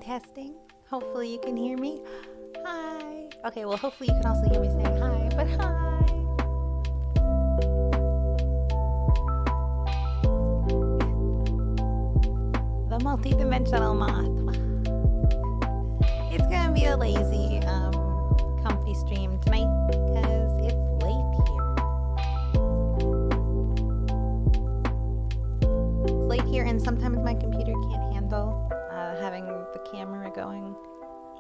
testing. Hopefully you can hear me. Hi. Okay, well, hopefully you can also hear me saying hi, but hi. The multi-dimensional moth. It's gonna be a lazy, comfy stream tonight because it's late here. It's late here, and sometimes my computer can't handle having the camera going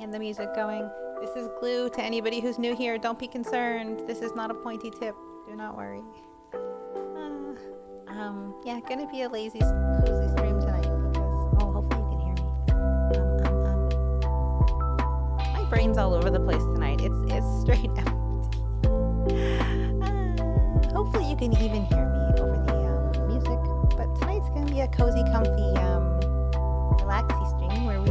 and the music going. This is Glue. To anybody who's new here, don't be concerned. This is not a pointy tip. Do not worry. Yeah, gonna be a lazy, cozy stream tonight because, hopefully you can hear me. My brain's all over the place tonight. It's straight empty. Hopefully you can even hear me over the music. But tonight's gonna be a cozy, comfy, relaxy stream where we,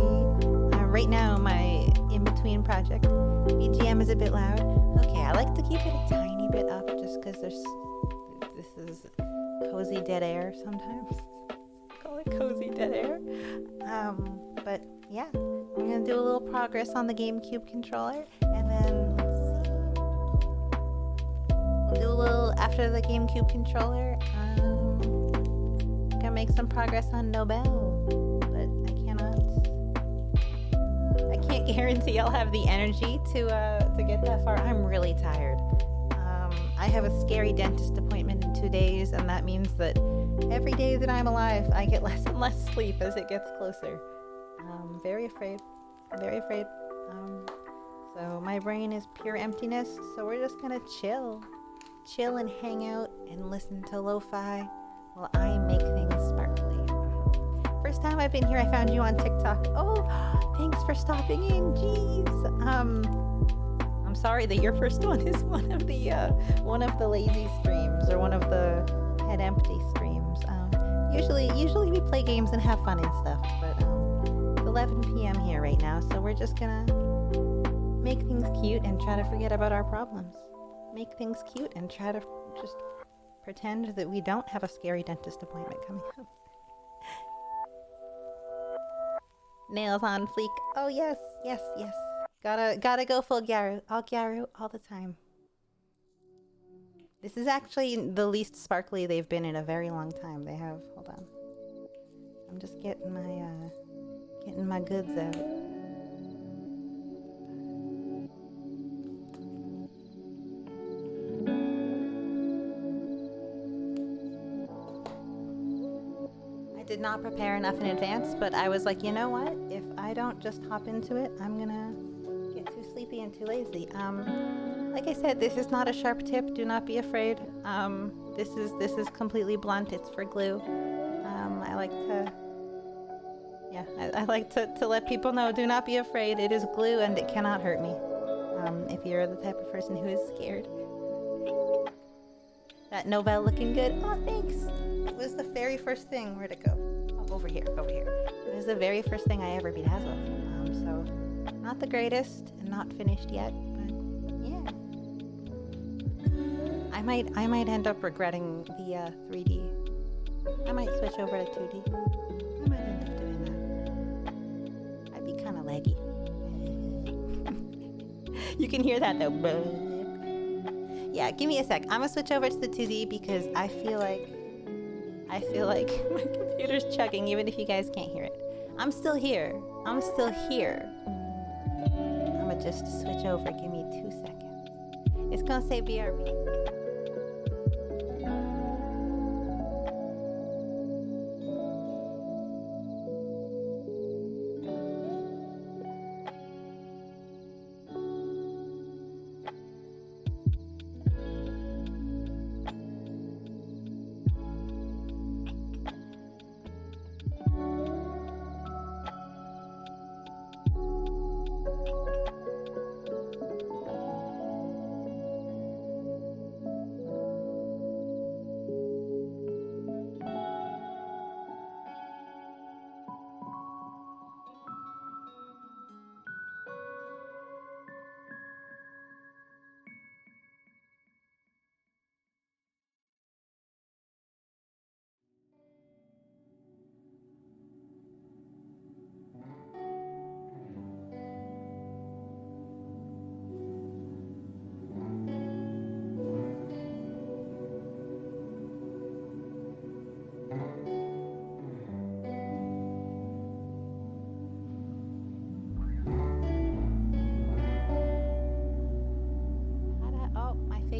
right now, my in-between project, BGM is a bit loud. Okay, I like to keep it a tiny bit up just because this is cozy dead air sometimes. Call it cozy dead air. But yeah, I'm gonna do a little progress on the GameCube controller, and then let's see. We'll do a little after the GameCube controller. Gonna make some progress on Nobel, but I can't guarantee I'll have the energy to get that far. I'm really tired. I have a scary dentist appointment in 2 days, and that means that every day that I'm alive, I get less and less sleep as it gets closer. Very afraid. Very afraid. So my brain is pure emptiness, so we're just gonna chill and hang out and listen to lo-fi while I make things sparkly. First time I've been here, I found you on TikTok. Oh, thanks for stopping in. Jeez. I'm sorry that your first one is one of the lazy streams or one of the head empty streams. Usually we play games and have fun and stuff, but it's 11 p.m. here right now, so we're just gonna make things cute and try to forget about our problems. Make things cute and try to just pretend that we don't have a scary dentist appointment coming up. Nails on fleek. Oh yes. Gotta go full Gyaru. All Gyaru all the time. This is actually the least sparkly they've been in a very long time. They have, hold on. I'm just getting my goods out. I did not prepare enough in advance, but I was like, you know what? If I don't just hop into it, I'm gonna get too sleepy and too lazy. Like I said, this is not a sharp tip. Do not be afraid. This is completely blunt. It's for Glue. I like to let people know. Do not be afraid. It is Glue, and it cannot hurt me. If you're the type of person who is scared. That Nobel looking good. Oh, thanks. It was the very first thing. Where'd it go? Oh, over here. It was the very first thing I ever bedazzled. So not the greatest and not finished yet, but yeah. I might end up regretting the 3D. I might switch over to 2D. I might end up doing that. I'd be kind of laggy. You can hear that though. Yeah, give me a sec. I'm gonna switch over to the 2D because I feel like my computer's chugging even if you guys can't hear it. I'm still here. I'm gonna just switch over. Give me 2 seconds. It's gonna say BRB.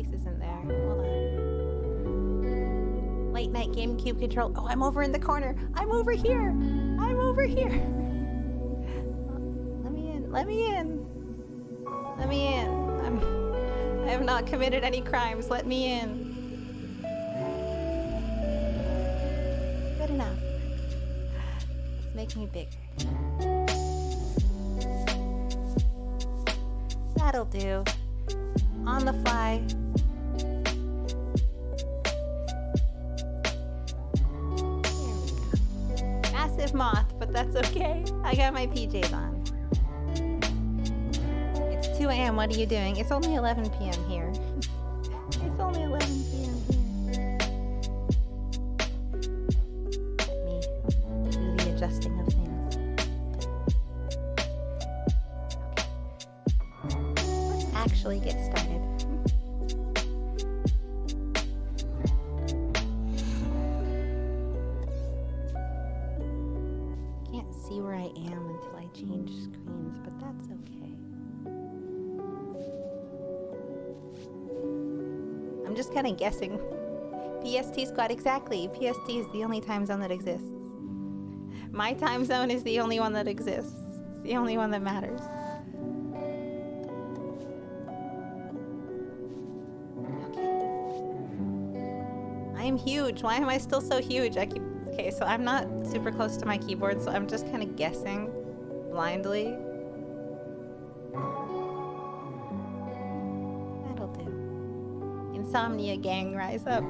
face isn't there. Hold on. Late night GameCube control. Oh, I'm over in the corner. I'm over here. I'm over here. Let me in. Let me in. Let me in. I have not committed any crimes. Let me in. Good enough. Let's make me bigger. That'll do. On the fly. Massive moth, but that's okay. I got my PJs on. It's 2 a.m. What are you doing? It's only 11 p.m. here. It's only 11 p.m. here. Let me do the adjusting of things. Okay. Let's actually get started. Can't see where I am until I change screens, but that's okay. I'm just kind of guessing. PST squad, exactly. PST is the only time zone that exists. My time zone is the only one that exists. It's the only one that matters. Okay. I am huge. Why am I still so huge? Okay, so I'm not super close to my keyboard, so I'm just kind of guessing blindly. That'll do. Insomnia gang, rise up.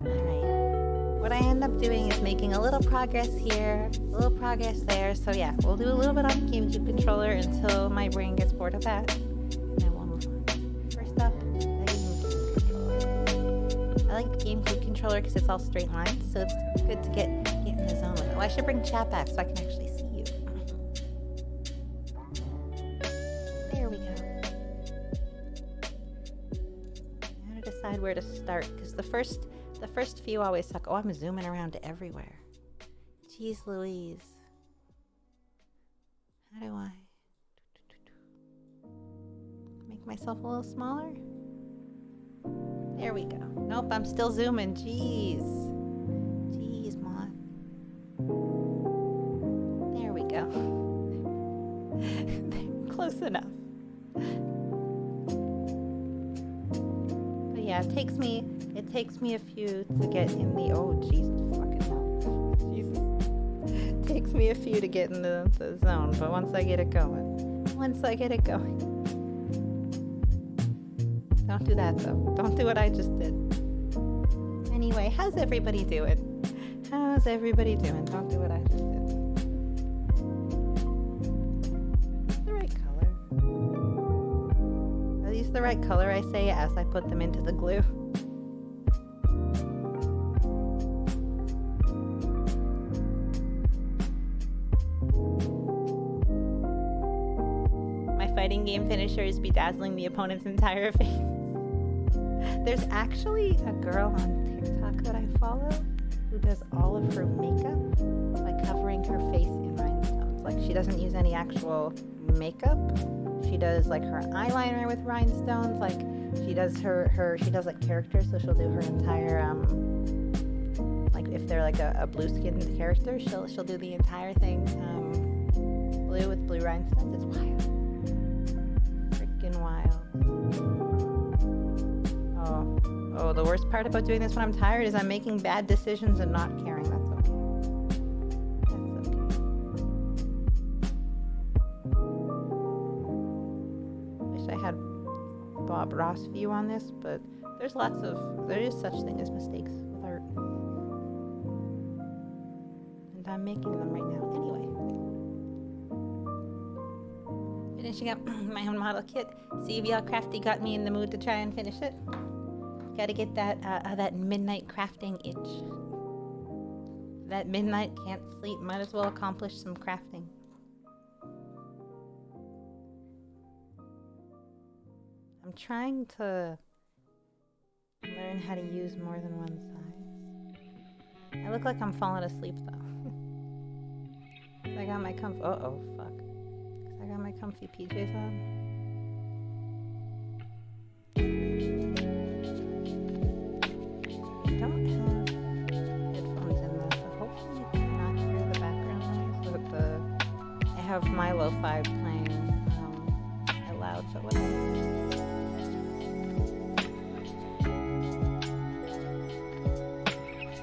Alright. What I end up doing is making a little progress here, a little progress there. So yeah, we'll do a little bit on the GameCube controller until my brain gets bored of that. And then we'll move on. First up, the GameCube controller. I like the GameCube controller because it's all straight lines, so it's good to get in the zone with it. Oh, I should bring chat back so I can actually see you. There we go. Now to decide where to start, because the first few always suck. Oh, I'm zooming around everywhere. Jeez Louise. How do I make myself a little smaller? There we go. Nope, I'm still zooming. Jeez. Jeez, Moth. There we go. Close enough. But yeah, it takes me a few to get in the... Oh, Jesus fucking hell. Jesus. It takes me a few to get in the zone, but once I get it going. Don't do that, though. Don't do what I just did. Anyway, how's everybody doing? How's everybody doing? Don't do what I just did. Is this the right color? Are these the right color, I say, as I put them into the glue? My fighting game finisher is bedazzling the opponent's entire face. There's actually a girl on TikTok that I follow who does all of her makeup by covering her face in rhinestones. Like, she doesn't use any actual makeup. She does like her eyeliner with rhinestones. Like, she does she does like characters, so she'll do her entire like if they're like a blue skinned character, she'll do the entire thing blue with blue rhinestones. It's wild. Freaking wild. Oh, the worst part about doing this when I'm tired is I'm making bad decisions and not caring. That's okay. Wish I had Bob Ross view on this, but there is such thing as mistakes with art. And I'm making them right now. Anyway. Finishing up my own model kit. CVL Crafty got me in the mood to try and finish it. Gotta get that midnight crafting itch. That midnight can't sleep. Might as well accomplish some crafting. I'm trying to learn how to use more than one side. I look like I'm falling asleep though. I got my comfort. Oh fuck. I I got my comfy PJs on. I don't have headphones in this, so hopefully you cannot hear the background noise. I have my lo-fi playing out loud, but whatever.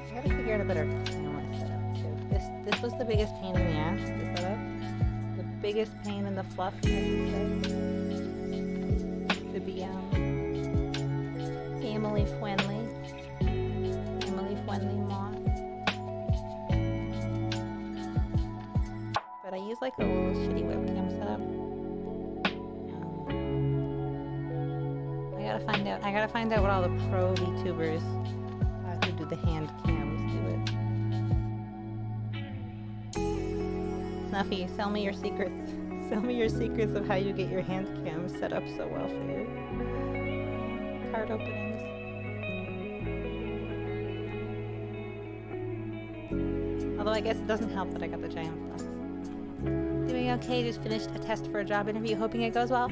I gotta figure out a better camera setup too. This was the biggest pain in the ass to set up. The biggest pain in the fluff, I should say. To be family friendly moth. But I use like a little shitty webcam setup. I gotta find out what all the pro VTubers who do the hand cams do it. Snuffy, sell me your secrets. Sell me your secrets of how you get your hand cam set up so well for your card openings. Although I guess it doesn't help that I got the giant box. Doing okay, just finished a test for a job interview, hoping it goes well.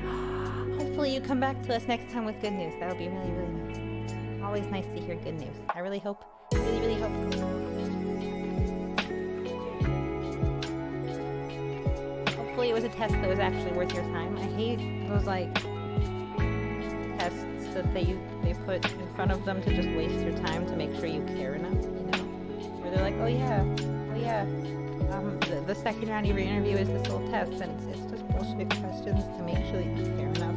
Hopefully you come back to us next time with good news. That would be really, really nice. Always nice to hear good news. I really hope, really hope. Hopefully it was a test that was actually worth your time. I hate those like tests that they put in front of them to just waste your time to make sure you care enough, you know? Where they're like, oh yeah. The second round of your interview is this little test, and it's just bullshit questions to make sure that you care enough.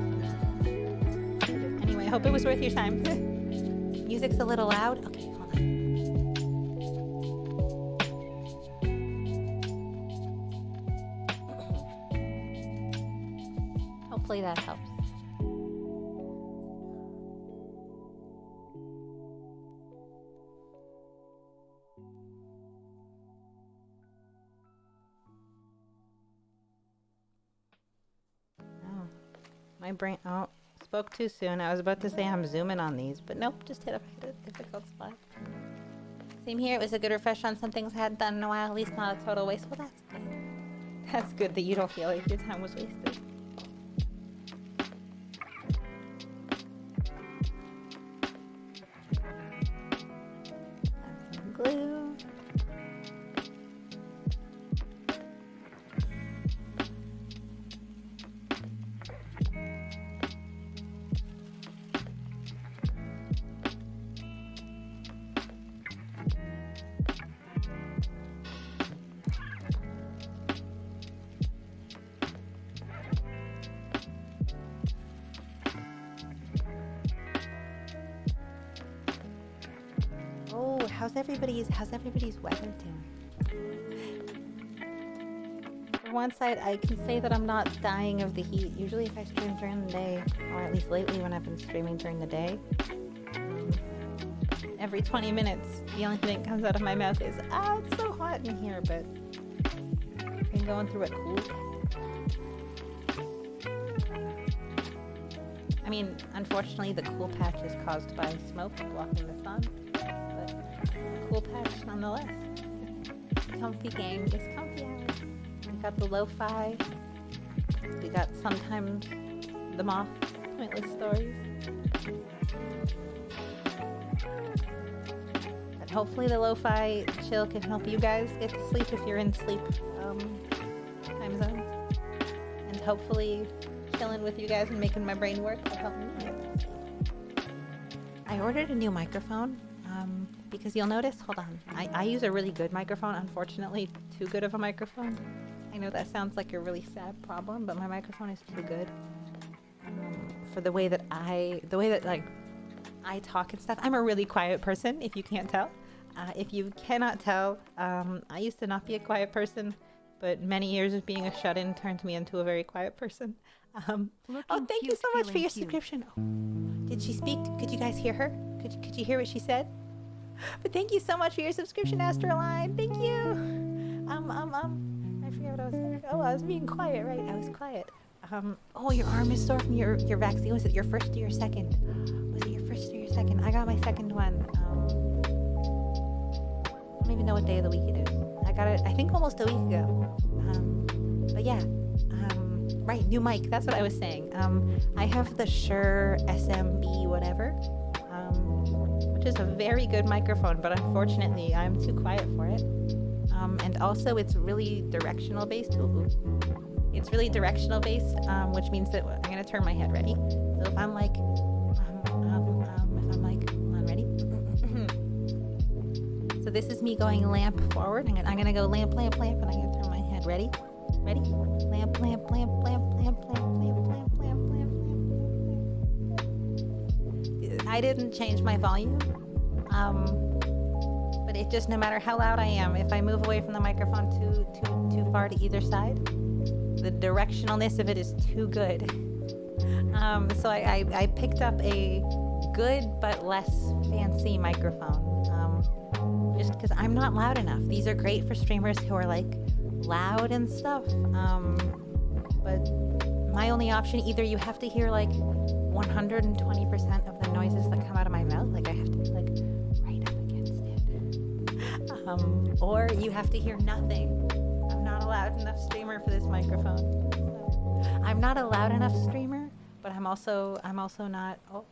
Anyway, I hope it was worth your time. Music's a little loud. Okay, hold on. Hopefully that helps. My brain, spoke too soon. I was about to say I'm zooming on these, but nope, just hit a difficult spot. Same here, it was a good refresh on some things I hadn't done in a while, at least not a total waste. Well, that's good. That's good that you don't feel like your time was wasted. Add some glue. How's everybody's weather doing? For one side, I can say that I'm not dying of the heat. Usually if I stream during the day, or at least lately when I've been streaming during the day, every 20 minutes, the only thing that comes out of my mouth is, it's so hot in here, but I've been going through a cool patch. I mean, unfortunately, the cool patch is caused by smoke blocking the sun. Cool patch nonetheless. Comfy game is comfy hours. We got the lo-fi. We got sometimes the moth pointless stories. But hopefully the lo-fi chill can help you guys get to sleep if you're in sleep time zones. And hopefully chilling with you guys and making my brain work will help me. I ordered a new microphone. Because you'll notice, hold on, I use a really good microphone, unfortunately too good of a microphone. I know that sounds like a really sad problem, but my microphone is too good for the way that I talk and stuff. I'm a really quiet person, if you can't tell. If you cannot tell, I used to not be a quiet person, but many years of being a shut-in turned me into a very quiet person. Thank you so much for your subscription. Oh, did she speak? Could you guys hear her? Could you hear what she said? But thank you so much for your subscription, Astroline. Thank you. I forget what I was saying. Oh, I was being quiet, right? I was quiet. Your arm is sore from your vaccine. Was it your first or your second? Was it your first or your second? I got my second one. I don't even know what day of the week it is. I got it, I think, almost a week ago. But yeah. right, new mic. That's what I was saying. I have the Shure SMB whatever, which is a very good microphone, but unfortunately I'm too quiet for it. And also it's really directional based. It's really directional based, which means that I'm gonna turn my head. Ready? So if I'm like, hold on, ready? So this is me going lamp forward. I'm gonna go lamp, and I'm gonna turn my head. Ready? Ready? Lamp, lamp, lamp, lamp, lamp, lamp, lamp, lamp, lamp, lamp, lamp. I didn't change my volume, but it just, no matter how loud I am, if I move away from the microphone too far to either side, the directionalness of it is too good. So I picked up a good but less fancy microphone, just because I'm not loud enough. These are great for streamers who are like loud and stuff, but my only option, either you have to hear like 120% of the noises that come out of my mouth, like I have to be like right up against it, or you have to hear nothing. I'm not a loud enough streamer for this microphone. I'm not a loud enough streamer, but I'm also not, oh,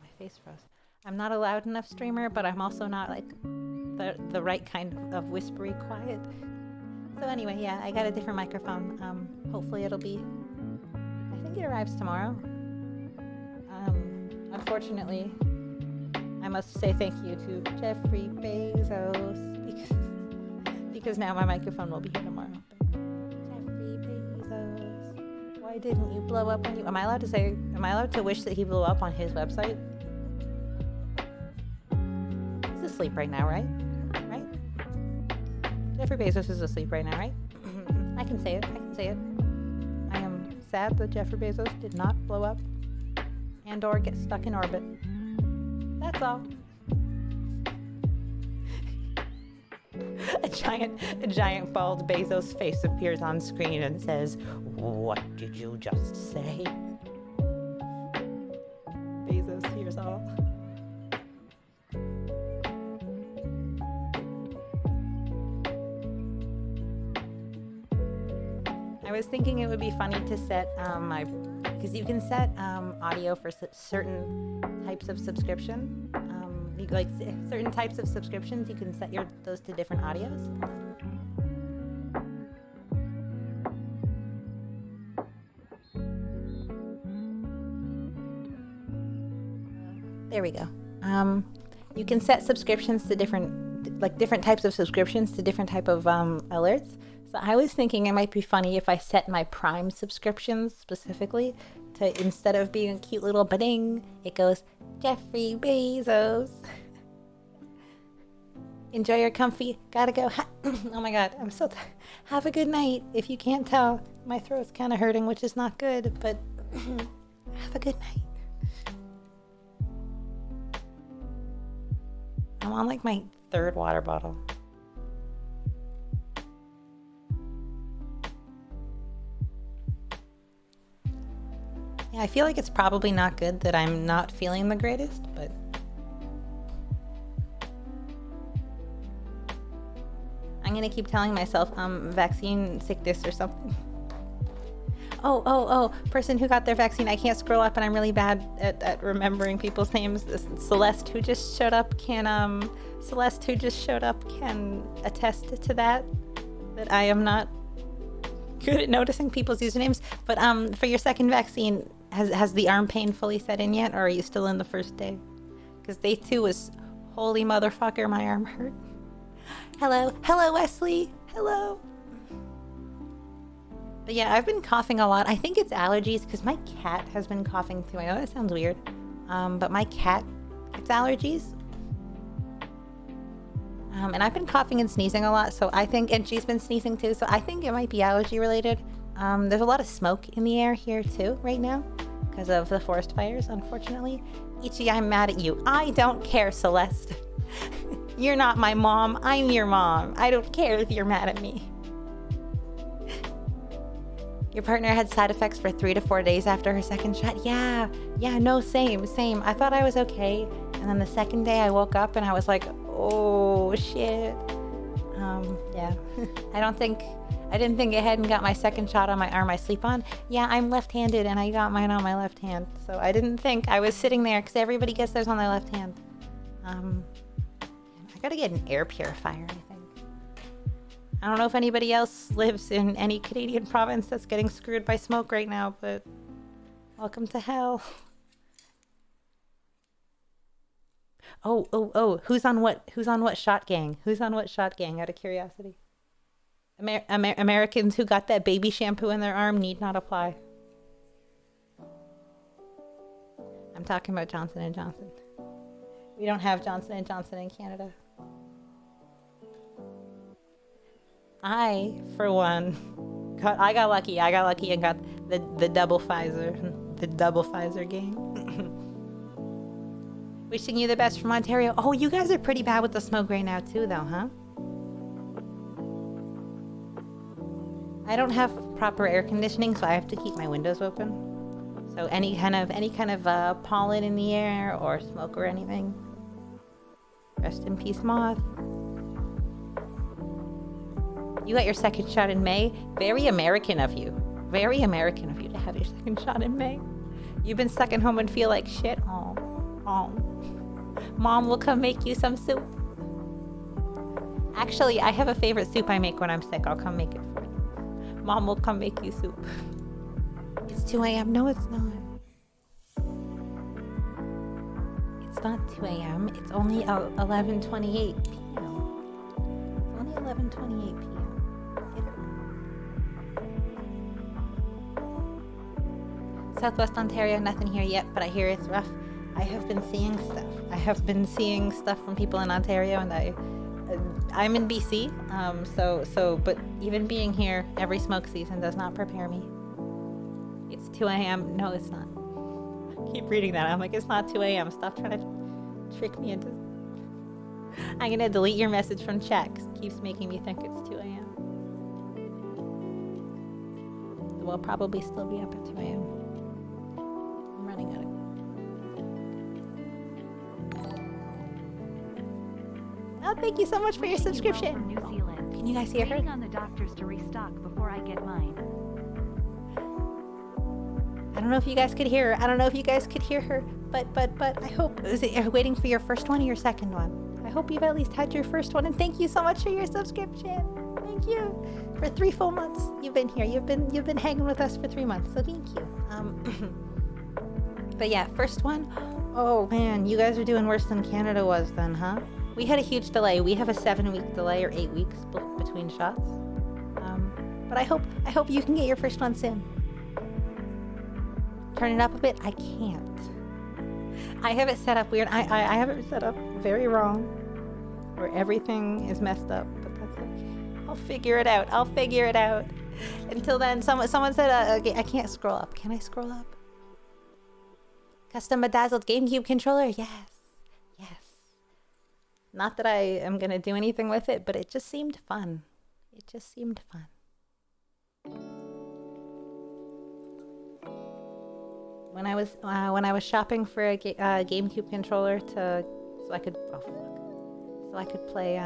my face froze. I'm not a loud enough streamer, but I'm also not like the right kind of whispery quiet. So anyway, yeah, I got a different microphone. Hopefully it'll be, I think it arrives tomorrow. Unfortunately, I must say thank you to Jeffrey Bezos because now my microphone will be here tomorrow. Jeffrey Bezos, why didn't you blow up on you? Am I allowed to wish that he blew up on his website? He's asleep right now, right? Right? Jeffrey Bezos is asleep right now, right? I can say it. I am sad that Jeffrey Bezos did not blow up and or get stuck in orbit. That's all. A giant bald Bezos face appears on screen and says, "What did you just say?" Bezos hears all. I was thinking it would be funny to set because you can set audio for certain types of subscription. Like certain types of subscriptions, you can set those to different audios. There we go. You can set subscriptions to different types of subscriptions to different type of alerts. So I was thinking it might be funny if I set my Prime subscriptions specifically to, instead of being a cute little ba-ding, it goes, Jeffrey Bezos. Enjoy your comfy, gotta go. Oh my God, I'm so tired. Have a good night. If you can't tell, my throat's kind of hurting, which is not good, but have a good night. I'm on like my third water bottle. Yeah, I feel like it's probably not good that I'm not feeling the greatest, but I'm gonna keep telling myself vaccine sickness or something. Oh, person who got their vaccine. I can't scroll up and I'm really bad at remembering people's names. Celeste who just showed up can attest to that I am not good at noticing people's usernames. But for your second vaccine, has the arm pain fully set in yet, or are you still in the first day? Because day 2 was, holy motherfucker, my arm hurt. Hello Wesley, hello. But yeah, I've been coughing a lot. I think it's allergies because my cat has been coughing too. I know that sounds weird, but my cat gets allergies. And I've been coughing and sneezing a lot, so I think, and she's been sneezing too, so I think it might be allergy related. There's a lot of smoke in the air here too right now because of the forest fires, unfortunately. Ichi, I'm mad at you. I don't care, Celeste. You're not my mom. I'm your mom. I don't care if you're mad at me. Your partner had side effects for 3 to 4 days after her second shot. Yeah, no, same. I thought I was okay. And then the second day I woke up and I was like, oh shit. Yeah. I I didn't think ahead and got my second shot on my arm I sleep on. Yeah, I'm left-handed and I got mine on my left hand. So I didn't think. I was sitting there because everybody gets theirs on their left hand. I gotta get an air purifier, I think. I don't know if anybody else lives in any Canadian province that's getting screwed by smoke right now, but welcome to hell. Oh, who's on what shot gang? Who's on what shot gang, out of curiosity? Americans who got that baby shampoo in their arm need not apply. I'm talking about Johnson & Johnson. We don't have Johnson & Johnson in Canada. I, for one, I got lucky and got the double Pfizer. The double Pfizer gang. Wishing you the best from Ontario. Oh, you guys are pretty bad with the smoke right now too, though, huh? I don't have proper air conditioning, so I have to keep my windows open. So any kind of pollen in the air or smoke or anything. Rest in peace, moth. You got your second shot in May. Very American of you. Very American of you to have your second shot in May. You've been stuck at home and feel like shit. Oh. Mom will come make you some soup. Actually, I have a favorite soup I make when I'm sick. I'll come make it for you. Mom will come make you soup. It's 2 a.m. No, it's not. It's not 2 a.m. It's only 11:28 p.m. It's only 11:28 p.m. Southwest Ontario, nothing here yet, but I hear it's rough. I have been seeing stuff from people in Ontario, and I'm in BC, but even being here, every smoke season does not prepare me. It's 2 a.m. No, it's not. I keep reading that. I'm like, it's not 2 a.m. Stop trying to trick me into... I'm going to delete your message from chat because it keeps making me think it's 2 a.m. We'll probably still be up at 2 a.m. I'm running out of... Oh, thank you so much for your subscription. From New Zealand. Can you guys hear her? Waiting on the doctors to restock before I get mine. I don't know if you guys could hear her. But I hope, you're waiting for your first one or your second one? I hope you've at least had your first one, and thank you so much for your subscription. Thank you. For 3 full months you've been here. You've been hanging with us for 3 months, so thank you. But yeah, first one. Oh man, you guys are doing worse than Canada was then, huh? We had a huge delay. We have a 7-week delay or 8 weeks between shots. But I hope you can get your first one soon. Turn it up a bit. I can't. I have it set up weird. I have it set up very wrong, where everything is messed up. But that's okay. I'll figure it out. Until then, someone said I can't scroll up. Can I scroll up? Custom bedazzled GameCube controller. Yes. Not that I am gonna do anything with it, but it just seemed fun. When I was shopping for a GameCube controller so I could play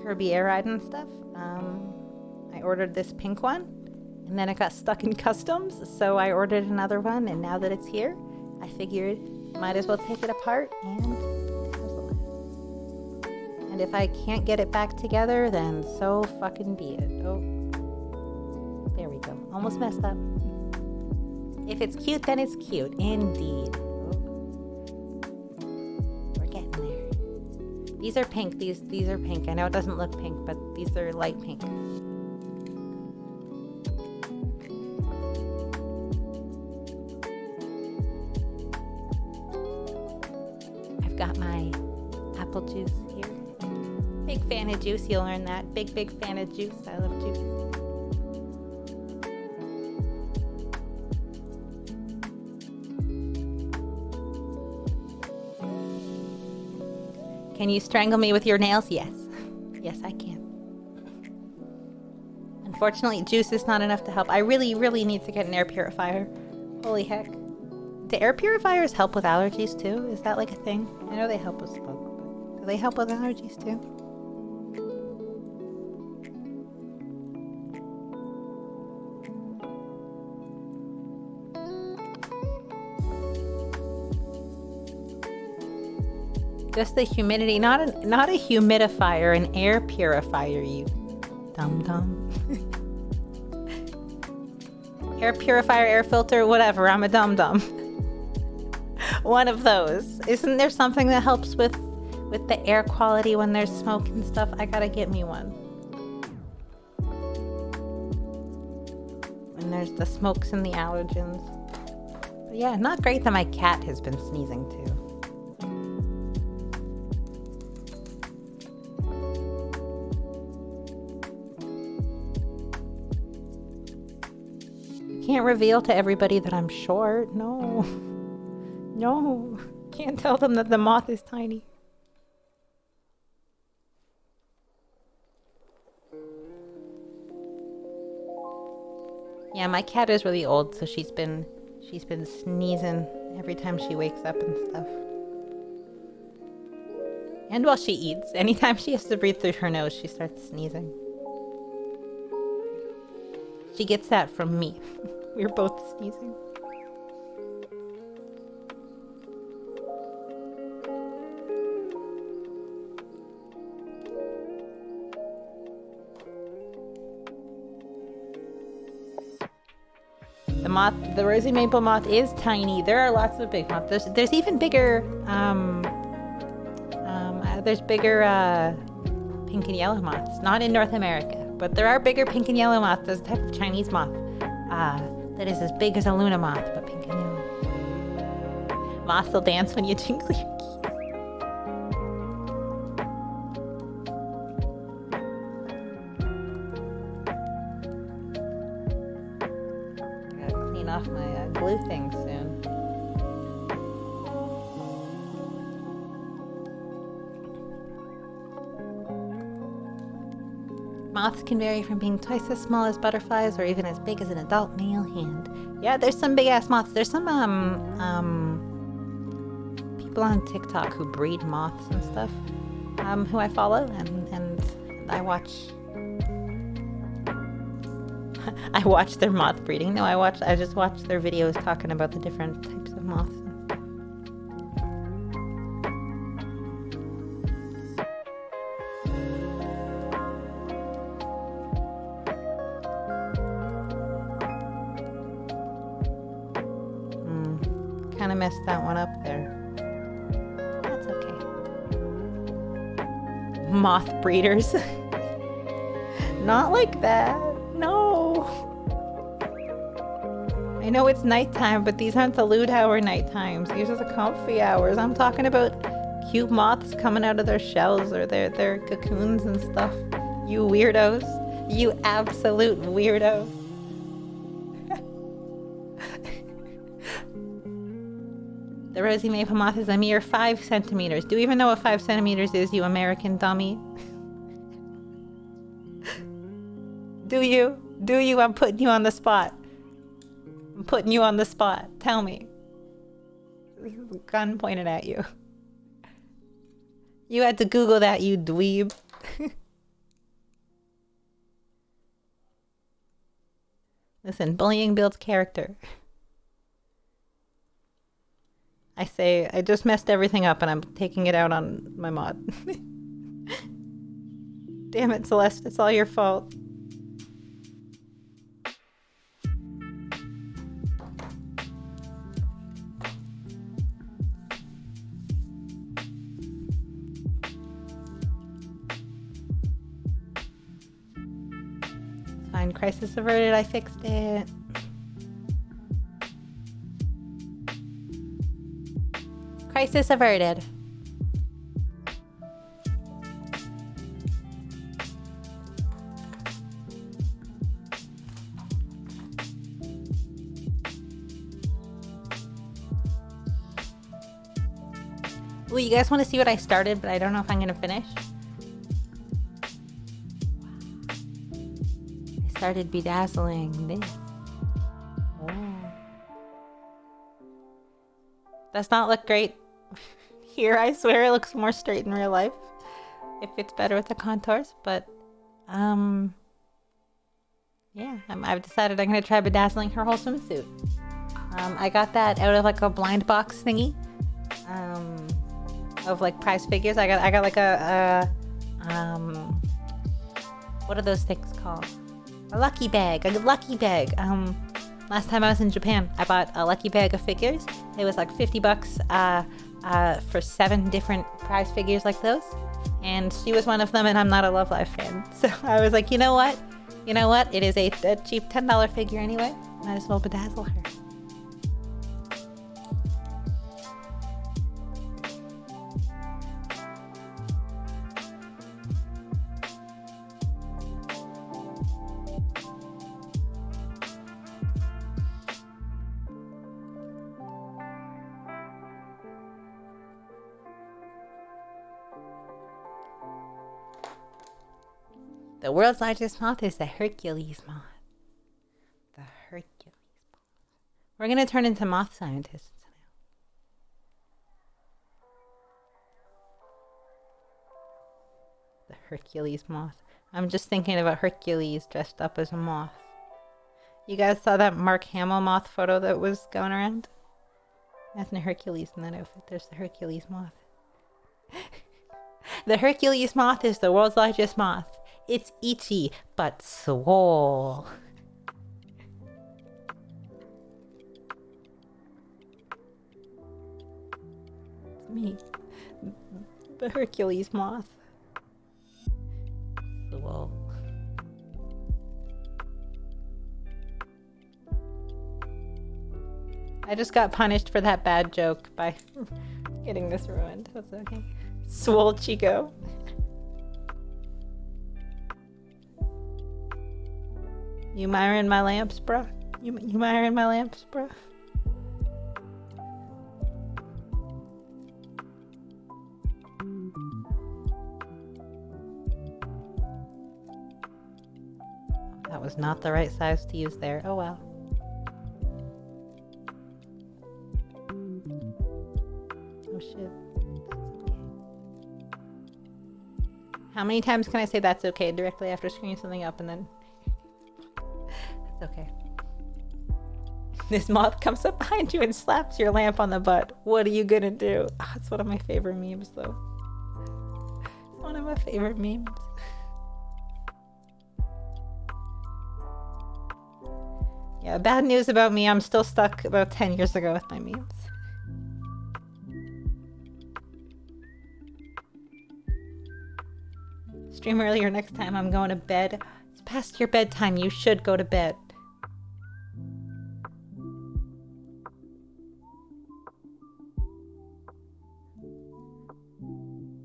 Kirby Air Ride and stuff, I ordered this pink one, and then it got stuck in customs, so I ordered another one, and now that it's here, I figured might as well take it apart and dazzle it. And if I can't get it back together, then so fucking be it. Oh, there we go. Almost messed up. If it's cute, then it's cute. Indeed. We're getting there. These are pink. These are pink. I know it doesn't look pink, but these are light pink. I've got my apple juice here. Big fan of juice. You'll learn that. Big fan of juice. I love juice. Can you strangle me with your nails? Yes. Yes, I can. Unfortunately, juice is not enough to help. I really need to get an air purifier. Holy heck. Do air purifiers help with allergies too? Is that like a thing? I know they help with smoke, but do they help with allergies too? Just the humidity, not a humidifier, an air purifier, you dum-dum. Air purifier, air filter, whatever, I'm a dum-dum. One of those. Isn't there something that helps with the air quality when there's smoke and stuff? I gotta get me one. When there's the smokes and the allergens. But yeah, not great that my cat has been sneezing too. Can't reveal to everybody that I'm short. No. No. Can't tell them that the moth is tiny. Yeah, my cat is really old, so she's been sneezing every time she wakes up and stuff. And while she eats, anytime she has to breathe through her nose, she starts sneezing. She gets that from me. We're both sneezing. The rosy maple moth is tiny. There are lots of big moths. There's even bigger. There's bigger pink and yellow moths. Not in North America, but there are bigger pink and yellow moths. There's a type of Chinese moth that is as big as a Luna moth, but pink and yellow. Moths will dance when you jingle your keys. Off my glue thing soon. Moths can vary from being twice as small as butterflies or even as big as an adult male hand. Yeah, there's some big ass moths. There's some people on TikTok who breed moths and stuff, who I follow and I watch. I watch their moth breeding. No, I just watch their videos talking about the different types of moths. Kind of messed that one up there. That's okay. Moth breeders. Not like that. No. I know it's nighttime, but these aren't the lewd hour night times. These are the comfy hours. I'm talking about cute moths coming out of their shells or their cocoons and stuff. You weirdos. You absolute weirdo. The rosy maple moth is a mere 5 centimeters. Do you even know what 5 centimeters is, you American dummy? Do you? Do you? I'm putting you on the spot. I'm putting you on the spot. Tell me. Gun pointed at you. You had to Google that, you dweeb. Listen, bullying builds character. I say, I just messed everything up and I'm taking it out on my mod. Damn it, Celeste, it's all your fault. Fine, crisis averted, I fixed it. Crisis averted. Ooh, you guys want to see what I started, but I don't know if I'm going to finish? I started bedazzling this. Oh. Does not look great here. I swear it looks more straight in real life. It fits better with the contours, but yeah, I've decided I'm gonna try bedazzling her whole swimsuit. I got that out of like a blind box thingy. of like prize figures. I got like a what are those things called? A lucky bag. A lucky bag. Last time I was in Japan, I bought a lucky bag of figures. It was like $50 for 7 different prize figures like those. And she was one of them, and I'm not a Love Live fan. So I was like, you know what? You know what? It is a cheap $10 figure anyway. Might as well bedazzle her. The world's largest moth is the Hercules moth. The Hercules moth. We're going to turn into moth scientists now. The Hercules moth. I'm just thinking about Hercules dressed up as a moth. You guys saw that Mark Hamill moth photo that was going around? That's no Hercules in that outfit. There's the Hercules moth. The Hercules moth is the world's largest moth. It's itchy, but swole. It's me. The Hercules moth. Swole. I just got punished for that bad joke by getting this ruined. That's okay. Swole Chico. You admiring my lamps, bruh? You admiring my lamps, bruh? That was not the right size to use there. Oh well. Oh shit. That's okay. How many times can I say that's okay directly after screwing something up and then... That's okay. This moth comes up behind you and slaps your lamp on the butt. What are you gonna do? Oh, it's one of my favorite memes though. It's one of my favorite memes. Yeah, bad news about me. I'm still stuck about 10 years ago with my memes. Stream earlier next time. I'm going to bed. It's past your bedtime. You should go to bed.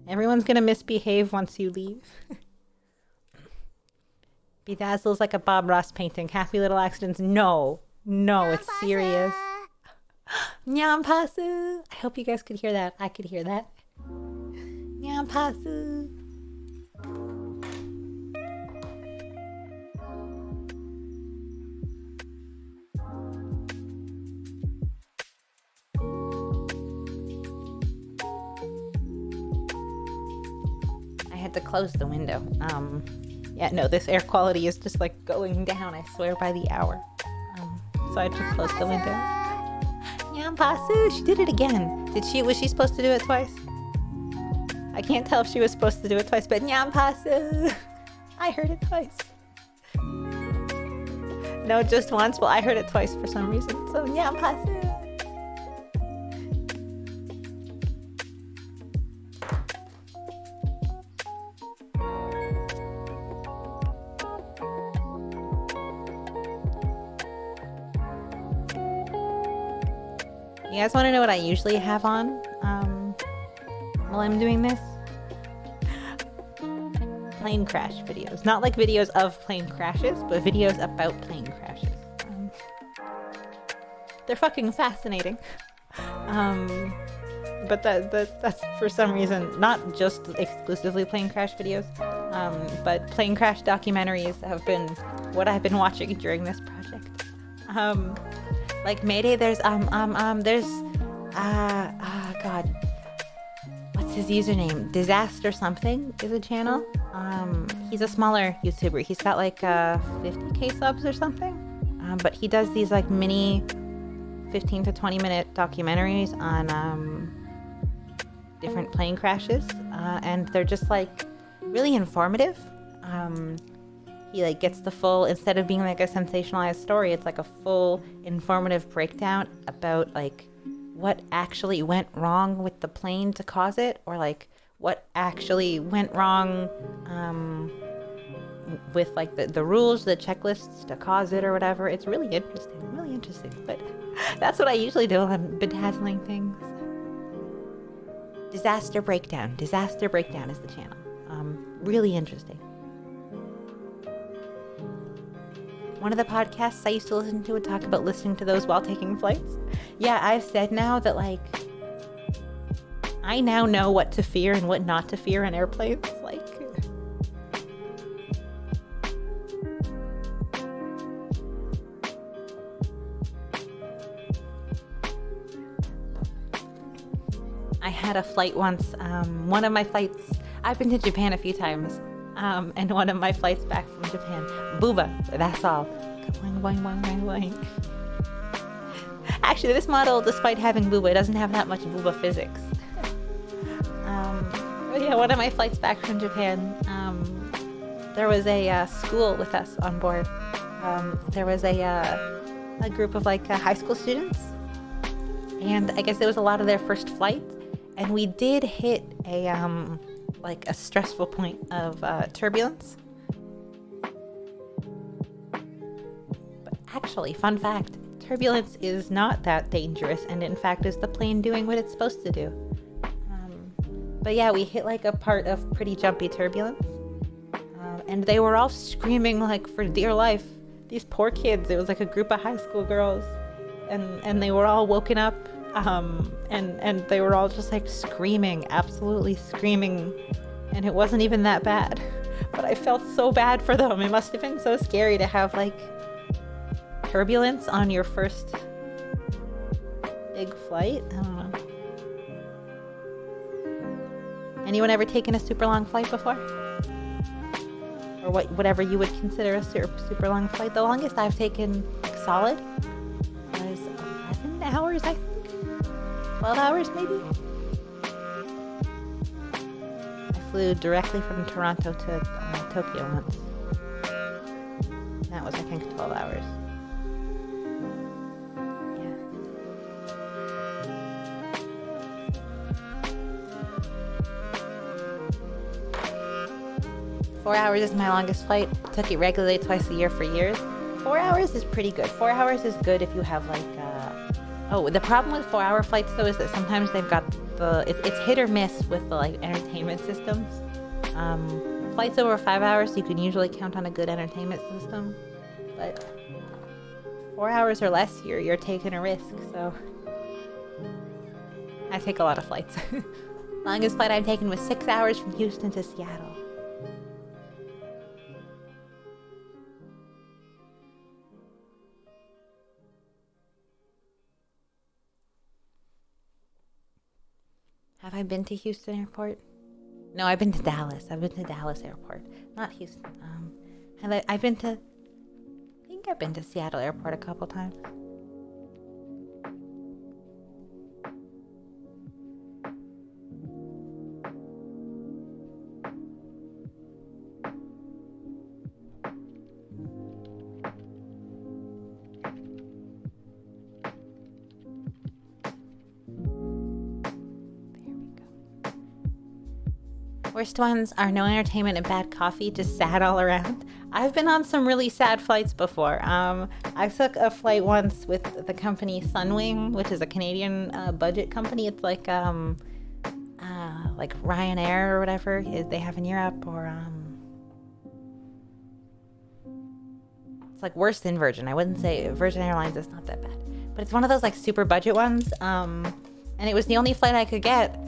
Everyone's gonna misbehave once you leave. Bedazzles like a Bob Ross painting. Happy little accidents. No, it's serious. Nyampasu. I hope you guys could hear that. I could hear that. Nyampasu. I had to close the window. Yeah, no, this air quality is just like going down, I swear, by the hour. So I just closed the window. Nyampasu, she did it again. Was she supposed to do it twice? I can't tell if she was supposed to do it twice, but Nyampasu. I heard it twice. No, just once. Well, I heard it twice for some reason. So Nyampasu. You guys want to know what I usually have on while I'm doing this? Plane crash videos. Not like videos of plane crashes, but videos about plane crashes. They're fucking fascinating. But that's for some reason not just exclusively plane crash videos, but plane crash documentaries have been what I've been watching during this project. Like Mayday, there's God, what's his username? Disaster something is a channel. He's a smaller YouTuber. He's got like 50k subs or something. But he does these like mini 15 to 20 minute documentaries on different plane crashes, and they're just like really informative. He like gets the full, instead of being like a sensationalized story, it's like a full informative breakdown about like what actually went wrong with the plane to cause it, or like what actually went wrong with like the rules, the checklists to cause it or whatever. It's really interesting. But that's what I usually do when I'm bedazzling things. Disaster Breakdown is the channel. Really interesting. One of the podcasts I used to listen to would talk about listening to those while taking flights. Yeah, I've said now that like I now know what to fear and what not to fear in airplanes. Like, I had a flight once. One of my flights, I've been to Japan a few times, and one of my flights back from Japan, booba, that's all. Boing, boing, boing, boing, boing. Actually, this model, despite having booba, doesn't have that much booba physics. But yeah, one of my flights back from Japan, there was a school with us on board. There was a group of like high school students, and I guess it was a lot of their first flight. And we did hit a like a stressful point of turbulence. But actually, fun fact, turbulence is not that dangerous, and in fact is the plane doing what it's supposed to do. But yeah, we hit like a part of pretty jumpy turbulence. And they were all screaming like for dear life. These poor kids, it was like a group of high school girls. And they were all woken up. And they were all just like screaming, absolutely screaming, and it wasn't even that bad, but I felt so bad for them. It must have been so scary to have like turbulence on your first big flight. I don't know. Anyone ever taken a super long flight before? Or whatever you would consider a super long flight? The longest I've taken like solid was 11 hours, I think. 12 hours maybe? I flew directly from Toronto to Tokyo once. That was, I think, 12 hours. Yeah. 4 hours is my longest flight. Took it regularly twice a year for years. 4 hours is pretty good. 4 hours is good if you have like oh, the problem with 4-hour flights though is that sometimes they've got it's hit or miss with the like entertainment systems. Flights over 5 hours, you can usually count on a good entertainment system, but 4 hours or less, you're taking a risk. So I take a lot of flights. Longest flight I've taken was 6 hours from Houston to Seattle. Have I been to Houston Airport? No, I've been to Dallas. I've been to Dallas Airport, not Houston. I've been to, I think I've been to Seattle Airport a couple times. Worst ones are no entertainment and bad coffee, just sad all around. I've been on some really sad flights before. I took a flight once with the company Sunwing, which is a Canadian budget company. It's like Ryanair or whatever they have in Europe, or it's like worse than Virgin. I wouldn't say Virgin Airlines is not that bad, but it's one of those like super budget ones. And it was the only flight I could get.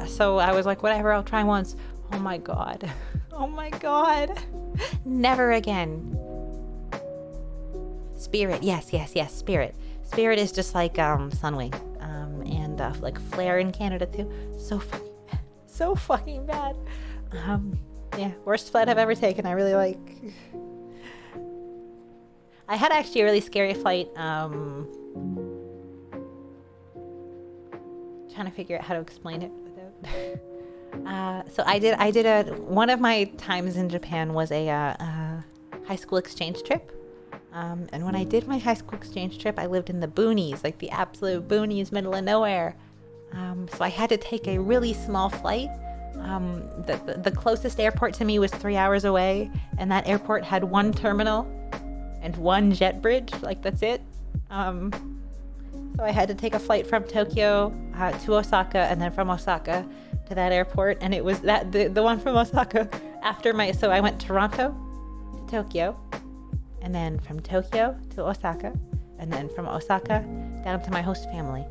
So I was like, whatever, I'll try once. Oh my God. Oh my God. Never again. Spirit. Yes, Spirit. Spirit is just like Sunwing. And like Flair in Canada too. So fucking bad. Yeah, worst flight I've ever taken. I really like. I had actually a really scary flight. Trying to figure out how to explain it without So one of my times in Japan was a high school exchange trip. And when I did my high school exchange trip, I lived in the boonies, like the absolute boonies, middle of nowhere. So I had to take a really small flight. The closest airport to me was 3 hours away, and that airport had one terminal and one jet bridge. Like, that's it. So I had to take a flight from Tokyo to Osaka, and then from Osaka to that airport. And it was the one from Osaka so I went Toronto to Tokyo, and then from Tokyo to Osaka, and then from Osaka down to my host family,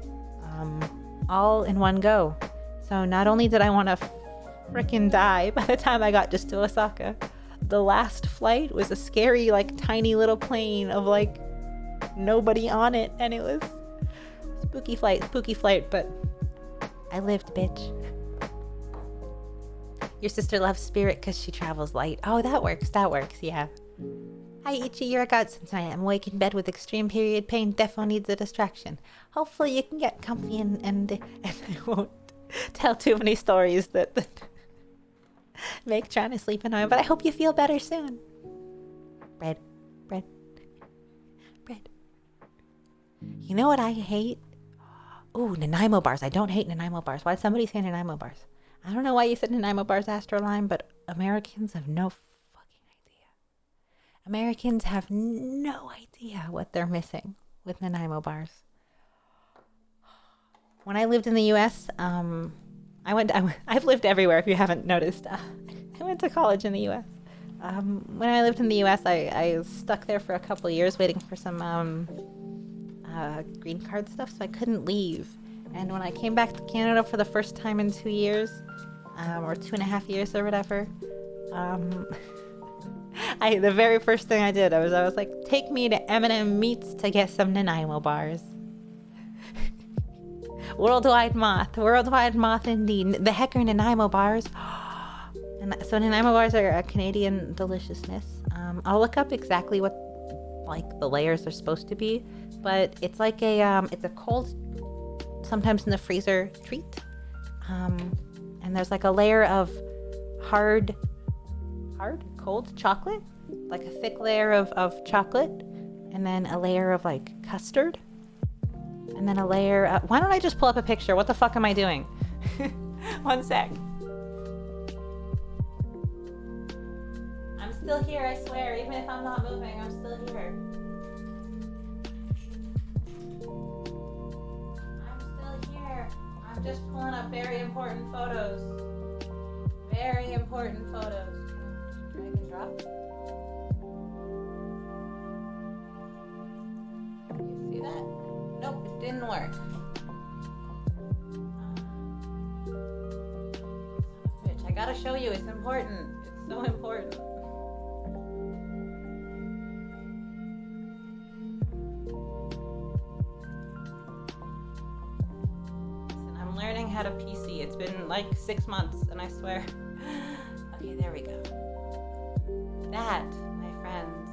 all in one go. So not only did I want to frickin' die by the time I got just to Osaka, the last flight was a scary, like, tiny little plane of, like, nobody on it, and it was spooky flight, but I lived, bitch. Your sister loves Spirit because she travels light. Oh, that works, yeah. Hi, Ichi, you're a godsend tonight. I'm awake in bed with extreme period pain. Defo needs a distraction. Hopefully you can get comfy and I won't tell too many stories that make trying to sleep annoying, but I hope you feel better soon. Bread. You know what I hate? Ooh, Nanaimo bars. I don't hate Nanaimo bars. Why'd somebody say Nanaimo bars? I don't know why you said Nanaimo bars, Astroline, but Americans have no fucking idea. Americans have no idea what they're missing with Nanaimo bars. When I lived in the U.S., I've lived everywhere, if you haven't noticed. I went to college in the U.S. When I lived in the U.S., I was stuck there for a couple of years waiting for some green card stuff, so I couldn't leave. And when I came back to Canada for the first time in 2 years, or 2.5 years or whatever, the very first thing I did, I was like, take me to M&M Meats to get some Nanaimo bars. Worldwide moth indeed. The heck are Nanaimo bars? And so Nanaimo bars are a Canadian deliciousness. I'll look up exactly what, like, the layers are supposed to be, but it's like it's a cold, sometimes in the freezer treat. And there's like a layer of hard, cold chocolate, like a thick layer of chocolate, and then a layer of, like, custard, and then a layer of, why don't I just pull up a picture? What the fuck am I doing? One sec. I'm still here, I swear. Even if I'm not moving, I'm still here. I'm just pulling up very important photos. Very important photos. Drag and drop. You see that? Nope, it didn't work. Bitch, I gotta show you. It's important. It's so important. Learning how to PC. It's been like 6 months, and I swear. Okay, there we go. That, my friends,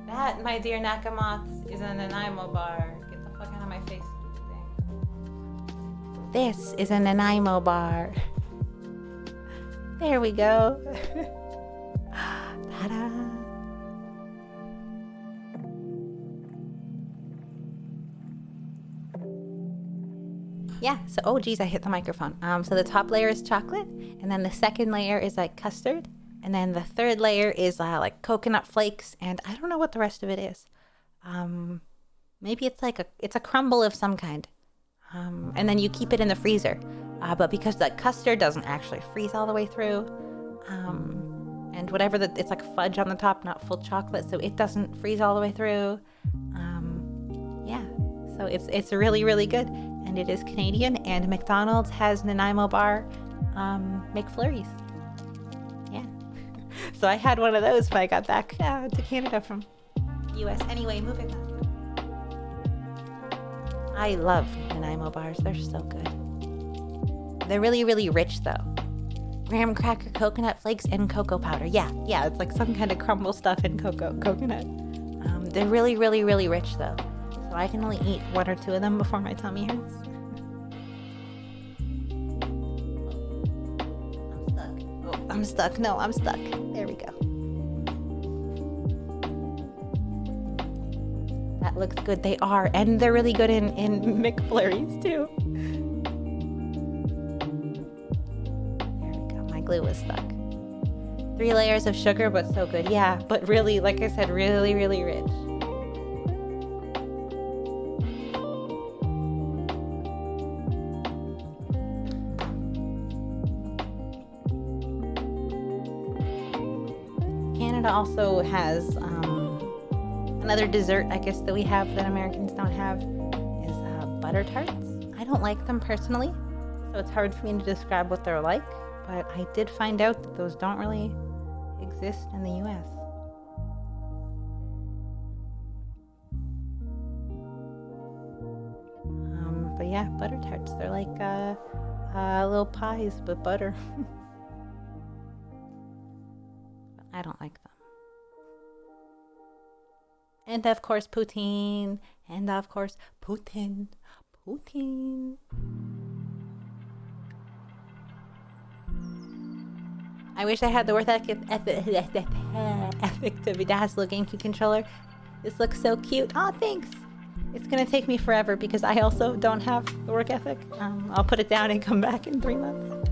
that, my dear Nakamoths, is a Nanaimo bar. Get the fuck out of my face, stupid thing. This is a Nanaimo bar. There we go. Ta-da. Yeah, so, oh geez, I hit the microphone. So the top layer is chocolate, and then the second layer is like custard, and then the third layer is like coconut flakes, and I don't know what the rest of it is. Maybe it's like it's a crumble of some kind. And then you keep it in the freezer. But because the custard doesn't actually freeze all the way through, and whatever it's like fudge on the top, not full chocolate, so it doesn't freeze all the way through. Yeah, so it's really, really good. And it is Canadian, and McDonald's has Nanaimo bar McFlurries. Yeah. So I had one of those when I got back to Canada from US. Anyway, moving on. I love Nanaimo bars. They're so good. They're really, really rich, though. Graham cracker, coconut flakes, and cocoa powder. Yeah, it's like some kind of crumble stuff in coconut. They're really, really, really rich, though. So I can only eat 1 or 2 of them before my tummy hurts. I'm stuck. No, I'm stuck. There we go. That looks good. They are. And they're really good in McFlurries too. There we go. My glue was stuck. 3 layers of sugar, but so good. Yeah, but really, like I said, really, really rich. Canada also has another dessert, I guess, that we have that Americans don't have is butter tarts. I don't like them personally, so it's hard for me to describe what they're like, but I did find out that those don't really exist in the US. But yeah, butter tarts. They're like little pies with butter. I don't like them. And of course, poutine. And of course, Putin. Putin. I wish I had the work ethic to bedazzle a GameCube controller. This looks so cute. Aw, thanks. It's gonna take me forever because I also don't have the work ethic. I'll put it down and come back in 3 months.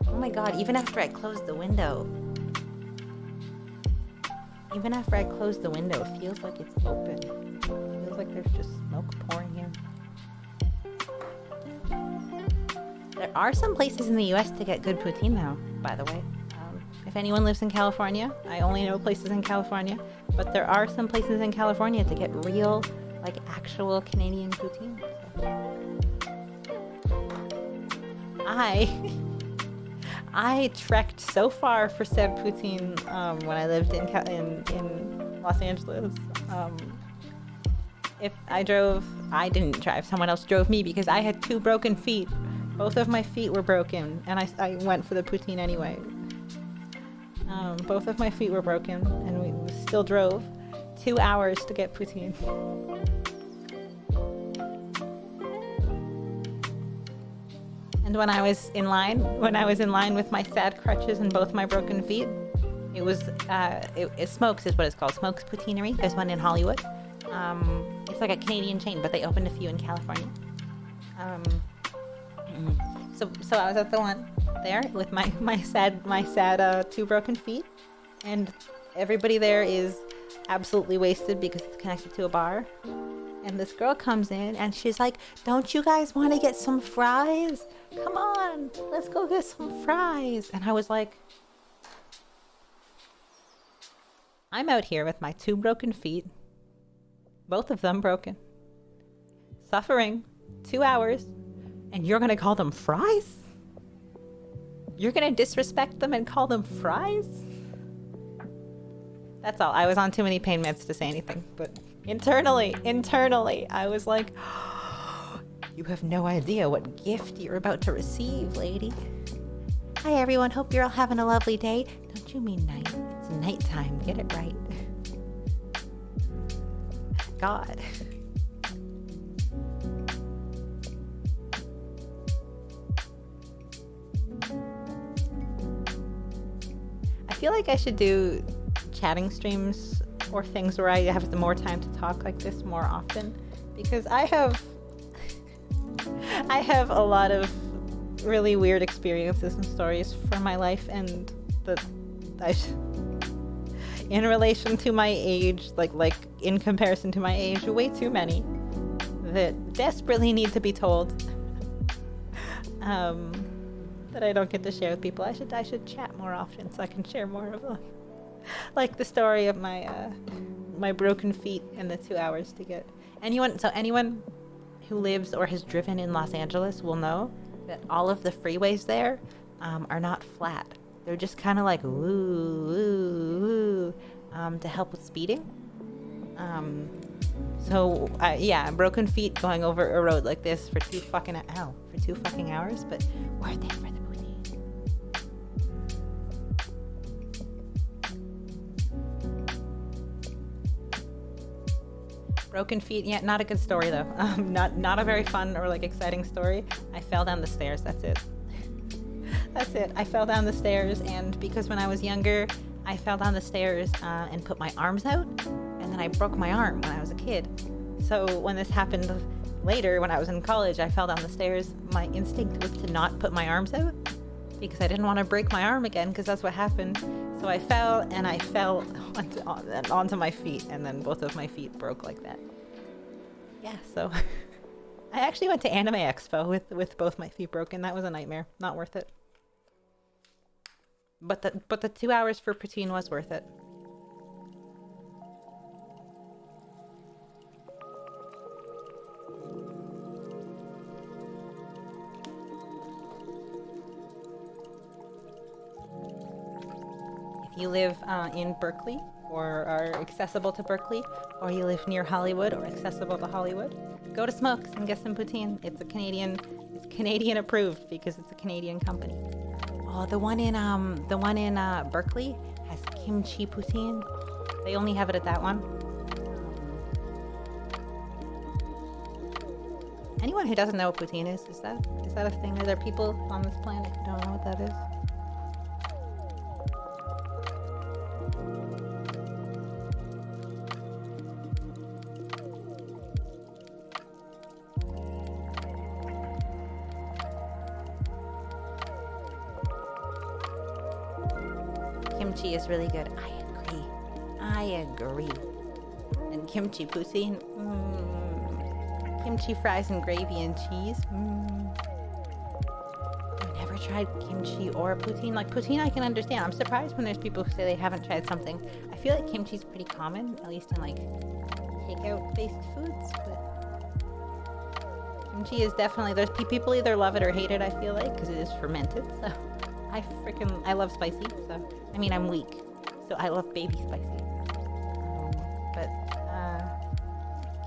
Oh my god, even after I close the window. Even after I close the window, it feels like it's open. It feels like there's just smoke pouring in. There are some places in the US to get good poutine now, by the way. If anyone lives in California, I only know places in California, but there are some places in California to get real, like actual Canadian poutine. I trekked so far for said poutine when I lived in Los Angeles. If I didn't drive, someone else drove me because I had 2 broken feet. Both of my feet were broken, and I went for the poutine anyway. Both of my feet were broken, and we still drove 2 hours to get poutine. And when I was in line with my sad crutches and both my broken feet, it was Smokes is what it's called. Smokes Poutineery. There's one in Hollywood. It's like a Canadian chain, but they opened a few in California. So I was at the one there with my sad 2 broken feet, and everybody there is absolutely wasted because it's connected to a bar. And this girl comes in and she's like, "Don't you guys want to get some fries? Come on, let's go get some fries." And I was like, I'm out here with my 2 broken feet, both of them broken, suffering 2 hours, and you're gonna call them fries? You're gonna disrespect them and call them fries? That's all. I was on too many pain meds to say anything, but internally, I was like, oh, you have no idea what gift you're about to receive, lady. Hi, everyone. Hope you're all having a lovely day. Don't you mean night? It's nighttime. Get it right. God. I feel like I should do chatting streams or things where I have more time to talk like this more often, because I have a lot of really weird experiences and stories from my life, and in relation to my age, like in comparison to my age, way too many that desperately need to be told. That I don't get to share with people. I should chat more often so I can share more of them. Like the story of my broken feet and the 2 hours to get. Anyone who lives or has driven in Los Angeles will know that all of the freeways there are not flat. They're just kind of like woo to help with speeding. Broken feet going over a road like this for 2 fucking hours, but worth it for the poutine. Broken feet, yeah, not a good story though. Not a very fun or like exciting story. I fell down the stairs, that's it. That's it. I fell down the stairs, and because when I was younger, I fell down the stairs and put my arms out, and then I broke my arm when I was a kid. So when this happened later, when I was in college, I fell down the stairs. My instinct was to not put my arms out because I didn't want to break my arm again, because that's what happened. So I fell, and I fell onto my feet, and then both of my feet broke like that. Yeah, so I actually went to Anime Expo with both my feet broken. That was a nightmare. Not worth it. But the 2 hours for poutine was worth it. If you live in Berkeley, or are accessible to Berkeley, or you live near Hollywood or accessible to Hollywood, go to Smokes and get some poutine. It's Canadian approved because it's a Canadian company. Oh, the one in Berkeley has kimchi poutine. They only have it at that one. Anyone who doesn't know what poutine is that a thing? Are there people on this planet who don't know what that is? Kimchi is really good. I agree. And kimchi poutine. Kimchi fries and gravy and cheese. I've never tried kimchi or poutine. Like, poutine I can understand. I'm surprised when there's people who say they haven't tried something. I feel like kimchi's pretty common, at least in like takeout-based foods. But kimchi is definitely, there's people either love it or hate it, I feel like, because it is fermented. So I love spicy. So I mean, I'm weak, so I love baby spicy.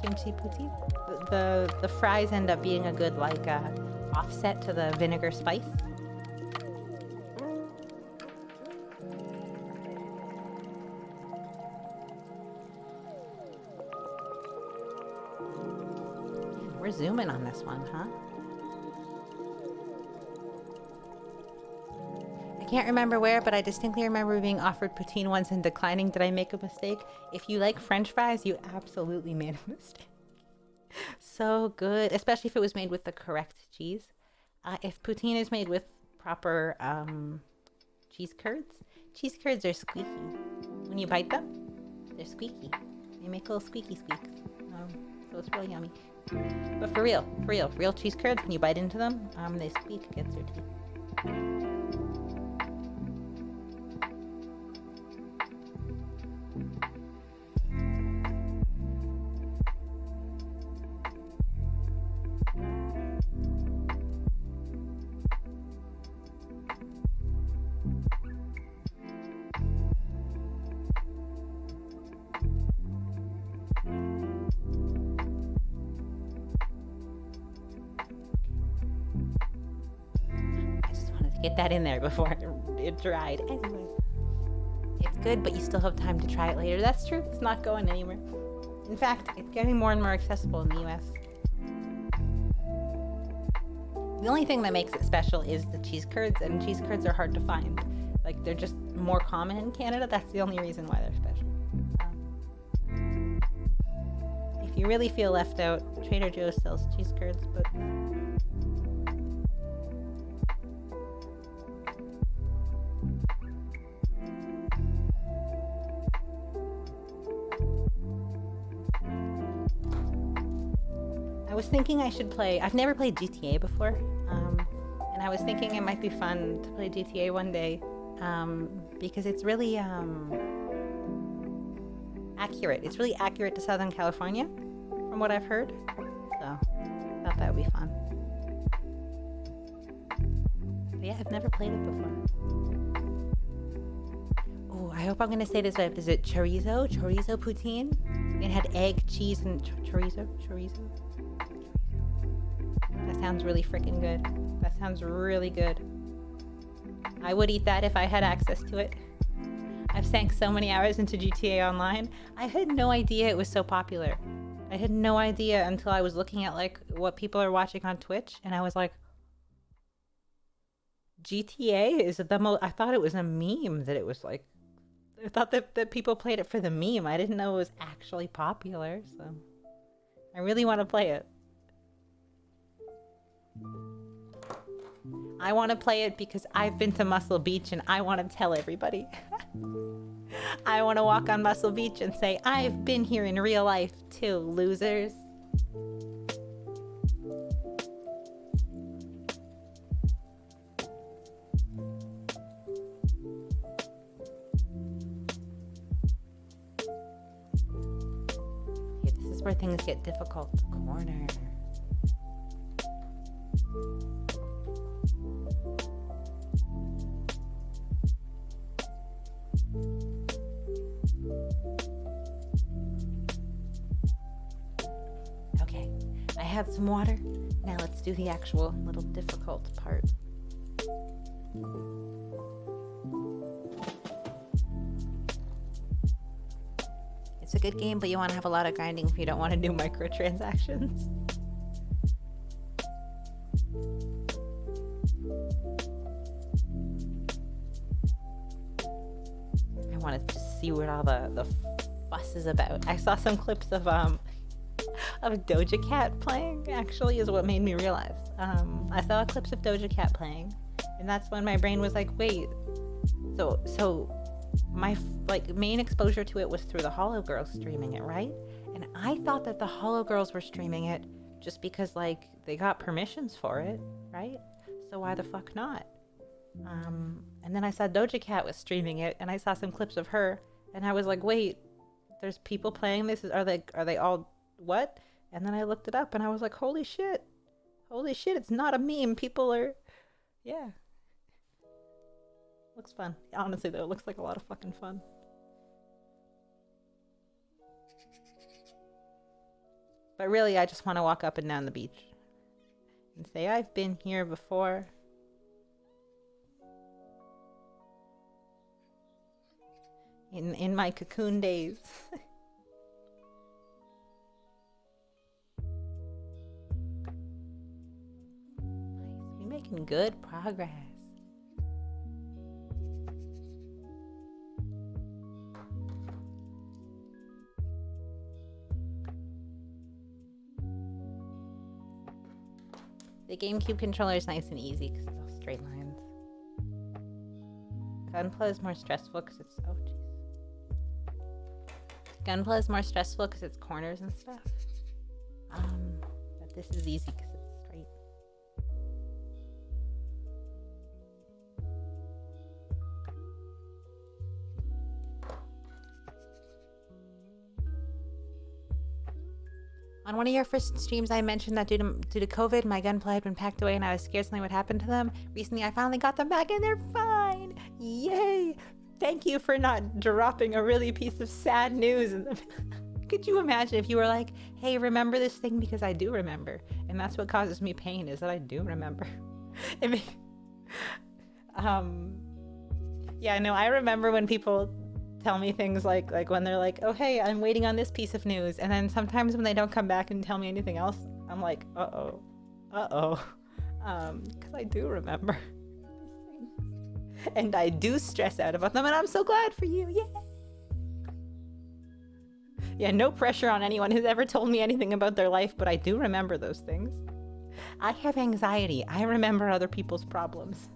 Kimchi poutine. The fries end up being a good like offset to the vinegar spice. We're zooming on this one, huh? I can't remember where, but I distinctly remember being offered poutine once and declining. Did I make a mistake? If you like French fries, you absolutely made a mistake. So good, especially if it was made with the correct cheese. If poutine is made with proper cheese curds are squeaky. When you bite them, they're squeaky. They make little squeaky squeaks. So it's really yummy. But for real cheese curds, when you bite into them, they squeak against your teeth. Get that in there before it dried. Anyway, it's good, but you still have time to try it later. That's true. It's not going anywhere. In fact, it's getting more and more accessible in the US. The only thing that makes it special is the cheese curds, and cheese curds are hard to find. Like, they're just more common in Canada. That's the only reason why they're special. If you really feel left out, Trader Joe's sells cheese curds, but I was thinking I should play. I've never played GTA before, and I was thinking it might be fun to play GTA one day, because it's really accurate. It's really accurate to Southern California, from what I've heard. So I thought that would be fun. But yeah, I've never played it before. Oh, I hope I'm gonna say this right. Is it chorizo? Chorizo poutine? It had egg, cheese, and chorizo. That sounds really freaking good. That sounds really good. I would eat that if I had access to it. I've sank so many hours into GTA Online. I had no idea it was so popular. I had no idea until I was looking at like what people are watching on Twitch, and I was like, GTA is the most. I thought it was a meme that it was like. I thought that people played it for the meme. I didn't know it was actually popular, so I really want to play it. I want to play it because I've been to Muscle Beach and I want to tell everybody. I want to walk on Muscle Beach and say, I've been here in real life too, losers. Okay, this is where things get difficult. Corner. Okay, I have some water. Now let's do the actual little difficult part. It's a good game, but you want to have a lot of grinding if you don't want to do microtransactions. I want to just see what all the fuss is about. I saw some clips of Doja Cat playing, actually, is what made me realize. I saw clips of Doja Cat playing, and that's when my brain was like, wait, so my main exposure to it was through the Hollow Girls streaming it, right? And I thought that the Hollow Girls were streaming it just because they got permissions for it, right? So why the fuck not? And then I saw Doja Cat was streaming it, and I saw some clips of her, and I was like, wait, there's people playing this? Are they all what? And then I looked it up, and I was like, holy shit, it's not a meme. People are, yeah. Looks fun. Honestly, though, it looks like a lot of fucking fun. But really, I just want to walk up and down the beach and say, I've been here before. In my cocoon days. Nice. We're making good progress. The GameCube controller is nice and easy because it's all straight lines. Gunpla is more stressful because it's... Oh, jeez. Gunpla is more stressful because it's corners and stuff. But this is easy because it's straight. On one of your first streams, I mentioned that due to COVID, my gunpla had been packed away and I was scared something would happen to them. Recently, I finally got them back and they're fine. Yay! Thank you for not dropping a really piece of sad news. Could you imagine if you were like, hey, remember this thing? Because I do remember. And that's what causes me pain, is that I do remember. Yeah, no, I remember when people tell me things like when they're like, oh, hey, I'm waiting on this piece of news. And then sometimes when they don't come back and tell me anything else, I'm like, uh-oh. Because I do remember. And I do stress out about them, and I'm so glad for you. Yeah. Yeah, no pressure on anyone who's ever told me anything about their life, but I do remember those things. I have anxiety. I remember other people's problems.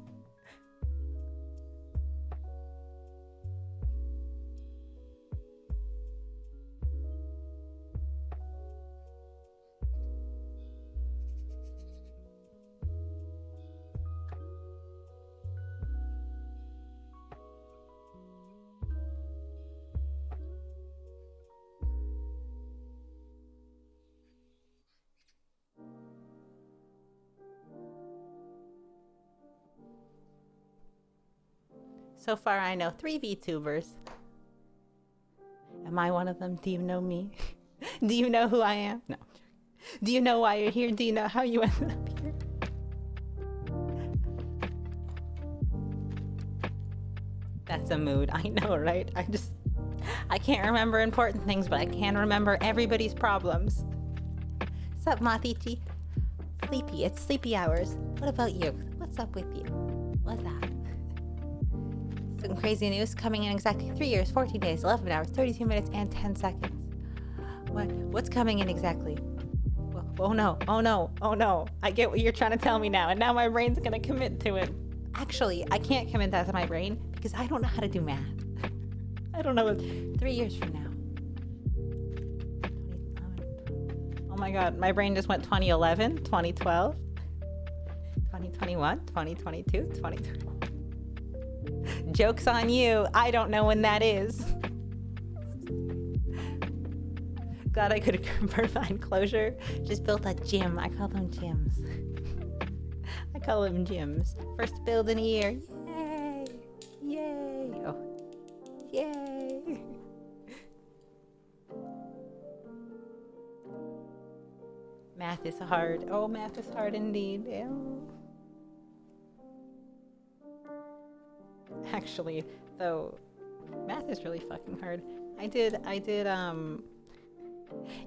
So far, I know 3 VTubers. Am I one of them? Do you know me? Do you know who I am? No. Do you know why you're here? Do you know how you ended up here? That's a mood. I know, right? I can't remember important things, but I can remember everybody's problems. Sup, Mathichi? Sleepy. It's sleepy hours. What about you? What's up with you? What's that? Some crazy news coming in exactly 3 years, 14 days, 11 hours, 32 minutes, and 10 seconds. What's coming in exactly? Oh no, oh no, oh no. I get what you're trying to tell me now, and now my brain's gonna commit to it. Actually, I can't commit that to my brain because I don't know how to do math. I don't know. 3 years from now. Oh my god, my brain just went 2011, 2012, 2021, 2022, 2023. Joke's on you. I don't know when that is. Glad I could provide closure. Just built a gym. I call them gyms. I call them gyms. First build in a year. Yay! Yay! Oh. Yay! Math is hard. Oh, math is hard indeed. Ew. Actually, though, math is really fucking hard. I did,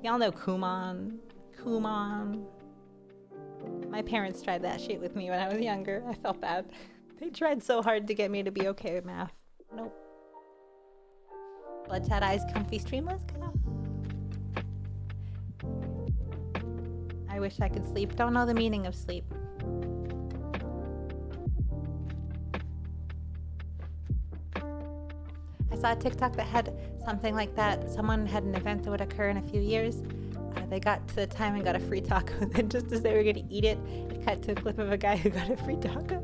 y'all know Kumon? Kumon. My parents tried that shit with me when I was younger. I felt bad. They tried so hard to get me to be okay with math. Nope. Bloodshot eyes, comfy stream, let's go. I wish I could sleep. Don't know the meaning of sleep. I saw a TikTok that had something like that. Someone had an event that would occur in a few years. They got to the time and got a free taco. Then just as they were going to eat it, it cut to a clip of a guy who got a free taco.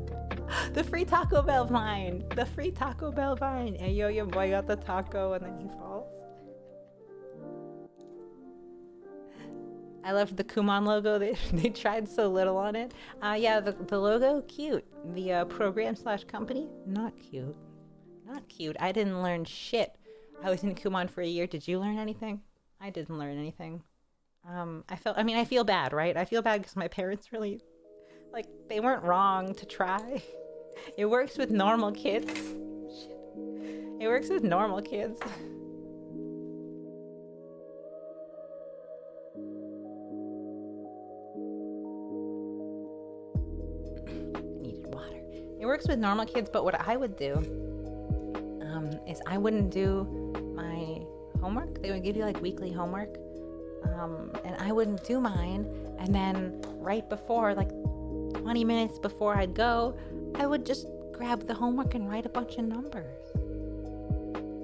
The free Taco Bell vine. The free Taco Bell vine. Hey, yo, your boy got the taco and then he falls. I loved the Kumon logo. They tried so little on it. Yeah, the logo, cute. The program/company, not cute. Not cute. I didn't learn shit. I was in Kumon for a year. Did you learn anything? I didn't learn anything. I feel bad, right? I feel bad because my parents really, they weren't wrong to try. It works with normal kids. Shit. It works with normal kids. Needed water. It works with normal kids, but what I would do is I wouldn't do my homework. They would give you weekly homework. And I wouldn't do mine. And then right before, 20 minutes before I'd go, I would just grab the homework and write a bunch of numbers.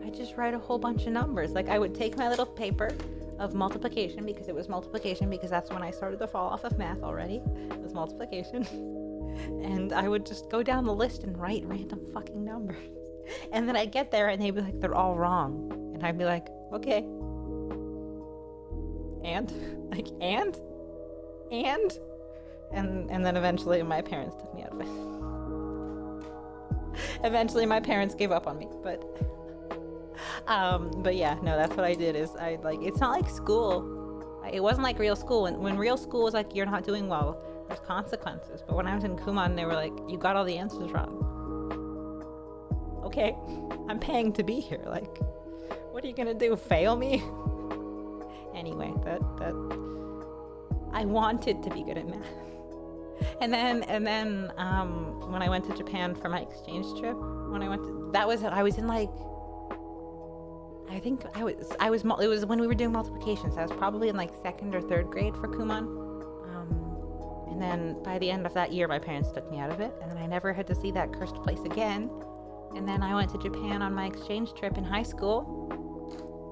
I just write a whole bunch of numbers. I would take my little paper of multiplication because it was multiplication because that's when I started to fall off of math already. It was multiplication. And I would just go down the list and write random fucking numbers. And then I'd get there and they'd be like, they're all wrong. And I'd be like, okay. And then eventually my parents took me out of it. Eventually my parents gave up on me, but yeah, no, that's what I did is it's not like school. It wasn't like real school. When real school was you're not doing well, there's consequences. But when I was in Kumon, they were like, you got all the answers wrong. Okay, I'm paying to be here. What are you gonna do? Fail me? Anyway, that I wanted to be good at math. And then when I went to Japan for my exchange trip, it was when we were doing multiplications. I was probably in 2nd or 3rd grade for Kumon. And then by the end of that year, my parents took me out of it, and then I never had to see that cursed place again. And then I went to Japan on my exchange trip in high school.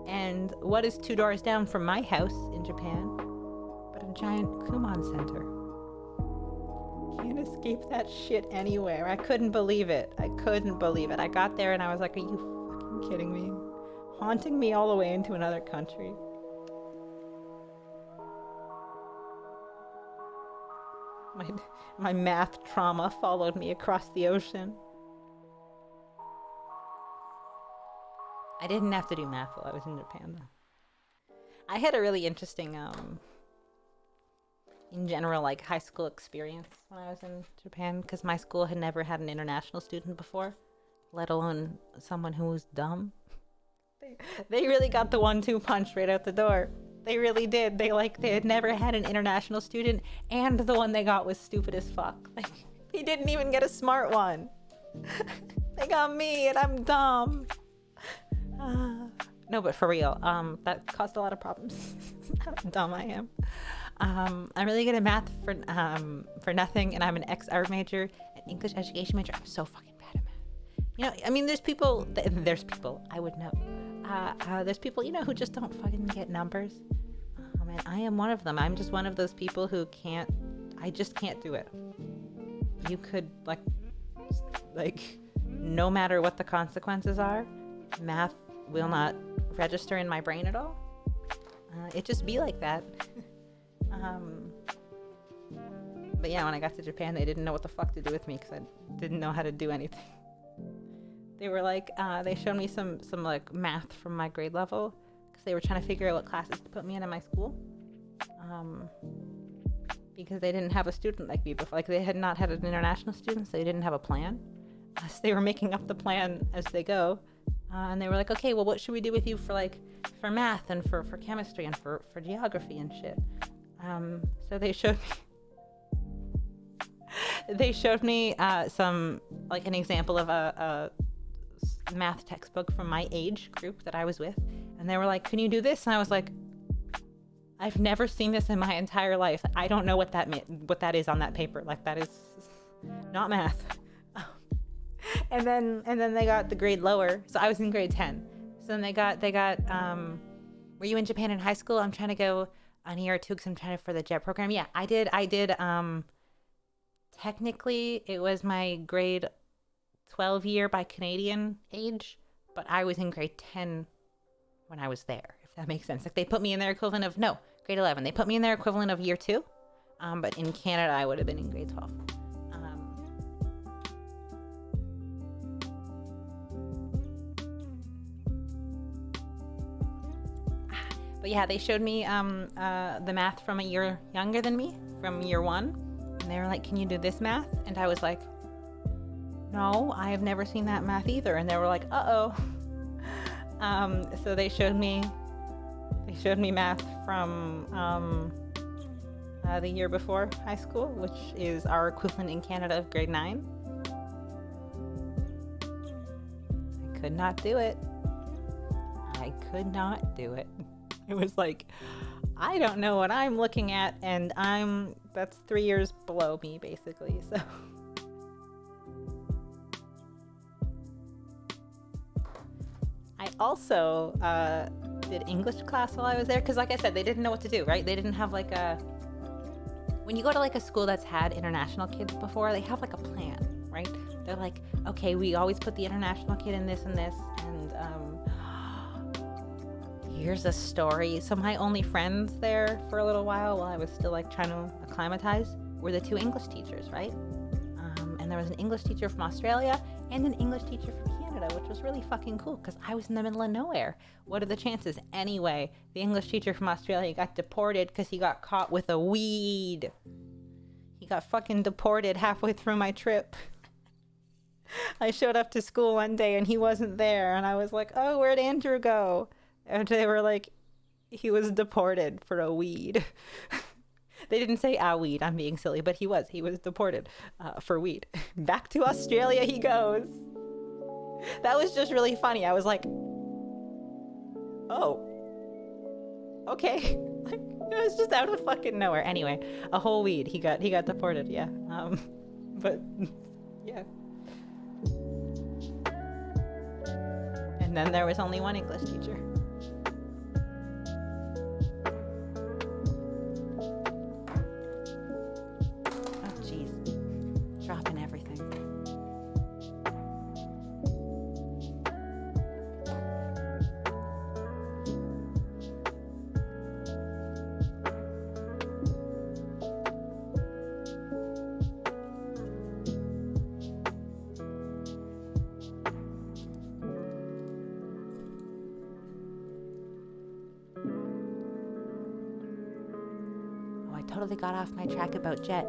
And what is 2 doors down from my house in Japan but a giant Kumon center? Can't escape that shit anywhere. I couldn't believe it. I got there and I was like, are you fucking kidding me? Haunting me all the way into another country. My math trauma followed me across the ocean. I didn't have to do math while I was in Japan, though. I had a really interesting, in general, high school experience when I was in Japan, because my school had never had an international student before, let alone someone who was dumb. They really got the 1-2 punch right out the door. They really did. They had never had an international student, and the one they got was stupid as fuck. They didn't even get a smart one. They got me and I'm dumb. No, but for real, that caused a lot of problems. How dumb I am. I'm really good at math for nothing, and I'm an ex-art major, an English education major. I'm so fucking bad at math. You know, I mean, there's people, I would know. There's people, you know, who just don't fucking get numbers. And I am one of them. I'm just one of those people who I just can't do it. You could, like, no matter what the consequences are, math will not register in my brain at all. It just be like that. But yeah, when I got to Japan, they didn't know what the fuck to do with me because I didn't know how to do anything. They were like, they showed me some like math from my grade level because they were trying to figure out what classes to put me in my school. Because they didn't have a student like me before. Like, they had not had an international student, so they didn't have a plan. So they were making up the plan as they go. And they were like, okay, well, what should we do with you for math and for chemistry and for geography and shit? So they showed me some, like, an example of a math textbook from my age group that I was with. And they were like, can you do this? And I was like, I've never seen this in my entire life. I don't know what that is on that paper. Like, that is not math. And then they got the grade lower. So I was in grade 10. So then they got were you in Japan in high school? I'm trying to go on a year or two because I'm trying for the JET program. Yeah, I did. Technically, it was my grade 12 year by Canadian age, but I was in grade 10 when I was there, if that makes sense. Like, they put me in their equivalent of, no, grade 11. They put me in their equivalent of year 2, but in Canada, I would have been in grade 12. But yeah, they showed me the math from a year younger than me, from year 1. And they were like, can you do this math? And I was like, no, I have never seen that math either. And they were like, uh-oh. So they showed me math from the year before high school, which is our equivalent in Canada of grade 9. I could not do it. It was like, I don't know what I'm looking at, and that's 3 years below me, basically, so. I also did English class while I was there, because like I said, they didn't know what to do, right? They didn't have like when you go to like a school that's had international kids before, they have like a plan, right? They're like, okay, we always put the international kid in this and this, and here's a story. So my only friends there for a little while I was still like trying to acclimatize were the 2 English teachers, right? And there was an English teacher from Australia and an English teacher from Canada, which was really fucking cool because I was in the middle of nowhere. What are the chances? Anyway, the English teacher from Australia got deported because he got caught with a weed. He got fucking deported halfway through my trip. I showed up to school one day and he wasn't there, and I was like, oh, where'd Andrew go? And they were like, he was deported for a weed. They didn't say a weed, I'm being silly, but he was deported for weed. Back to Australia he goes. That was just really funny. I was like, oh, okay. Like, it was just out of fucking nowhere. Anyway, a whole weed. He got deported, yeah. But yeah. And then there was only one English teacher. Dropping everything. Totally got off my track about Jet.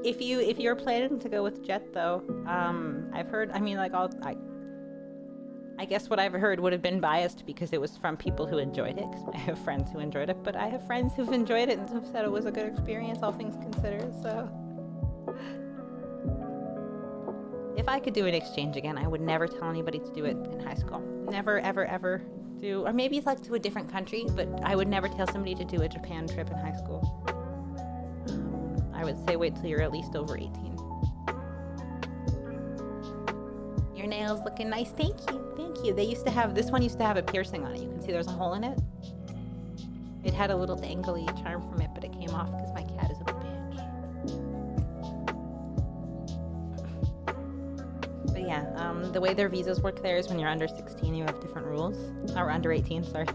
If you're planning to go with Jet though, I've heard, I mean, like, I guess what I've heard would have been biased because it was from people who enjoyed it, because I have friends who enjoyed it, but I have friends who've enjoyed it and have said it was a good experience, all things considered, so if I could do an exchange again, I would never tell anybody to do it in high school. Never, ever, ever do, or maybe it's like to a different country, but I would never tell somebody to do a Japan trip in high school. I would say wait till you're at least over 18. Your nails looking nice. Thank you. Thank you. This one used to have a piercing on it. You can see there's a hole in it. It had a little dangly charm from it, but it came off because my cat is a bitch. But yeah, the way their visas work there is when you're under 16, you have different rules. Or under 18, sorry.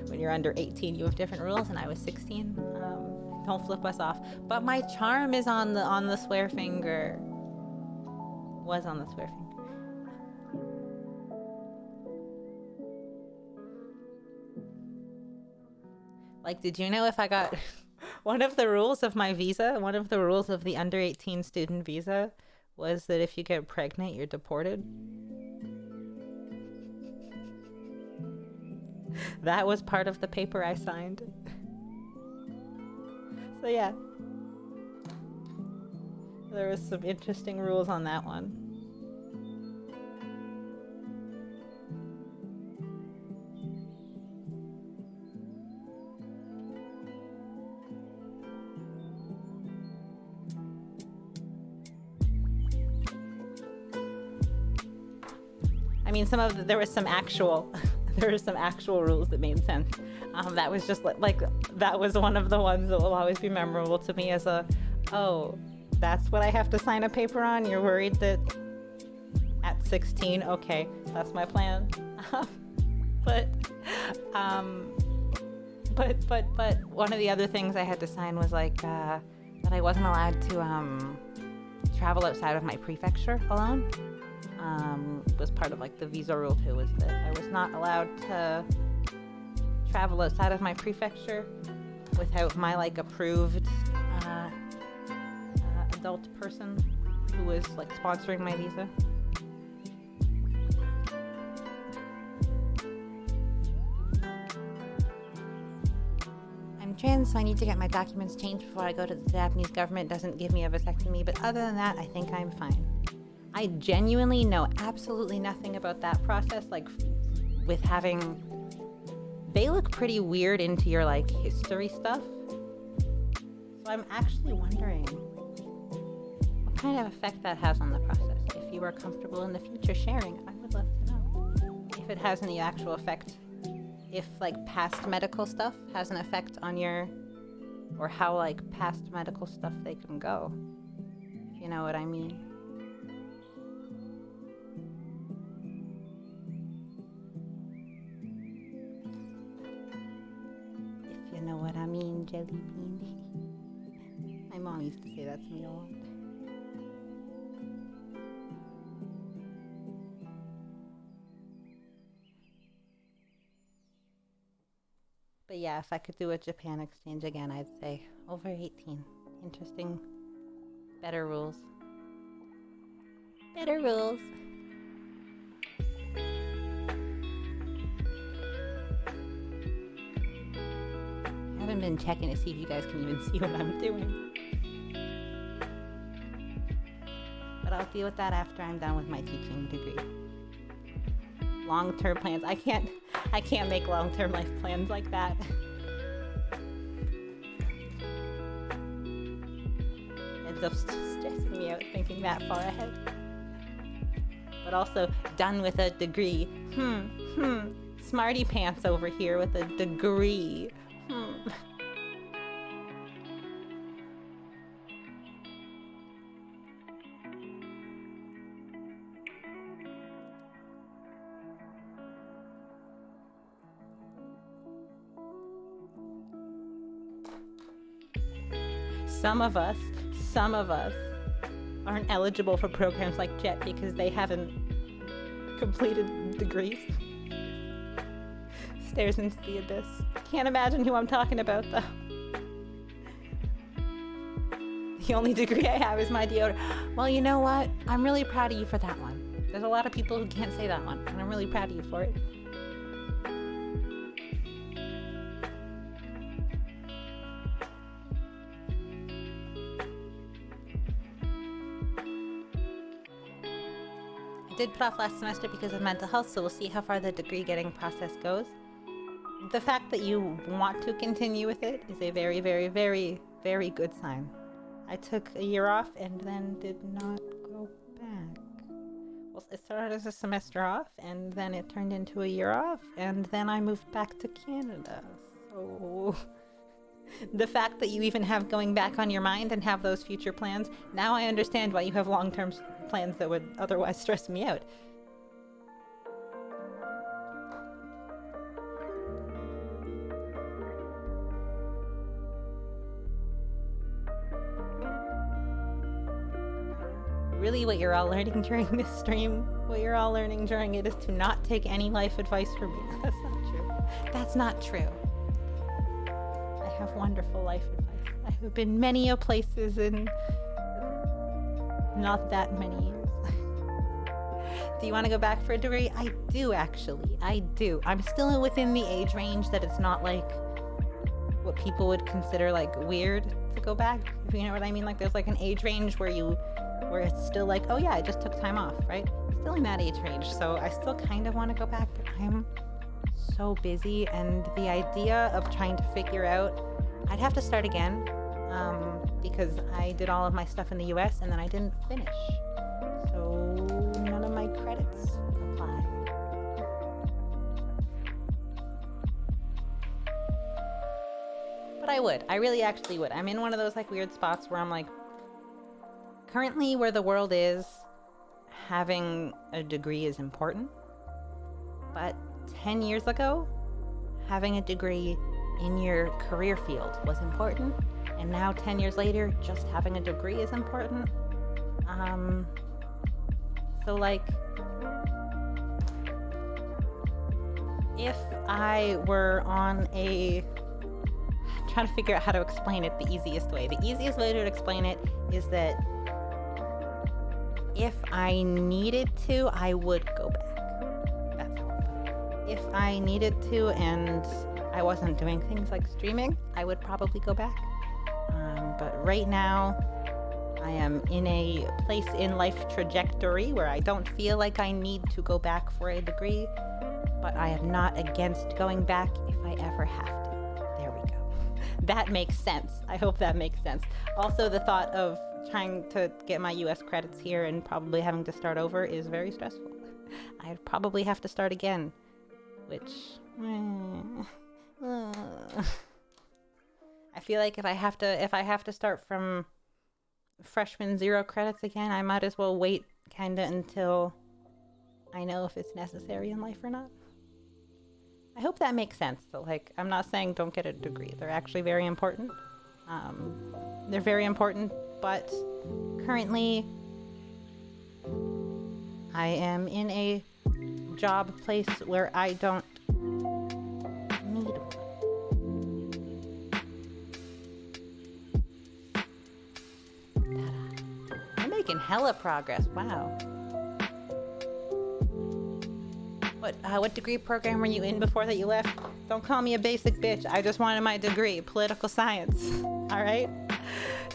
When you're under 18, you have different rules, and I was 16. Don't flip us off. But my charm is on the swear finger. Was on the swear finger. Like, did you know if I got one of the rules of my visa, one of the rules of the under 18 student visa was that if you get pregnant, you're deported? That was part of the paper I signed. So yeah. There was some interesting rules on that one. I mean, there were some actual rules that made sense. That was just that was one of the ones that will always be memorable to me as oh, that's what I have to sign a paper on? You're worried that at 16, okay, that's my plan. But one of the other things I had to sign was that I wasn't allowed to travel outside of my prefecture alone. Was part of the visa rule too, was that I was not allowed to travel outside of my prefecture without my approved adult person who was sponsoring my visa. I'm trans, so I need to get my documents changed before I go to the Japanese government. Doesn't give me a vasectomy, but other than that, I think I'm fine. I genuinely know absolutely nothing about that process, with having... They look pretty weird into your, history stuff. So I'm actually wondering what kind of effect that has on the process. If you are comfortable in the future sharing, I would love to know. If it has any actual effect. If, past medical stuff has an effect on your... Or how, past medical stuff they can go. If you know what I mean. Know what I mean, jelly bean. My mom used to say that to me a lot. But yeah, if I could do a Japan exchange again, I'd say over 18. Interesting. Better rules. Better rules. I haven't been checking to see if you guys can even see what I'm doing. But I'll deal with that after I'm done with my teaching degree. Long-term plans. I can't make long-term life plans like that. Ends up stressing me out thinking that far ahead. But also done with a degree. Smarty pants over here with a degree. Some of us aren't eligible for programs like JET because they haven't completed degrees. Stares into the abyss. Can't imagine who I'm talking about, though. The only degree I have is my deodorant. Well, you know what? I'm really proud of you for that one. There's a lot of people who can't say that one, and I'm really proud of you for it. I did put off last semester because of mental health, so we'll see how far the degree getting process goes. The fact that you want to continue with it is a very, very, very, very good sign. I took a year off and then did not go back. Well, it started as a semester off, and then it turned into a year off, and then I moved back to Canada. So the fact that you even have going back on your mind and have those future plans, now I understand why you have long-term plans that would otherwise stress me out. Really, what you're all learning during this stream, what you're all learning during it, is to not take any life advice from me. That's not true. That's not true. I have wonderful life advice. I have been many a places in not that many years. Do you want to go back for a degree? I do, actually. I do. I'm still within the age range that it's not like what people would consider like weird to go back, if you know what I mean. Like there's like an age range where it's still like, oh yeah, I just took time off, right? Still in that age range, so I still kind of want to go back, but I'm so busy, and the idea of trying to figure out, I'd have to start again, because I did all of my stuff in the US and then I didn't finish, so none of my credits apply. But I would. I really actually would. I'm in one of those like weird spots where I'm like, currently where the world is, having a degree is important. But 10 years ago, having a degree in your career field was important. And now 10 years later, just having a degree is important. So like, if I were on I'm trying to figure out how to explain it the easiest way. The easiest way to explain it is that if I needed to, I would go back. That's how I put it. If I needed to and I wasn't doing things like streaming, I would probably go back. But right now, I am in a place in life trajectory where I don't feel like I need to go back for a degree, but I am not against going back if I ever have to. There we go. That makes sense. I hope that makes sense. Also, the thought of trying to get my US credits here and probably having to start over is very stressful. I'd probably have to start again, which I feel like if I have to start from freshman 0 credits again, I might as well wait kinda until I know if it's necessary in life or not. I hope that makes sense. So like, I'm not saying don't get a degree. They're actually very important. They're very important, but currently I am in a job place where I don't need one. I'm making hella progress. Wow. What degree program were you in before that you left? Don't call me a basic bitch. I just wanted my degree, political science. All right?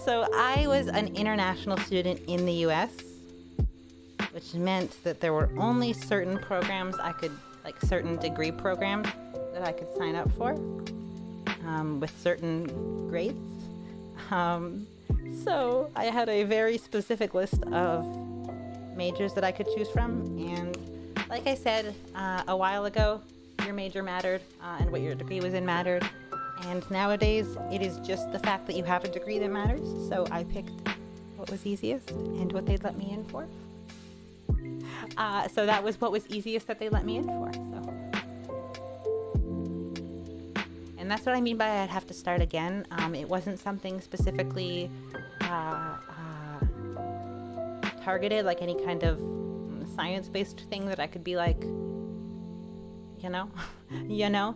So I was an international student in the US, which meant that there were only certain programs like certain degree programs that I could sign up for, with certain grades. So I had a very specific list of majors that I could choose from, and like I said a while ago, your major mattered, and what your degree was in mattered. And nowadays, it is just the fact that you have a degree that matters. So I picked what was easiest and what they'd let me in for. So that was what was easiest that they let me in for. So. And that's what I mean by I'd have to start again. It wasn't something specifically targeted, like any kind of science-based thing that I could be like,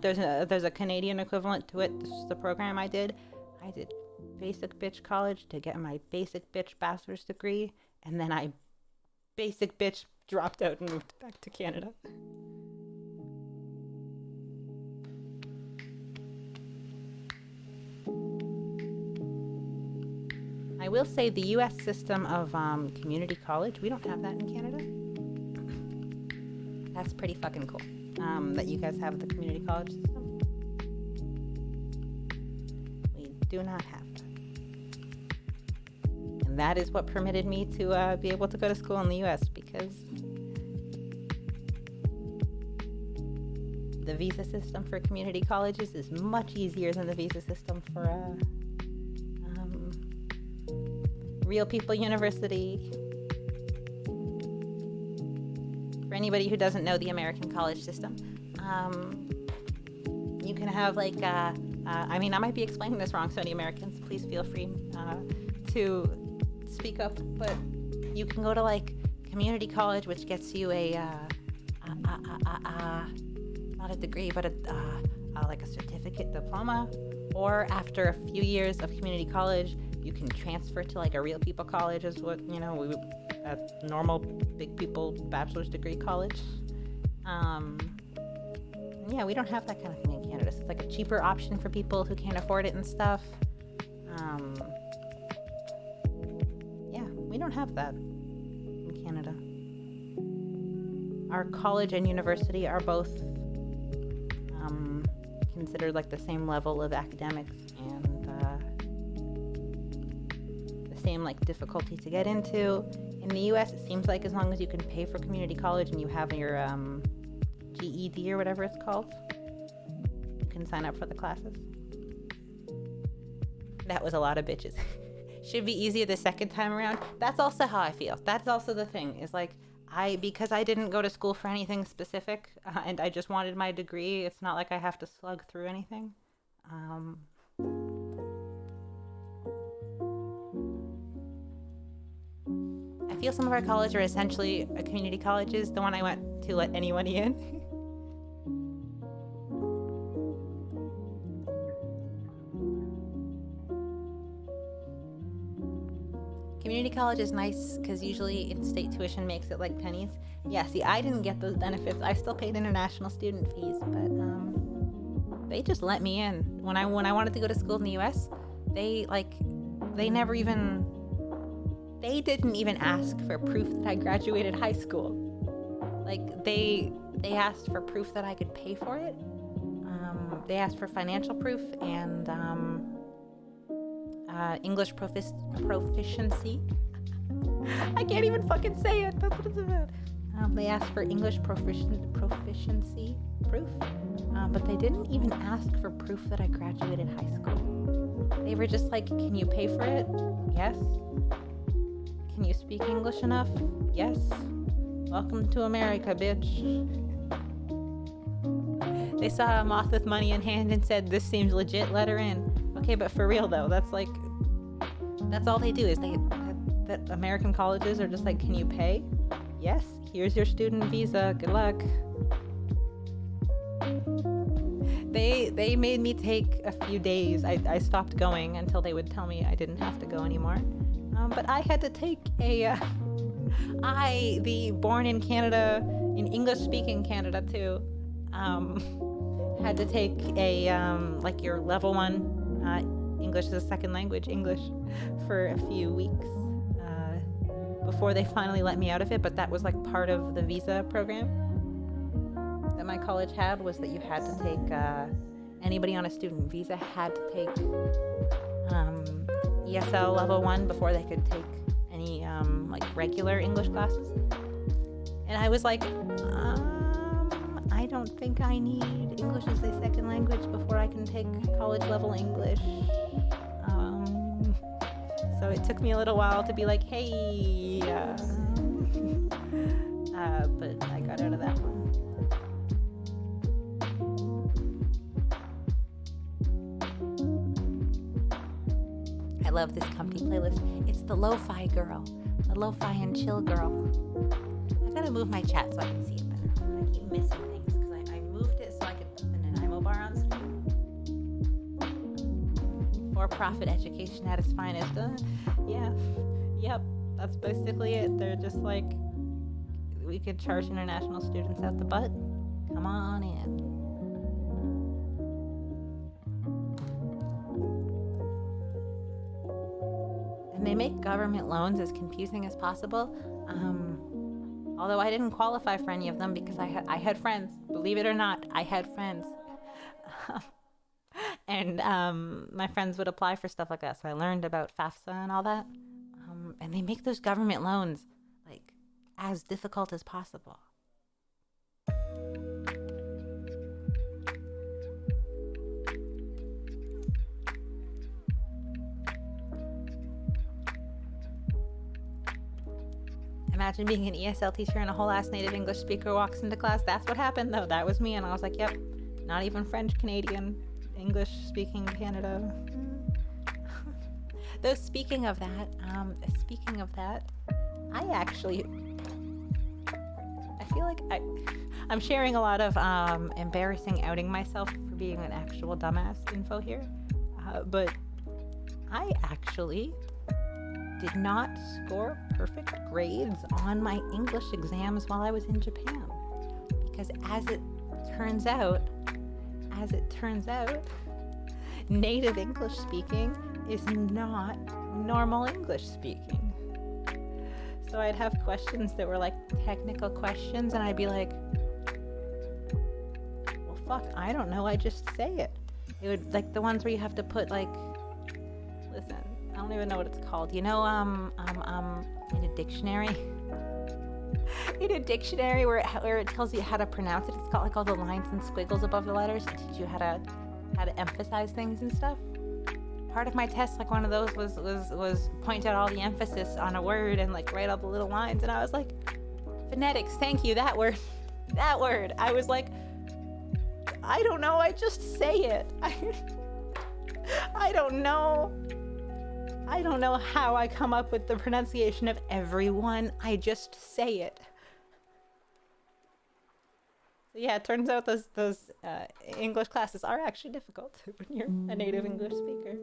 there's a Canadian equivalent to it. This is the program I did. I did basic bitch college to get my basic bitch bachelor's degree, and then I basic bitch dropped out and moved back to Canada. I will say the US system of community college, we don't have that in Canada. That's pretty fucking cool. That you guys have the community college system. We do not have that. And that is what permitted me to be able to go to school in the U.S. because the visa system for community colleges is much easier than the visa system for Real People University. For anybody who doesn't know the American college system, you can have like, I might be explaining this wrong, so any Americans, please feel free to speak up, but you can go to like community college, which gets you not a degree, but like a certificate diploma, or after a few years of community college, you can transfer to like a Real People college, is what, a normal big people bachelor's degree college. Yeah, we don't have that kind of thing in Canada. So it's like a cheaper option for people who can't afford it and stuff. Yeah, we don't have that in Canada. Our college and university are both considered like the same level of academics and the same like difficulty to get into. In the US, it seems like as long as you can pay for community college and you have your GED or whatever it's called, you can sign up for the classes. That was a lot of bitches. Should be easier the second time around. That's also how I feel. That's also the thing, is like, because I didn't go to school for anything specific, and I just wanted my degree, it's not like I have to slug through anything. I feel some of our colleges are essentially community colleges. The one I went to let anybody in. Community college is nice because usually in-state tuition makes it like pennies. Yeah, see, I didn't get those benefits. I still paid international student fees, but they just let me in. When I wanted to go to school in the U.S., they didn't even ask for proof that I graduated high school. Like, they asked for proof that I could pay for it. They asked for financial proof and English proficiency. I can't even fucking say it. That's what it's about. They asked for English proficiency proof, but they didn't even ask for proof that I graduated high school. They were just like, can you pay for it? Yes. Can you speak English enough? Yes. Welcome to America, bitch. They saw a moth with money in hand and said, this seems legit, let her in. Okay, but for real though, that's all they do is that American colleges are just like, can you pay? Yes, here's your student visa, good luck. They made me take a few days. I stopped going until they would tell me I didn't have to go anymore. But I had to take the born in Canada, in English-speaking Canada too, had to take like your level 1 English as a second language, English, for a few weeks before they finally let me out of it. But that was like part of the visa program that my college had, was that you had to take, anybody on a student visa had to take ESL level 1 before they could take any like regular English classes. And I was like, I don't think I need English as a second language before I can take college level English. So it took me a little while to be like, hey, but I got out of that one. I love this comfy playlist. It's the Lo-Fi Girl, the Lo-Fi and Chill Girl. I gotta move my chat so I can see it better. I keep missing things because I moved it so I could put an Nanaimo bar on screen. For-profit education at its finest. Yeah, yep, that's basically it. They're just like, we could charge international students out the butt. Come on in. And they make government loans as confusing as possible. Although I didn't qualify for any of them because I had friends. Believe it or not, I had friends. And my friends would apply for stuff like that. So I learned about FAFSA and all that. And they make those government loans like as difficult as possible. Imagine being an ESL teacher and a whole ass native English speaker walks into class. That's what happened though. That was me. And I was like, yep, not even French, Canadian, English speaking Canada. Though speaking of that, I feel like I'm sharing a lot of embarrassing outing myself for being an actual dumbass info here. But I actually did not score perfect grades on my English exams while I was in Japan. Because as it turns out, native English speaking is not normal English speaking. So I'd have questions that were like technical questions and I'd be like, well, fuck, I don't know, I just say it. It would, like the ones where you have to put like, listen, I don't even know what it's called. You know, in a dictionary? In a dictionary where it tells you how to pronounce it, it's got like all the lines and squiggles above the letters to teach you how to emphasize things and stuff. Part of my test, like one of those was point out all the emphasis on a word and like write all the little lines. And I was like, phonetics, thank you, that word. I was like, I don't know, I just say it. I don't know how I come up with the pronunciation of every one. I just say it. So yeah, it turns out those English classes are actually difficult when you're a native English speaker.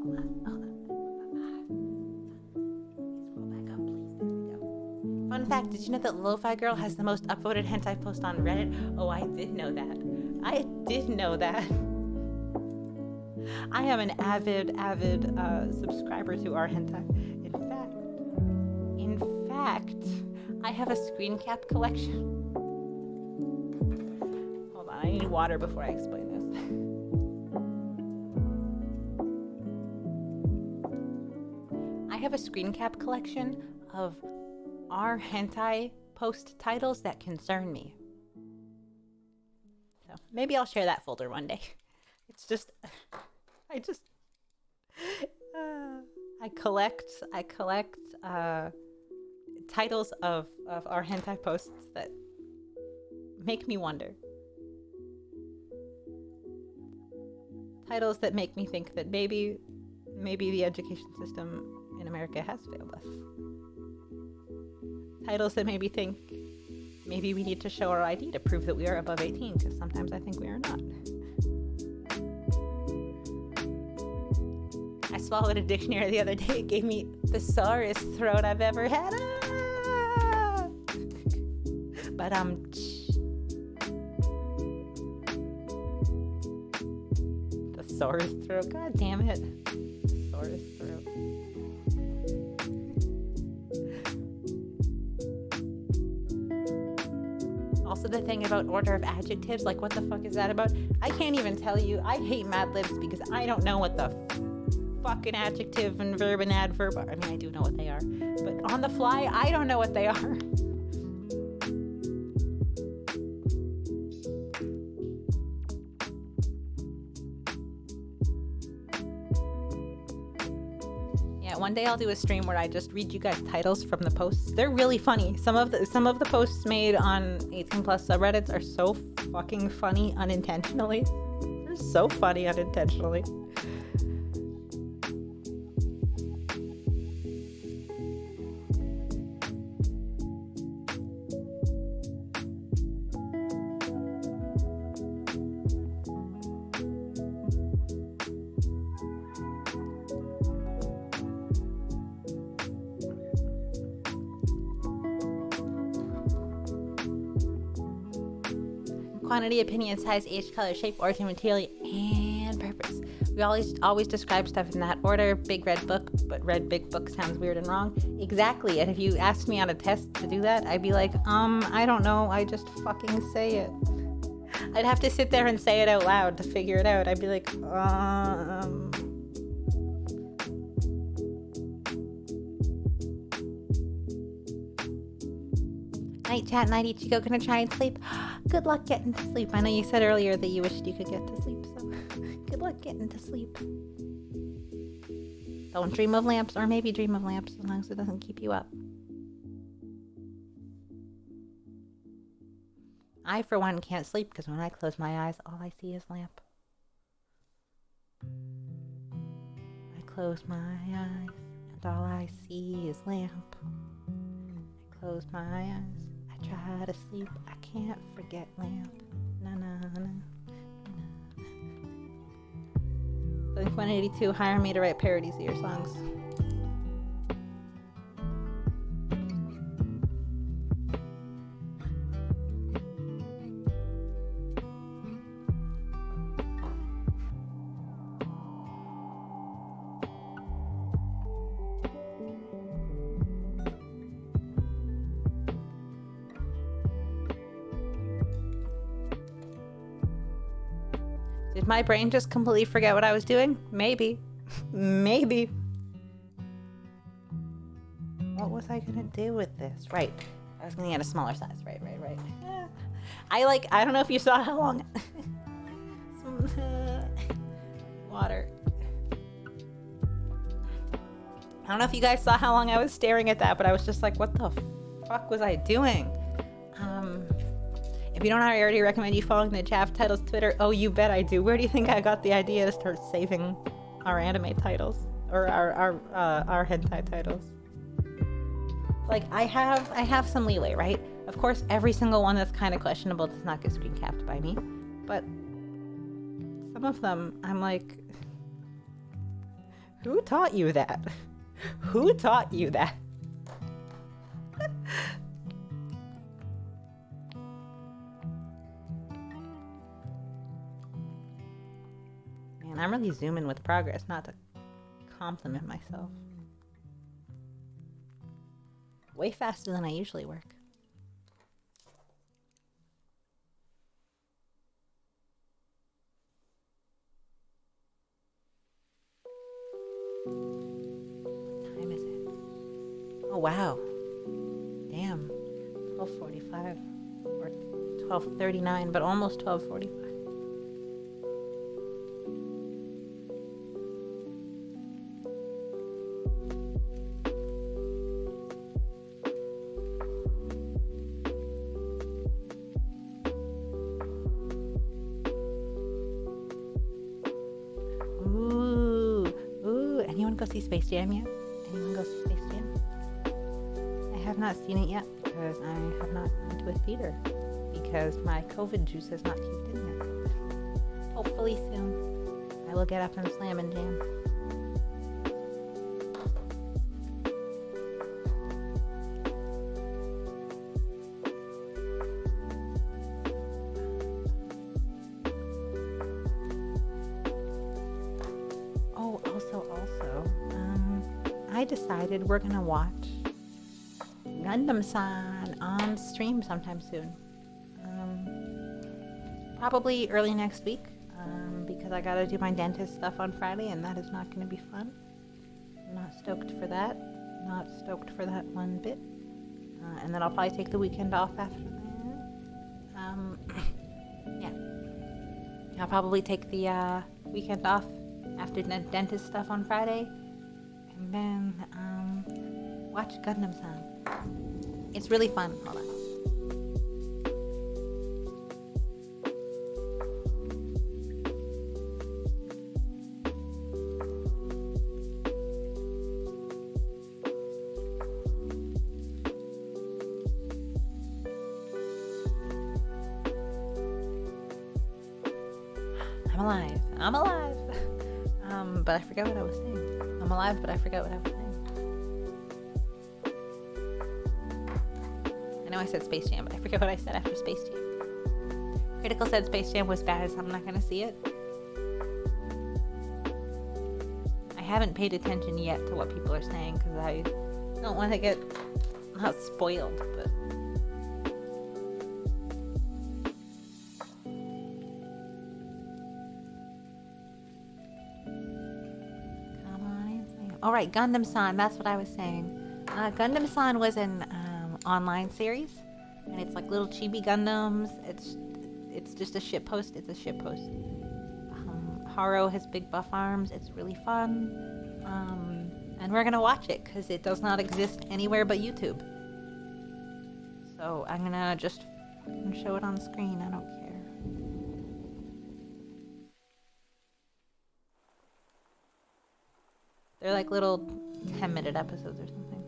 Scroll back up, please. There we go. Fun fact, did you know that Lo-Fi Girl has the most upvoted hentai post on Reddit? Oh, I did know that. I am an avid subscriber to our hentai. In fact, I have a screen cap collection. Hold on, I need water before I explain this. I have a screen cap collection of our hentai post titles that concern me. So maybe I'll share that folder one day. It's just, I collect titles of our hentai posts that make me wonder. Titles that make me think that maybe the education system in America has failed us. Titles that make me think maybe we need to show our ID to prove that we are above 18, because sometimes I think we are not. I swallowed a dictionary the other day. It gave me the sorest throat I've ever had. But the sorest throat. God damn it. The sorest throat. Also, the thing about order of adjectives, like what the fuck is that about? I can't even tell you. I hate Mad Libs because I don't know what the fucking adjective and verb and adverb are. I mean, I do know what they are, but on the fly, I don't know what they are. Yeah, one day I'll do a stream where I just read you guys titles from the posts. They're really funny. Some of the posts made on 18+ subreddits are so fucking funny unintentionally. They're so funny unintentionally. Quantity, opinion, size, age, color, shape, origin, material, and purpose. We always describe stuff in that order. Big red book, but red big book sounds weird and wrong. Exactly. And if you asked me on a test to do that, I'd be like, I don't know. I just fucking say it. I'd have to sit there and say it out loud to figure it out. I'd be like, Night chat, night Ichigo, gonna try and sleep. Good luck getting to sleep. I know you said earlier that you wished you could get to sleep, so good luck getting to sleep. Don't dream of lamps, or maybe dream of lamps, as long as it doesn't keep you up. I, for one, can't sleep because when I close my eyes, all I see is lamp. I close my eyes, and all I see is lamp. I close my eyes, I try to sleep, I can't forget lamp. Na na na. Blink 182, hire me to write parodies of your songs. Did my brain just completely forget what I was doing? Maybe. Maybe. What was I gonna do with this? Right. I was gonna get a smaller size. Right. I don't know if you saw how long. Water. I don't know if you guys saw how long I was staring at that, but I was just like, what the fuck was I doing? If you don't already recommend you following the Chaff Titles Twitter, oh, you bet I do. Where do you think I got the idea to start saving our anime titles? Or our hentai titles? Like, I have some leeway, right? Of course, every single one that's kind of questionable does not get screen capped by me. But some of them, I'm like, who taught you that? Who taught you that? Man, I'm really zooming with progress, not to compliment myself. Way faster than I usually work. What time is it? Oh, wow. Damn. 12:45 or 12:39, but almost 12:45. Go see Space Jam yet? Anyone go see Space Jam? I have not seen it yet because I have not been to a theater because my COVID juice has not kicked in yet. Hopefully soon I will get up and slam and jam. I decided we're gonna watch Gundam-san on stream sometime soon. Probably early next week, because I gotta do my dentist stuff on Friday, and that is not gonna be fun. I'm not stoked for that. Not stoked for that one bit. And then I'll probably take the weekend off after that. Yeah. I'll probably take the weekend off after dentist stuff on Friday. And then, watch Gundam-san. It's really fun. Hold on. I'm alive. But I forgot what I was saying. I'm alive, but I forgot what I was saying. I know I said Space Jam, but I forget what I said after Space Jam. Critical said Space Jam was bad, so I'm not gonna see it. haven't paid attention yet to what people are saying because I don't want to get not spoiled, but come on. All right, Gundam-san. That's what I was saying. Gundam-san was an online series, and it's like little chibi Gundams. It's just a shitpost. It's a shitpost. Haro has big buff arms. It's really fun. And we're gonna watch it because it does not exist anywhere but YouTube. So I'm gonna just show it on screen. I don't care. They're like little 10-minute episodes or something.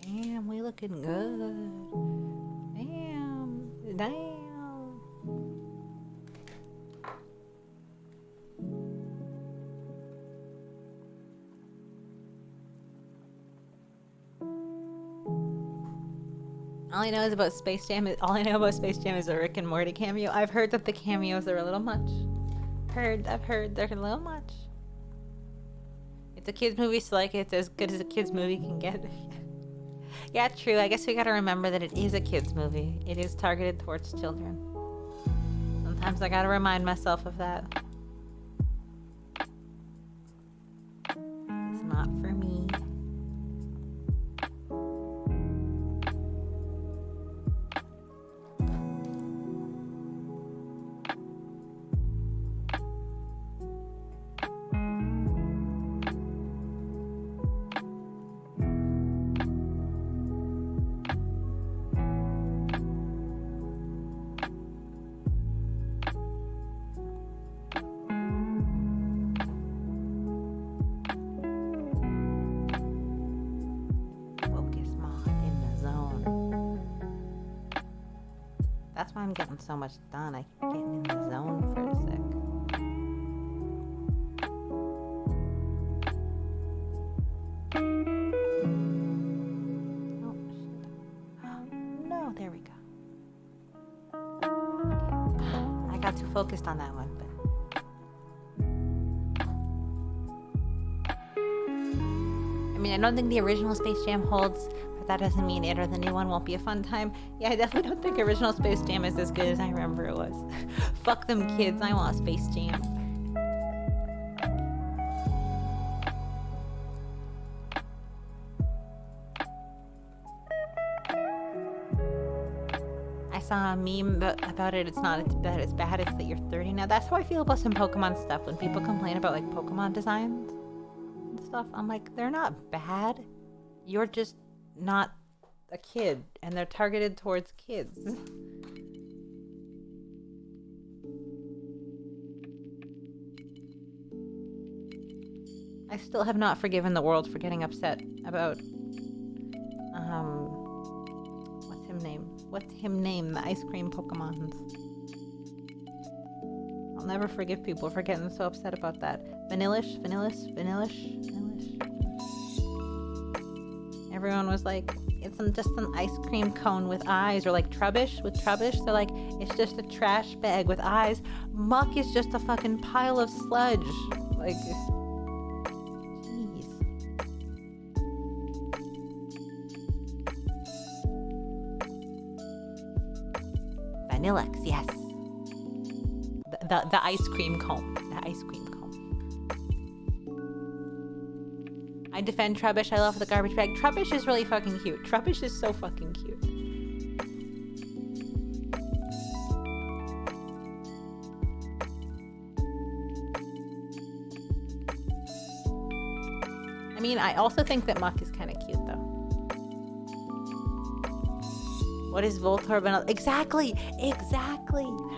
Damn, we looking good. Damn. All I know about Space Jam is a Rick and Morty cameo. I've heard that the cameos are a little much. I've heard they're a little much. It's a kids movie, so like it's as good as a kids movie can get. Yeah, true. I guess we gotta remember that it is a kids movie. It is targeted towards children. Sometimes I gotta remind myself of that. It's not for me. That's why I'm getting so much done. I keep getting in the zone for a sec. Oh, shit. No, there we go. Okay. I got too focused on that one, but... I mean, I don't think the original Space Jam holds... But that doesn't mean it or the new one won't be a fun time. Yeah, I definitely don't think original Space Jam is as good as I remember it was. Fuck them kids, I want Space Jam. I saw a meme about it. It's not as bad as that you're 30 now. That's how I feel about some Pokemon stuff. When people complain about like Pokemon designs and stuff, I'm like, they're not bad. You're just not a kid, and they're targeted towards kids. I still have not forgiven the world for getting upset about what's him name the ice cream Pokemons. I'll never forgive people for getting so upset about that. Vanillish. Everyone was like, it's just an ice cream cone with eyes, or like Trubbish with Trubbish. They're like, it's just a trash bag with eyes. Muck is just a fucking pile of sludge. Like, jeez. Vanillix, yes. The ice cream cone. The ice cream cone. I defend Trubbish. I love the garbage bag. Trubbish is really fucking cute. Trubbish is so fucking cute. I mean, I also think that Muck is kind of cute, though. What is Voltorb? Exactly! I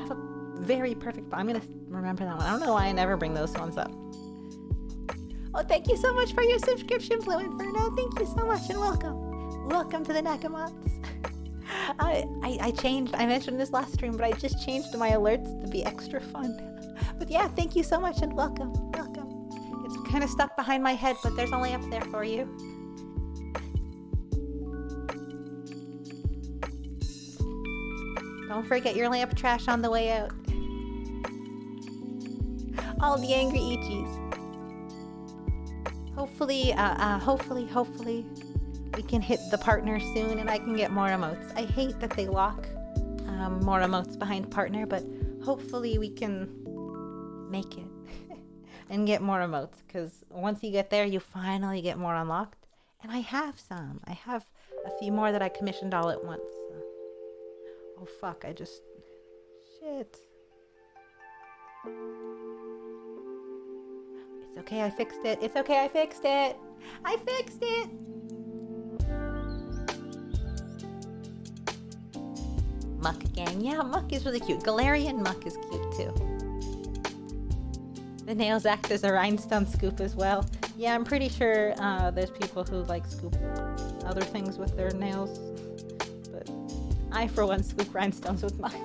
have a very perfect... I'm going to remember that one. I don't know why I never bring those ones up. Oh, thank you so much for your subscription, Blue Inferno. Thank you so much and welcome. Welcome to the Nakamots. I changed, I mentioned this last stream, but I just changed my alerts to be extra fun. But yeah, thank you so much and welcome. It's kind of stuck behind my head, but there's a lamp there for you. Don't forget your lamp trash on the way out. All the angry Ichis. Hopefully, we can hit the partner soon and I can get more emotes. I hate that they lock more emotes behind partner, but hopefully we can make it and get more emotes, because once you get there, you finally get more unlocked. And I have some. I have a few more that I commissioned all at once. Oh fuck, shit. It's okay, I fixed it. It's okay, I fixed it. I fixed it. Muck again. Yeah, Muck is really cute. Galarian Muck is cute too. The nails act as a rhinestone scoop as well. Yeah, I'm pretty sure there's people who like scoop other things with their nails. But I, for one, scoop rhinestones with mine.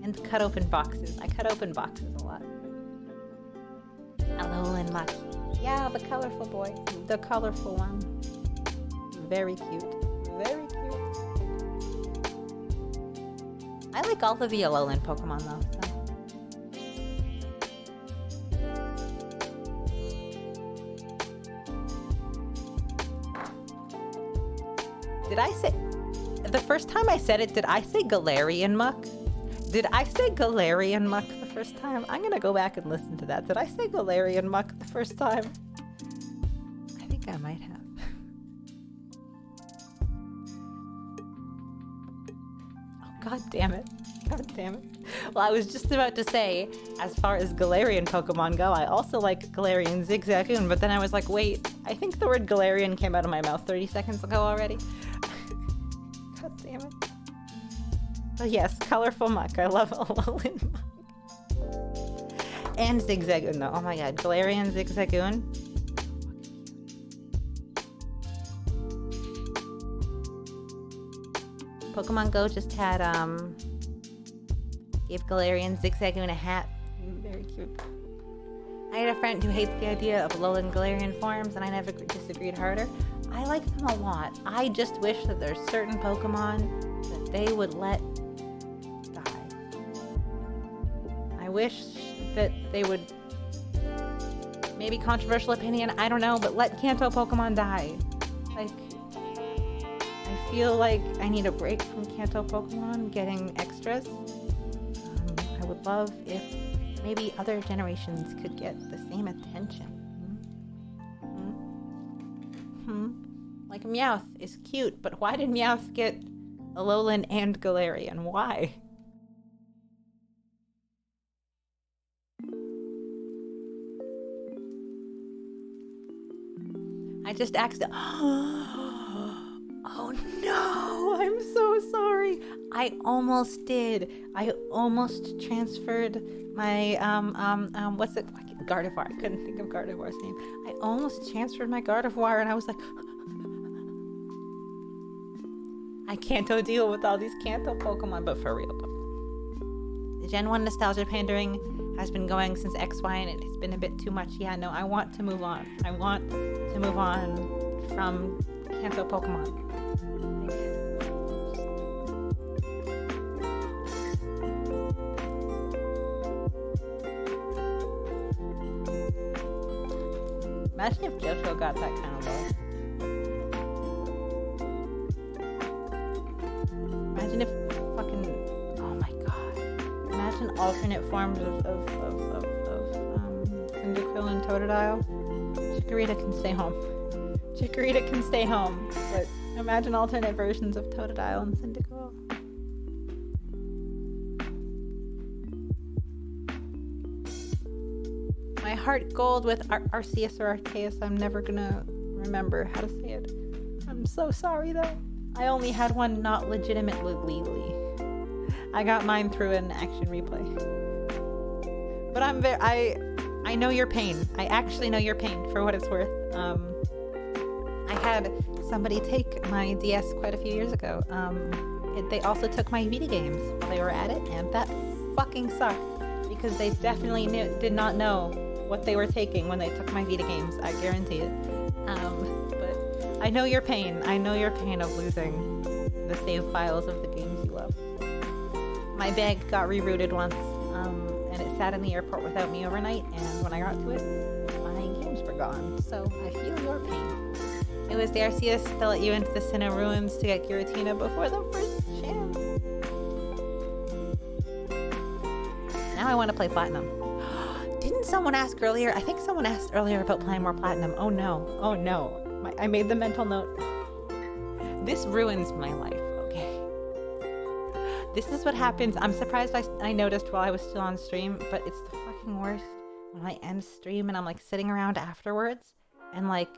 And cut open boxes. I cut open boxes a lot. Alolan Muck. Yeah, the colorful boy. The colorful one. Very cute. Very cute. I like all of the Alolan Pokemon though. So. Did I say... The first time I said it, did I say Galarian Muck? Did I say Galarian Muck the first time? I'm gonna go back and listen to that. Did I say Galarian Muck the first time? I think I might have. God damn it. God damn it. Well, I was just about to say, as far as Galarian Pokemon go, I also like Galarian Zigzagoon, but then I was like, wait, I think the word Galarian came out of my mouth 30 seconds ago already. God damn it. But yes, colorful Muck. I love Alolan Muck. And Zigzagoon though. Oh my god, Galarian Zigzagoon. Pokemon Go just had, gave Galarian Zigzagoon a hat. Very cute. I had a friend who hates the idea of Alolan Galarian forms, and I never disagreed harder. I like them a lot. I just wish that there's certain Pokemon that they would let die. I wish that they would, maybe controversial opinion, I don't know, but let Kanto Pokemon die. Like, I feel like I need a break from Kanto Pokemon getting extras. I would love if maybe other generations could get the same attention. Like Meowth is cute, but why did Meowth get Alolan and Galarian? Why? I just accidentally... Oh no, I'm so sorry. I almost did. I almost transferred my, what's it? Gardevoir. I couldn't think of Gardevoir's name. I almost transferred my Gardevoir and I was like, I can't deal with all these Kanto Pokemon, but for real though. The Gen 1 nostalgia pandering has been going since XY and it has been a bit too much. Yeah, no, I want to move on. I want to move on from Kanto Pokemon. Imagine if JoJo got that kind of love. Imagine if fucking... Oh my god. Imagine alternate forms of Cyndaquil and Totodile. Chikorita can stay home. Chikorita can stay home, but imagine alternate versions of Totodile and Cyndaquil. My heart gold with Arceus or Arceus, I'm never gonna remember how to say it. I'm so sorry though. I only had one not legitimately. I got mine through an action replay. But I know your pain. I actually know your pain for what it's worth. I had somebody take my DS quite a few years ago. They also took my Vita games while they were at it, and that fucking sucked because they definitely did not know what they were taking when they took my Vita games. I guarantee it. But I know your pain. I know your pain of losing the save files of the games you love. My bag got rerouted once, and it sat in the airport without me overnight, and when I got to it, my games were gone. So I feel your pain. It was the Arceus that let you into the Sinnoh Ruins to get Giratina before the first chance. Now I want to play Platinum. Didn't someone ask earlier? I think someone asked earlier about playing more Platinum. Oh no. Oh no. I made the mental note. This ruins my life, okay? This is what happens. I'm surprised I noticed while I was still on stream, but it's the fucking worst when I end stream and I'm like sitting around afterwards and like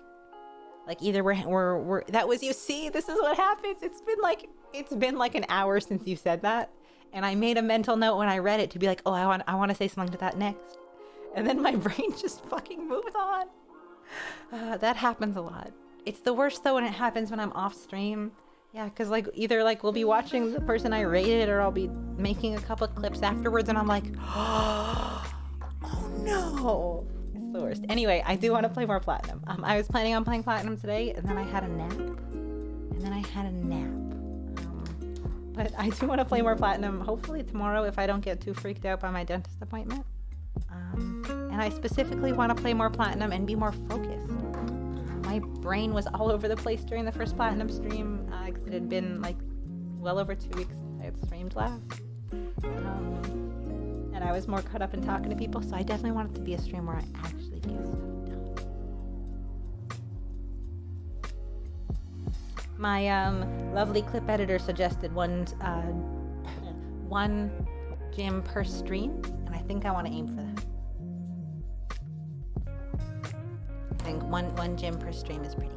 either we're that was, you see, this is what happens. It's been like an hour since you said that, and I made a mental note when I read it to be like, oh, I want to say something to that next, and then my brain just fucking moved on. That happens a lot. It's the worst though when it happens when I'm off stream. Yeah, because like either like we'll be watching the person I rated, or I'll be making a couple of clips afterwards, and I'm like, oh no. It's the worst. Anyway, I do want to play more Platinum. I was planning on playing Platinum today, and then I had a nap. But I do want to play more Platinum, hopefully tomorrow if I don't get too freaked out by my dentist appointment. And I specifically want to play more Platinum and be more focused. My brain was all over the place during the first Platinum stream, because it had been like well over 2 weeks since I had streamed last. And I was more caught up in talking to people, so I definitely want it to be a stream where I actually get stuff done. My lovely clip editor suggested one gym per stream, and I think I want to aim for that. I think one gym per stream is pretty good.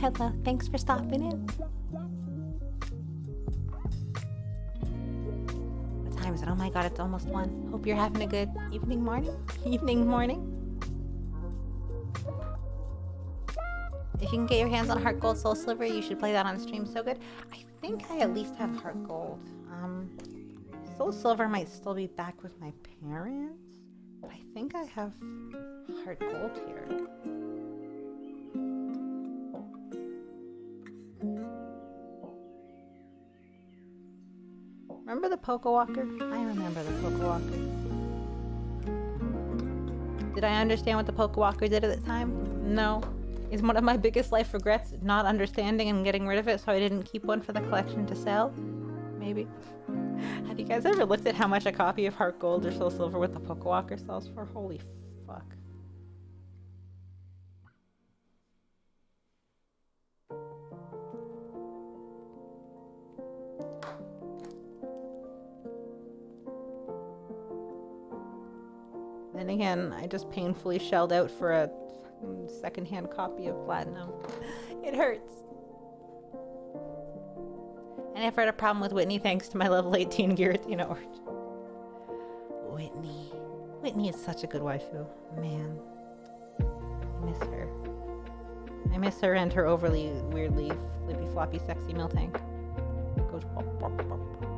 Hello. Thanks for stopping in. What time is it? Oh my god, it's almost 1. Hope you're having a good evening, morning. If you can get your hands on Heart Gold Soul Silver, you should play that on stream. So good. I think I at least have Heart Gold. Soul Silver might still be back with my parents, but I think I have Heart Gold here. Remember the Poke Walker? I remember the Poke Walker. Did I understand what the Poke Walker did at the time? No. Is one of my biggest life regrets not understanding and getting rid of it, so I didn't keep one for the collection to sell? Maybe. Have you guys ever looked at how much a copy of Heart Gold or Soul Silver with the Poke Walker sells for? Holy fuck. Then again, I just painfully shelled out for a secondhand copy of Platinum. It hurts. And if I had a problem with Whitney, thanks to my level 18 Giratina Orange. Whitney is such a good waifu. Man. I miss her. I miss her and her overly, weirdly, flippy floppy sexy Miltank. Goes pop, pop, pop, pop, pop,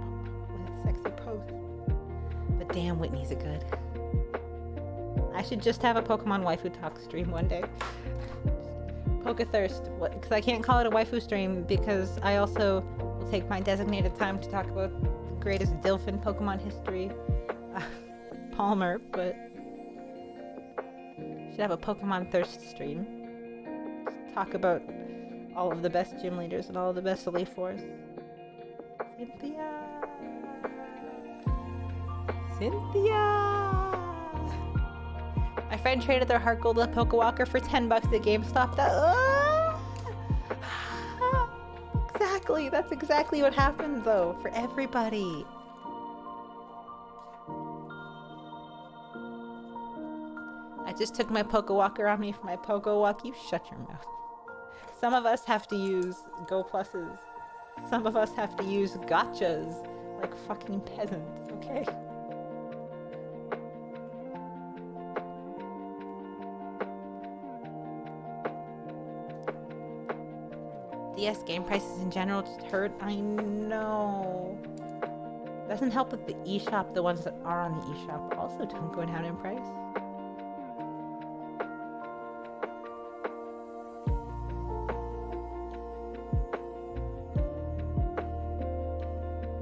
with a sexy pose. But damn, Whitney's a good. I should just have a Pokemon waifu talk stream one day. Poke-thirst. Because I can't call it a waifu stream because I also will take my designated time to talk about the greatest Dilf in Pokemon history, Palmer, but should have a Pokemon thirst stream. Just talk about all of the best gym leaders and all of the best Elite Fours. Cynthia! My friend traded their Heart Gold with Poke Walker for $10 at GameStop. Exactly. That's exactly what happened, though, for everybody. I just took my Poke Walker on me for my Poke Walk. You shut your mouth. Some of us have to use Go Pluses. Some of us have to use gotchas like fucking peasants, okay? DS game prices in general just hurt. I know. Doesn't help with the eShop, the ones that are on the eShop also don't go down in price.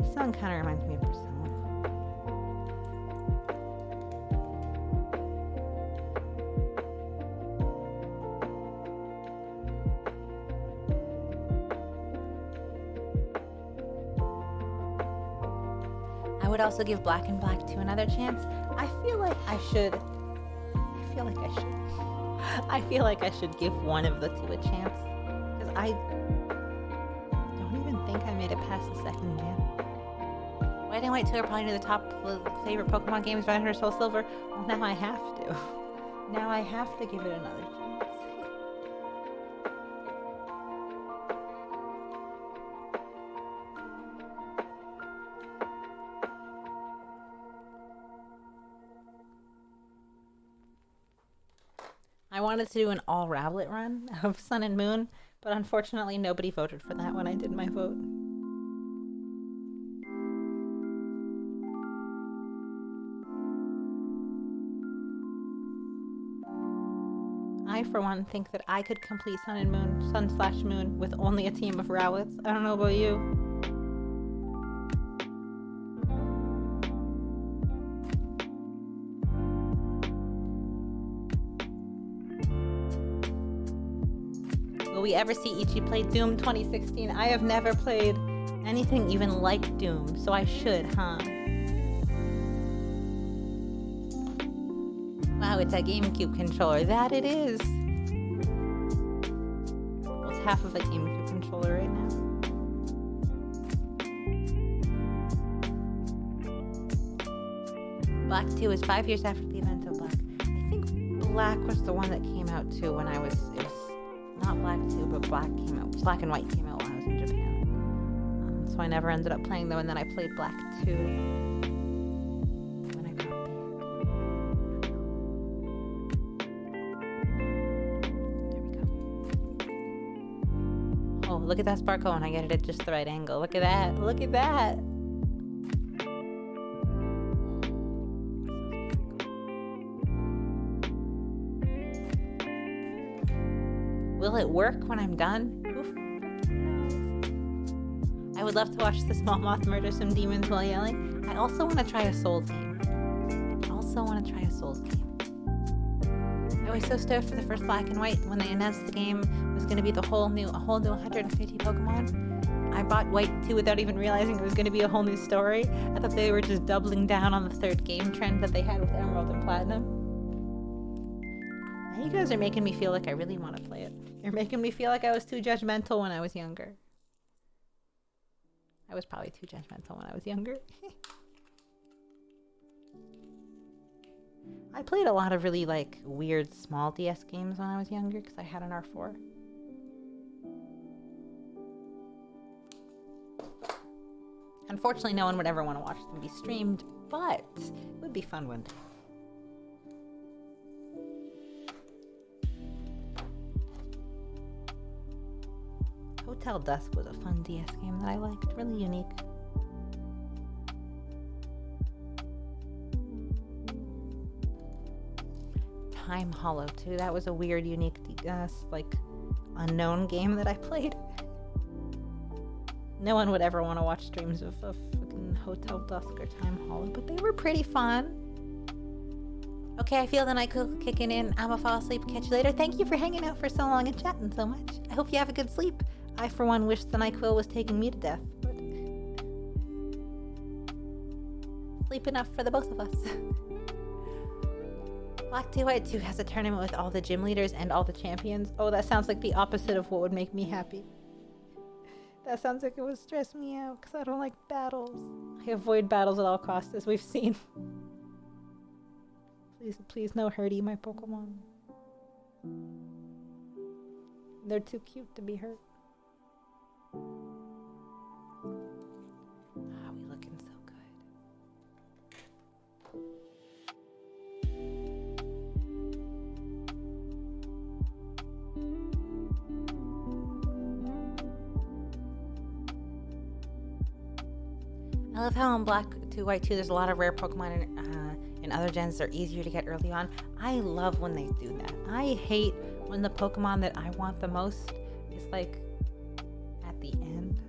This song kind of reminds me of Persona. I would also give Black and Black 2 another chance. I feel like I should give one of the two a chance. Because I don't even think I made it past the second game. White and White 2 are probably near the top of favorite Pokemon games, Violet or Soul Silver. Well, now I have to. Now I have to give it another chance. I wanted to do an all Rowlet run of Sun and Moon, but unfortunately nobody voted for that when I did my vote. I, for one, think that I could complete Sun and Moon, Sun/Moon, with only a team of Rowlets. I don't know about you. Will we ever see Ichi play Doom 2016? I have never played anything even like Doom, so I should, huh? Wow, it's a GameCube controller. That it is! Well, it's half of a GameCube controller right now. Black 2 is 5 years after the event of Black. I think Black was the one that came out too when I was... It was not Black 2, but Black came out. Black and White came out when I was in Japan. So I never ended up playing them, and then I played Black 2 when I got back. There we go. Oh, look at that sparkle when I get it at just the right angle. Look at that. Look at that. Will it work when I'm done? Who knows? I would love to watch the small moth murder some demons while yelling. I also want to try a Souls game. I was so stoked for the first Black and White when they announced the game was going to be a whole new 150 Pokemon. I bought White 2 without even realizing it was going to be a whole new story. I thought they were just doubling down on the third game trend that they had with Emerald and Platinum. You guys are making me feel like I really want to play it. You're making me feel like I was too judgmental when I was younger. I was probably too judgmental when I was younger. I played a lot of really like weird small DS games when I was younger because I had an R4. Unfortunately, no one would ever want to watch them be streamed, but it would be fun one day. Hotel Dusk was a fun DS game that I liked, really unique. Time Hollow too, that was a weird, unique, like, unknown game that I played. No one would ever want to watch streams of fucking Hotel Dusk or Time Hollow, but they were pretty fun. Okay, I feel the night kicking in. I'ma fall asleep. Catch you later. Thank you for hanging out for so long and chatting so much. I hope you have a good sleep. I, for one, wish the NyQuil was taking me to death, but sleep enough for the both of us. Black 2 White 2 has a tournament with all the gym leaders and all the champions. Oh, that sounds like the opposite of what would make me happy. That sounds like it would stress me out because I don't like battles. I avoid battles at all costs, as we've seen. Please, no hurty my Pokemon. They're too cute to be hurt. Ah, we looking so good. I love how in Black too white too. There's a lot of rare Pokemon in other gens. They're easier to get early on. I love when they do that. I hate when the Pokemon that I want the most is like at the end.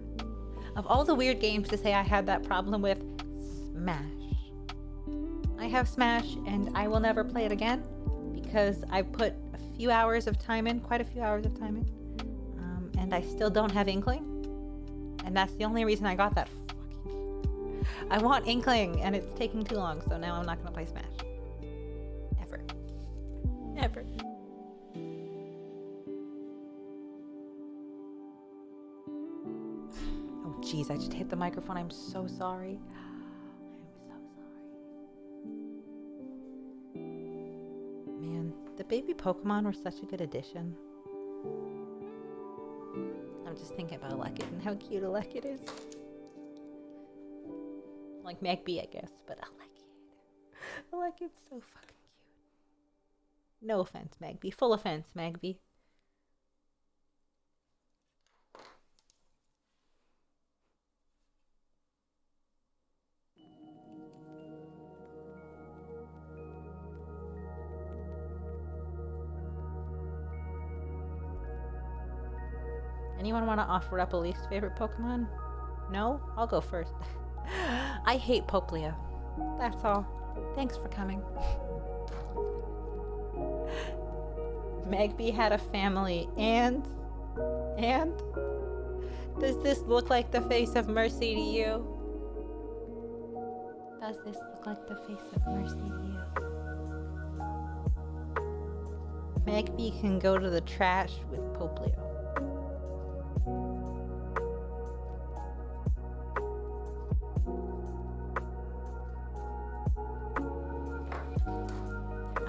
Of all the weird games to say I had that problem with, Smash. I have Smash and I will never play it again because I put a few hours of time in, quite a few hours of time in, and I still don't have Inkling. And that's the only reason I got that fucking... I want Inkling and it's taking too long, so now I'm not gonna play Smash. Ever. Ever. Oh jeez, I just hit the microphone. I'm so sorry. Man, the baby Pokemon were such a good addition. I'm just thinking about Lekit and how cute a Lekit is. Like Magby, I guess, but a Lekit's so fucking cute. No offense, Magby. Full offense, Magby. Anyone want to offer up a least favorite Pokemon? No? I'll go first. I hate Popplio. That's all. Thanks for coming. Magby had a family and does this look like the face of mercy to you? Does this look like the face of mercy to you? Magby can go to the trash with Popplio.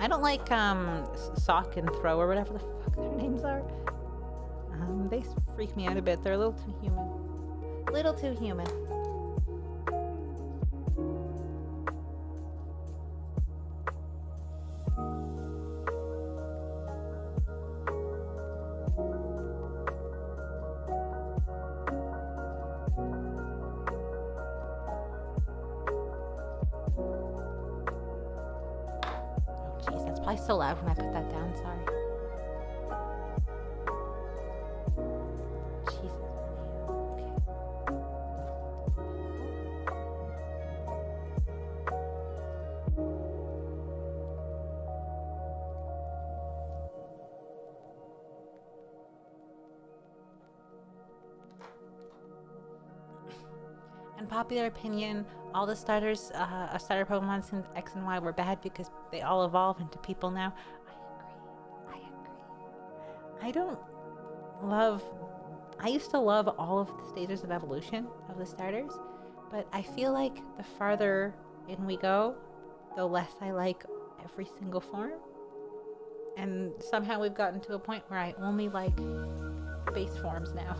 I don't like Sock and Throw or whatever the fuck their names are. They freak me out a bit. They're a little too human. Little too human. Probably so loud when I put that down, sorry. Jesus. In popular opinion, all the starter Pokemon since X and Y were bad because they all evolve into people now. I agree. I used to love all of the stages of evolution of the starters, but I feel like the farther in we go, the less I like every single form. And somehow we've gotten to a point where I only like base forms now.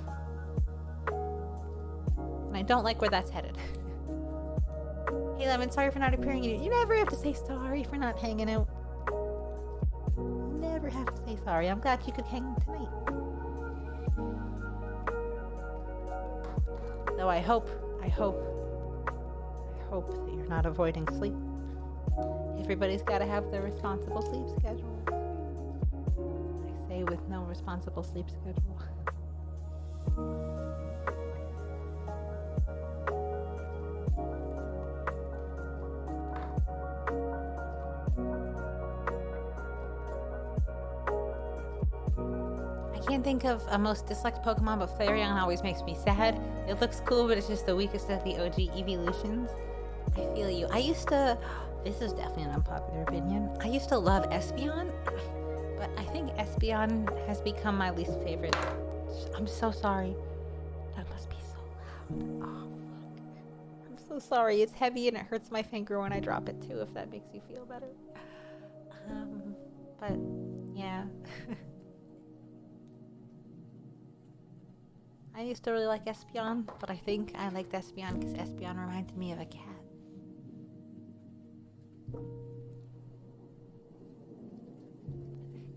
And I don't like where that's headed. Hey Lemon, sorry for not appearing. You never have to say sorry for not hanging out. You never have to say sorry. I'm glad you could hang tonight. Though I hope that you're not avoiding sleep. Everybody's got to have their responsible sleep schedule. I say with no responsible sleep schedule. I can't think of a most disliked Pokemon, but Flareon always makes me sad. It looks cool, but it's just the weakest of the OG evolutions. I feel you. This is definitely an unpopular opinion. I used to love Espeon, but I think Espeon has become my least favorite. I'm so sorry. That must be so loud. Oh, fuck. I'm so sorry. It's heavy and it hurts my finger when I drop it too, if that makes you feel better. But yeah. I used to really like Espeon, but I think I liked Espeon because Espeon reminded me of a cat.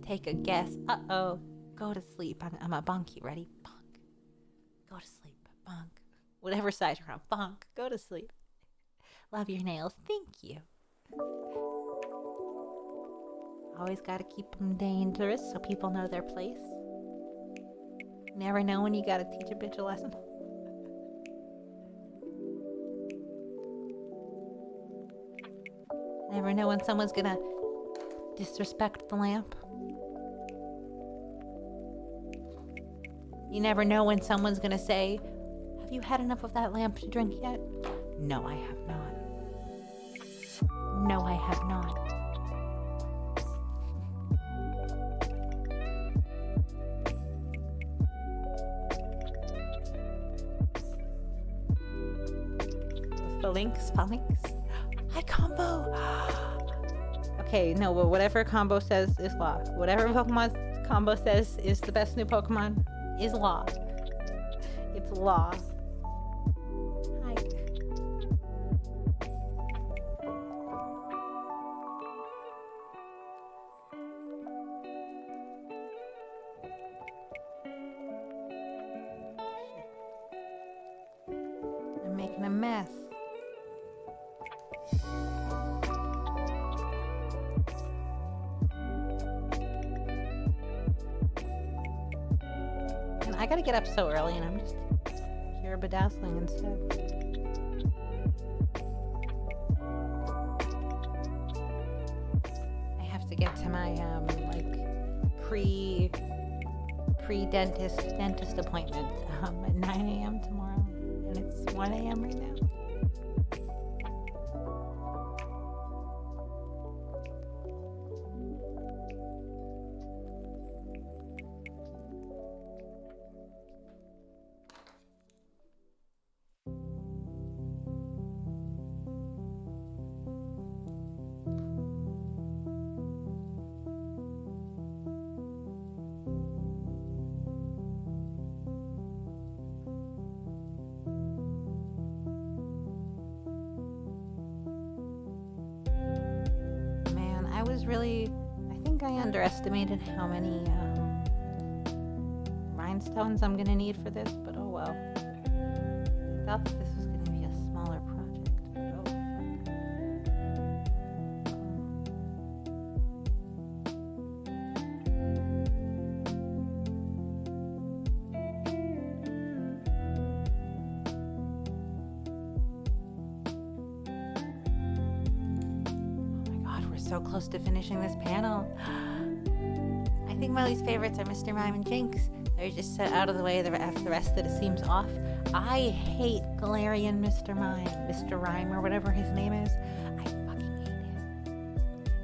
Take a guess. Uh-oh. Go to sleep. I'm a bonky. Ready? Bonk. Go to sleep. Bonk. Whatever side you're on. Bonk. Go to sleep. Love your nails. Thank you. Always gotta keep them dangerous so people know their place. Never know when you gotta teach a bitch a lesson. Never know when someone's gonna disrespect the lamp. You never know when someone's gonna say, "Have you had enough of that lamp to drink yet?" No, I have not. No, I have not. Phalanx. Hi, combo. Okay, no, but whatever combo says is law. Whatever Pokemon's combo says is the best new Pokemon is law. It's law. Hi. I'm making a mess. And I gotta get up so early, and I'm just here bedazzling instead. I have to get to my pre-dentist appointment at 9 a.m. tomorrow, and it's 1 a.m. right now. I think I underestimated how many rhinestones I'm gonna need for this, but oh well. I thought that this was gonna be a smaller project, but oh. So close to finishing this panel. I think my least favorites are Mr. Mime and Jinx. They're just set out of the way after the rest that it seems off. I hate Galarian Mr. Mime, Mr. Rhyme, or whatever his name is. I fucking hate him.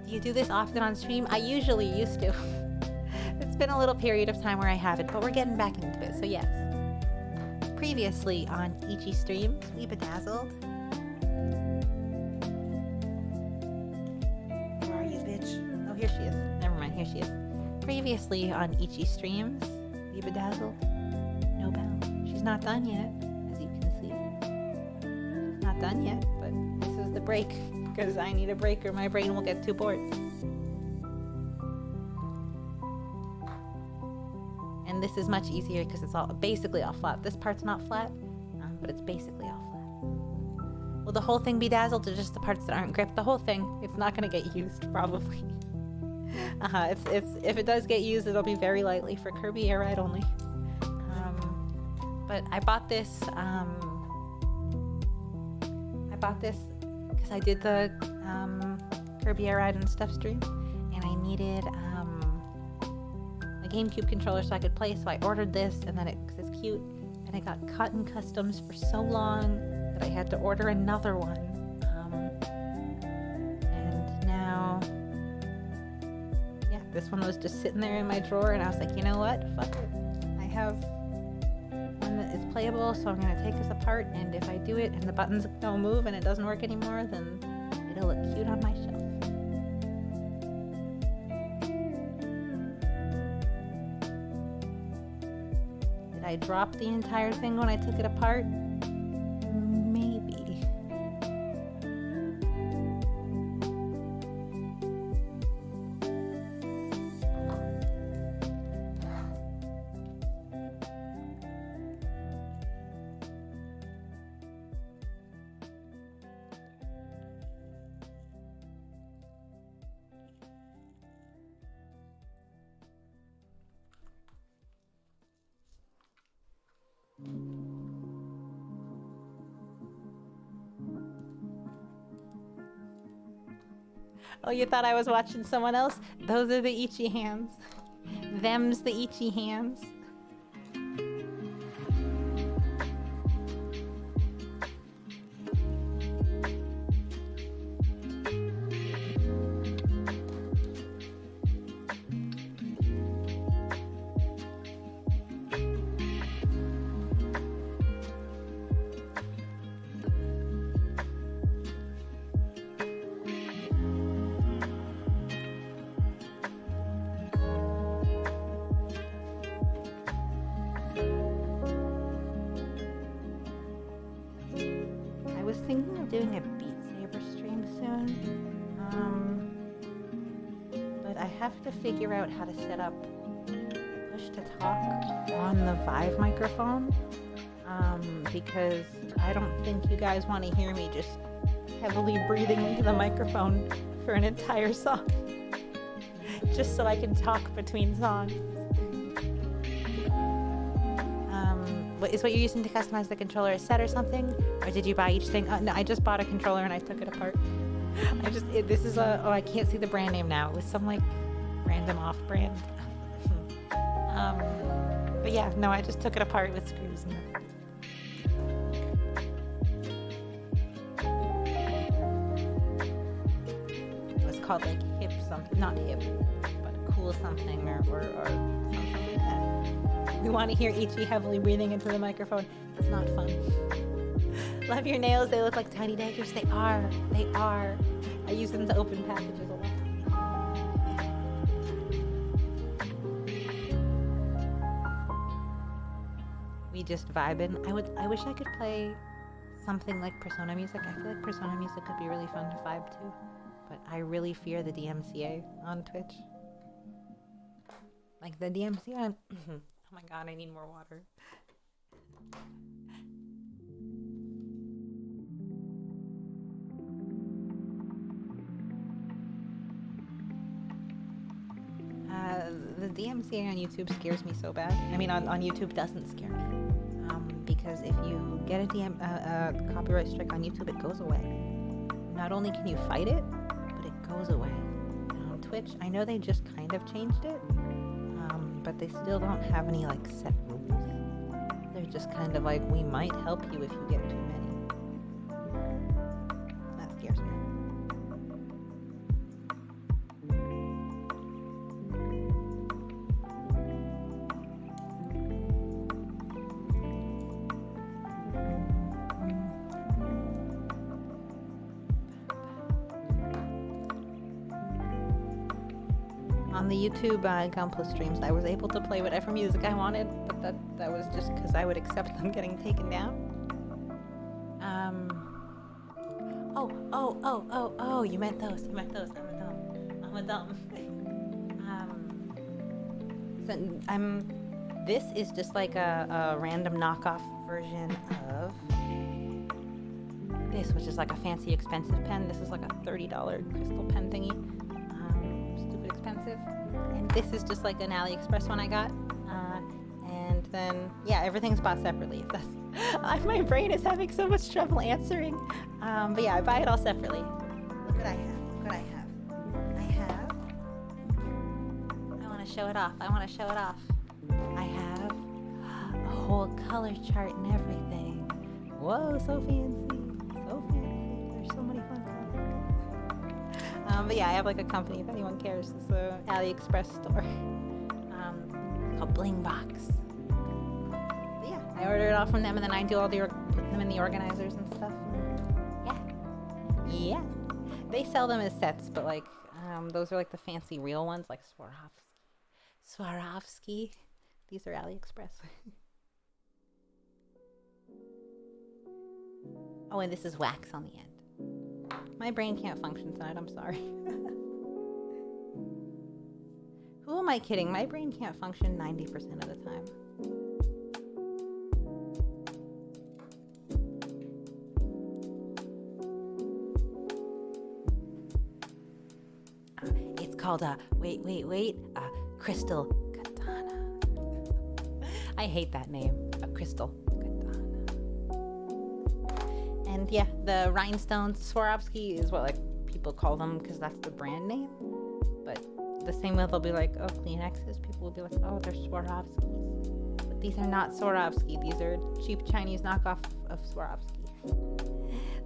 Do you do this often on stream? I usually used to. It's been a little period of time where I haven't, but we're getting back into it, so yes. Previously on Ichi streams, we bedazzled. Here she is. Never mind, here she is. Previously on Ichi streams, we bedazzled. No bound. She's not done yet, as you can see. She's not done yet, but this is the break, because I need a break or my brain will get too bored. And this is much easier because it's all basically all flat. This part's not flat, but it's basically all flat. Will the whole thing be dazzled or just the parts that aren't gripped? The whole thing. It's not going to get used, probably. If it does get used, it'll be very lightly for Kirby Air Ride only. But I bought this. Because I did the Kirby Air Ride and stuff stream, and I needed a GameCube controller so I could play. So I ordered this, and then because it's cute, and it got cut in customs for so long that I had to order another one. And now. This one was just sitting there in my drawer, and I was like, you know what? Fuck it. I have one that is playable, so I'm going to take this apart, and if I do it and the buttons don't move and it doesn't work anymore, then it'll look cute on my shelf. Did I drop the entire thing when I took it apart? Maybe. Oh, you thought I was watching someone else? Those are the Ichi hands. Them's the Ichi hands. I was thinking of doing a Beat Saber stream soon, but I have to figure out how to set up push to talk on the Vive microphone, because I don't think you guys want to hear me just heavily breathing into the microphone for an entire song, just so I can talk between songs. Is what you're using to customize the controller a set or something? Or did you buy each thing? No, I just bought a controller and I took it apart. This is I can't see the brand name now. It was some like random off-brand. But yeah, no, I just took it apart with screws and it was called like hip something, not hip, but cool something or something like that. We want to hear Ichi heavily breathing into the microphone. It's not fun. Love your nails. They look like tiny daggers. They are. They are. I use them to open packages a lot. We just vibing. I wish I could play something like Persona music. I feel like Persona music could be really fun to vibe to, but I really fear the DMCA on Twitch. Like the DMCA. Oh my god, I need more water. The DMCA on YouTube scares me so bad. I mean, on YouTube doesn't scare me. Because if you get a copyright strike on YouTube, it goes away. Not only can you fight it, but it goes away. And on Twitch, I know they just kind of changed it. But they still don't have any like set rules. They're just kind of like, we might help you if you get too many. That scares me. On the YouTube Gunpla streams, I was able to play whatever music I wanted, but that was just because I would accept them getting taken down. Oh, you meant those. I'm a dumb. This is just like a random knockoff version of this, which is like a fancy expensive pen. This is like a $30 crystal pen thingy. Stupid expensive. And this is just like an AliExpress one I got. And then, yeah, everything's bought separately. My brain is having so much trouble answering. But yeah, I buy it all separately. Look what I have. I want to show it off. I have a whole color chart and everything. Whoa, so fancy. There's so many fun colors. But yeah, I have like a company, if anyone cares. It's an AliExpress store. Called Bling Box. But yeah, I order it all from them, and then I do all put them in the organizers and stuff. Yeah. They sell them as sets, but like those are like the fancy real ones, like Swarovski. These are AliExpress. Oh, and this is wax on the end. My brain can't function tonight, I'm sorry. Who am I kidding? My brain can't function 90% of the time. It's called Crystal Katana. I hate that name, a Crystal Katana. And yeah, the rhinestones, Swarovski is what, like people call them because that's the brand name. But the same way they'll be like, oh, Kleenexes, people will be like, oh, they're Swarovskis. But these are not Swarovski. These are cheap Chinese knockoff of Swarovski.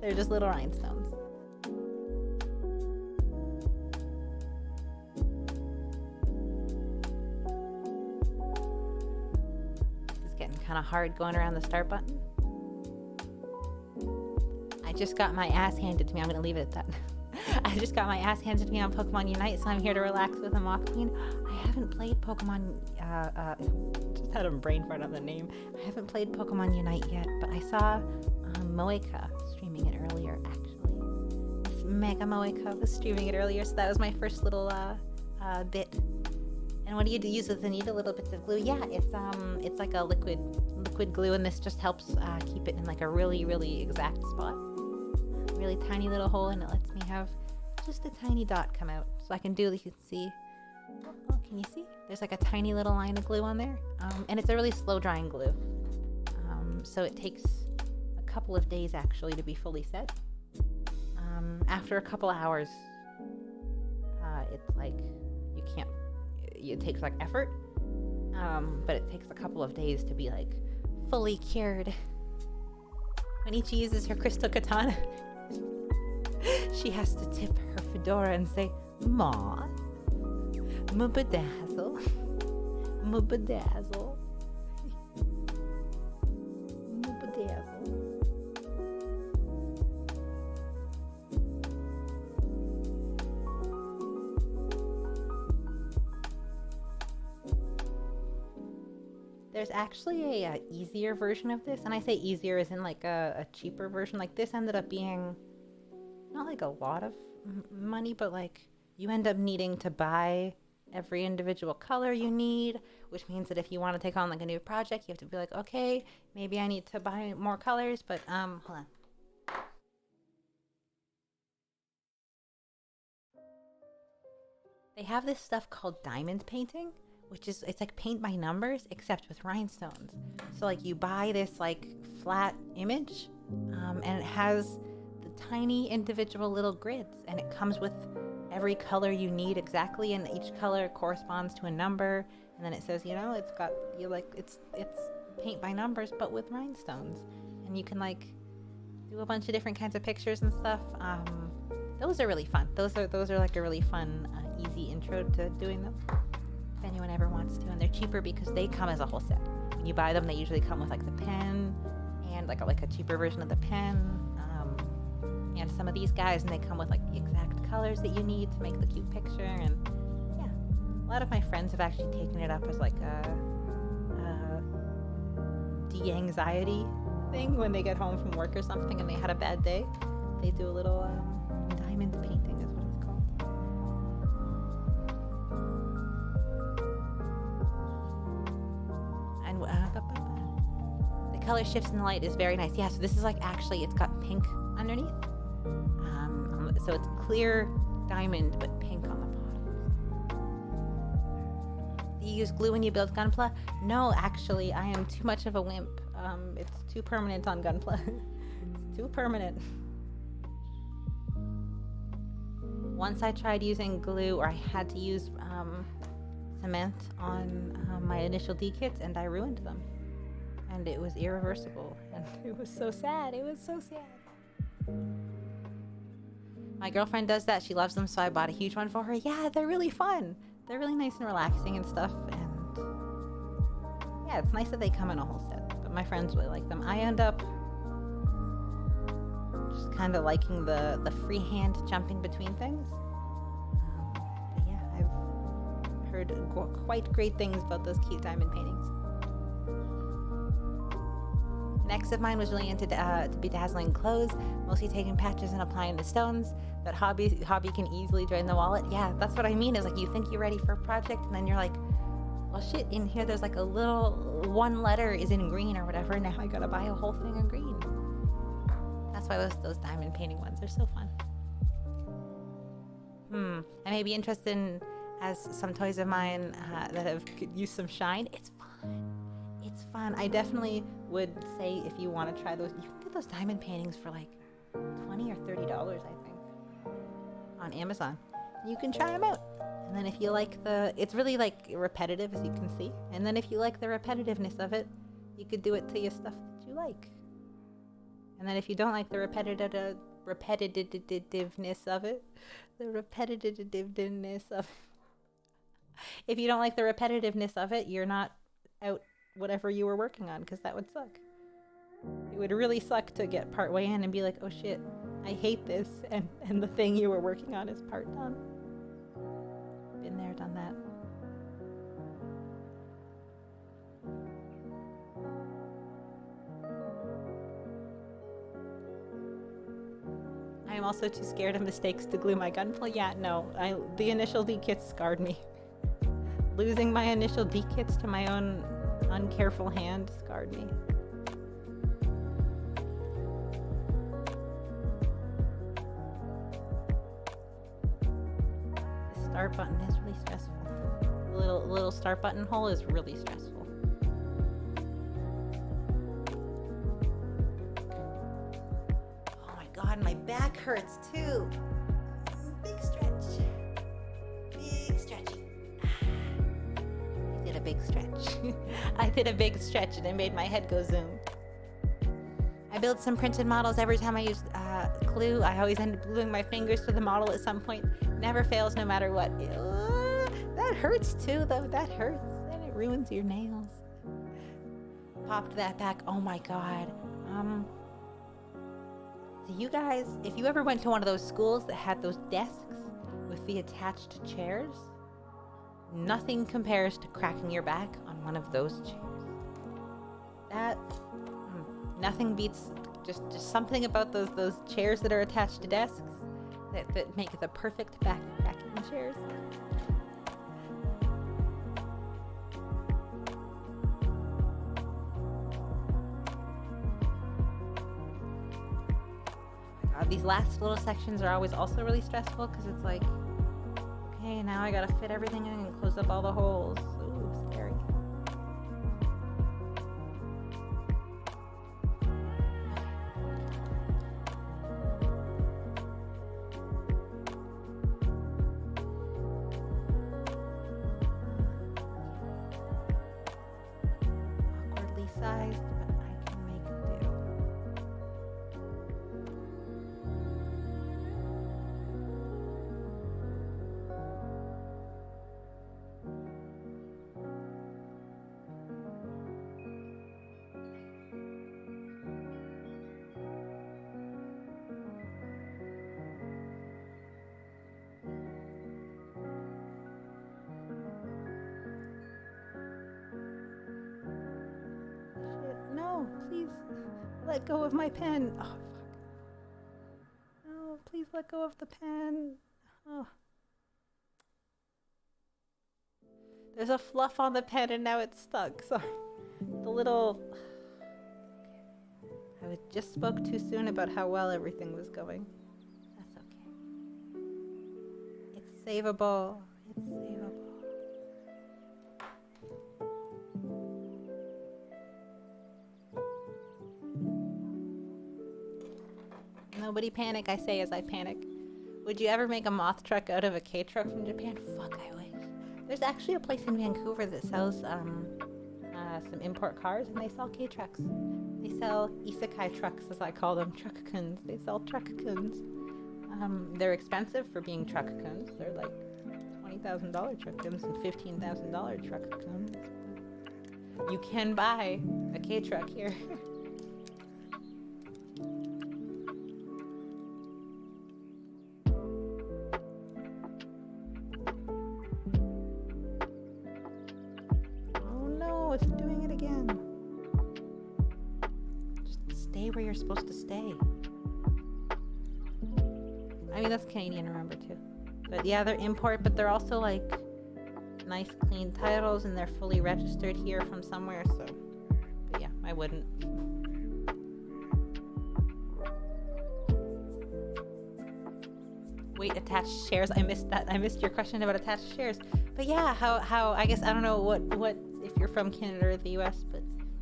They're just little rhinestones. This is getting kind of hard going around the start button. I just got my ass handed to me. I'm going to leave it at that. I just got my ass handed to me on Pokemon Unite, so I'm here to relax with a Mach Queen. I haven't played Pokemon, just had a brain fart on the name. I haven't played Pokemon Unite yet, but I saw Moeka streaming it earlier, actually. This Mega Moeka was streaming it earlier, so that was my first little bit. And what do you use with the needle? Little bits of glue? Yeah, it's like a liquid glue, and this just helps keep it in like a really, really exact spot. Really tiny little hole, and it lets me have just a tiny dot come out, so I can do, you can see, oh, can you see? There's like a tiny little line of glue on there, and it's a really slow drying glue, so it takes a couple of days actually to be fully set. After a couple hours, it's like you can't, it takes like effort, but it takes a couple of days to be like fully cured. When Ichi uses her crystal katana, she has to tip her fedora and say, "Ma, bedazzle, bedazzle, bedazzle." There's actually a easier version of this, and I say easier as in like a cheaper version. Like this ended up being not like a lot of money, but like you end up needing to buy every individual color you need, which means that if you want to take on like a new project, you have to be like, okay, maybe I need to buy more colors, but hold on. They have this stuff called diamond painting, which is, it's like paint by numbers except with rhinestones. So like you buy this like flat image, and it has tiny individual little grids, and it comes with every color you need exactly, and each color corresponds to a number, and then it says, you know, it's got, you like, it's paint by numbers but with rhinestones, and you can like do a bunch of different kinds of pictures and stuff. Those are really fun. Those are like a really fun easy intro to doing them if anyone ever wants to, and they're cheaper because they come as a whole set. When you buy them, they usually come with like the pen and like a cheaper version of the pen, and some of these guys, and they come with like the exact colors that you need to make the cute picture. And yeah, a lot of my friends have actually taken it up as like a de-anxiety thing when they get home from work or something and they had a bad day. They do a little diamond painting is what it's called. And the color shifts in the light is very nice. Yeah, so this is like actually, it's got pink underneath. So it's clear diamond, but pink on the bottom. Do you use glue when you build Gunpla? No, actually, I am too much of a wimp. It's too permanent on Gunpla. It's too permanent. Once I tried using glue, or I had to use cement on my initial D kits, and I ruined them. And it was irreversible. And it was so sad. It was so sad. My girlfriend does that. She loves them, so I bought a huge one for her. Yeah, they're really fun. They're really nice and relaxing and stuff. And yeah, it's nice that they come in a whole set. But my friends really like them. I end up just kind of liking the freehand jumping between things. But yeah, I've heard quite great things about those cute diamond paintings. An ex of mine was really into bedazzling clothes, mostly taking patches and applying the stones. That hobby can easily drain the wallet. Yeah, that's what I mean, is like you think you're ready for a project, and then you're like, well shit, in here there's like a little one letter is in green or whatever, now I gotta buy a whole thing of green. That's why those diamond painting ones are so fun. I may be interested in, as some toys of mine that have could use some shine. It's fun. It's fun. I definitely would say if you want to try those, you can get those diamond paintings for like $20 or $30, I think. on Amazon. You can try them out. And then if you like it's really like repetitive, as you can see. And then if you like the repetitiveness of it, you could do it to your stuff that you like. And then if you don't like the repetitiveness of it, if you don't like the repetitiveness of it, you're not out whatever you were working on, because that would suck. It would really suck to get part way in and be like, oh shit, I hate this, and the thing you were working on is part done. Been there, done that. I am also too scared of mistakes to glue my gunpla. Yeah, no, the initial D kits scarred me. Losing my initial D kits to my own uncareful hand scarred me. The start button is really stressful. The little start button hole is really stressful. God, my back hurts too. Big stretch. Big stretch. I did a big stretch. I did a big stretch and it made my head go zoom. I build some printed models every time I use glue. I always end up gluing my fingers to the model at some point. Never fails no matter what. That hurts too though. That hurts. And it ruins your nails. Popped that back. Oh my God. So you guys, if you ever went to one of those schools that had those desks with the attached chairs, nothing compares to cracking your back on one of those chairs. Nothing beats just something about those chairs that are attached to desks that make the perfect back cracking chairs. These last little sections are always also really stressful because it's like, okay, now I gotta fit everything in and close up all the holes. Ooh, scary. Awkwardly sized, but I can make do. No, please let go of my pen. Oh, fuck. No, please let go of the pen. Oh. There's a fluff on the pen and now it's stuck. So the little... I just spoke too soon about how well everything was going. That's okay. It's savable. It's savable. Nobody panic, I say as I panic. Would you ever make a moth truck out of a K truck from Japan? Fuck, I wish. There's actually a place in Vancouver that sells some import cars, and they sell K trucks. They sell isekai trucks, as I call them, truck-kuns. They sell truck-kuns. They're expensive for being truck-kuns. They're like $20,000 truck-kuns and $15,000 truck-kuns. You can buy a K truck here. It's doing it again. Just stay where you're supposed to stay. I mean, that's Canadian, remember, too. But yeah, they're import, but they're also like nice, clean titles, and they're fully registered here from somewhere, so. But yeah, I wouldn't. Wait, attached shares. I missed that. I missed your question about attached shares. But yeah, how I guess I don't know what if you're from Canada or the US, but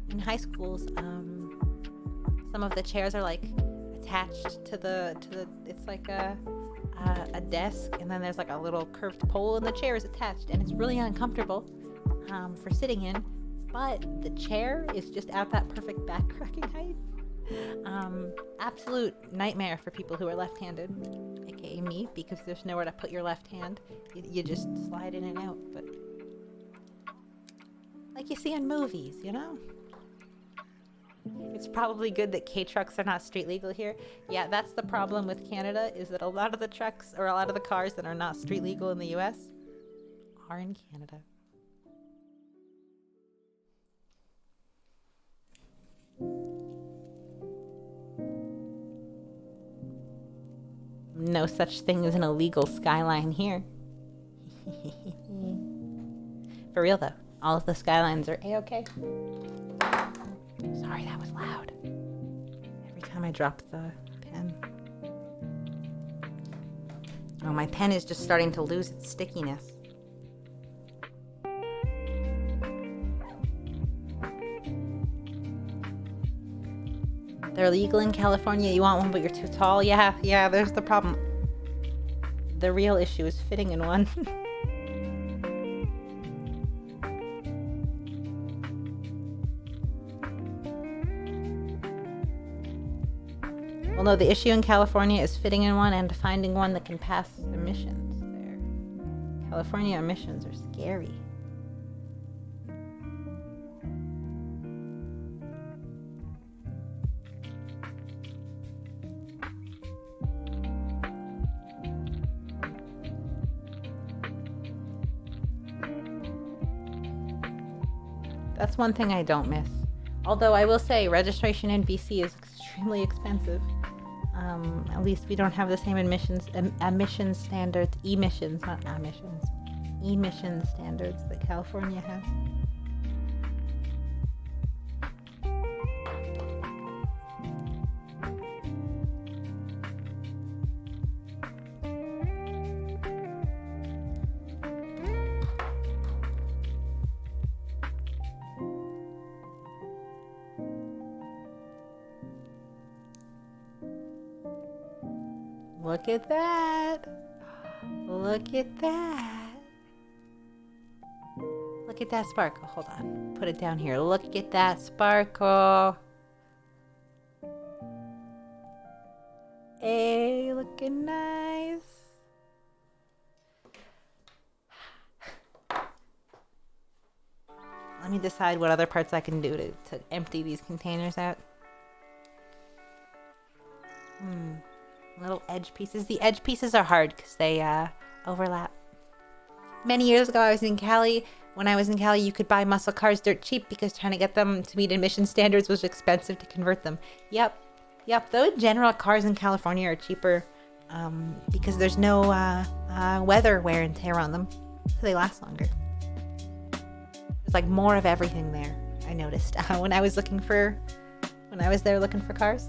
in high schools, some of the chairs are like attached to the it's like a a desk, and then there's like a little curved pole, and the chair is attached, and it's really uncomfortable for sitting in. But the chair is just at that perfect back cracking height. Absolute nightmare for people who are left-handed, aka me, because there's nowhere to put your left hand. You just slide in and out, but like you see in movies, you know? It's probably good that K-trucks are not street legal here. Yeah, that's the problem with Canada, is that a lot of the trucks or a lot of the cars that are not street legal in the US are in Canada. No such thing as an illegal skyline here. For real though, all of the skylines are A-okay. Sorry, that was loud. Every time I drop the pen. Oh, my pen is just starting to lose its stickiness. They're legal in California. You want one, but you're too tall? Yeah, there's the problem. The real issue is fitting in one. Well, no, the issue in California is fitting in one and finding one that can pass emissions there. California emissions are scary. That's one thing I don't miss. Although I will say registration in BC is extremely expensive. At least we don't have the same emissions standards, emissions standards that California has. Look at that. Look at that. Look at that sparkle. Hold on. Put it down here. Look at that sparkle. Hey, looking nice. Let me decide what other parts I can do to empty these containers out. Little edge pieces. The edge pieces are hard because they overlap. Many years ago, I was in Cali. When I was in Cali, you could buy muscle cars dirt cheap because trying to get them to meet emission standards was expensive to convert them. Yep. Though in general, cars in California are cheaper because there's no weather wear and tear on them, so they last longer. There's like more of everything there. I noticed when I was there looking for cars.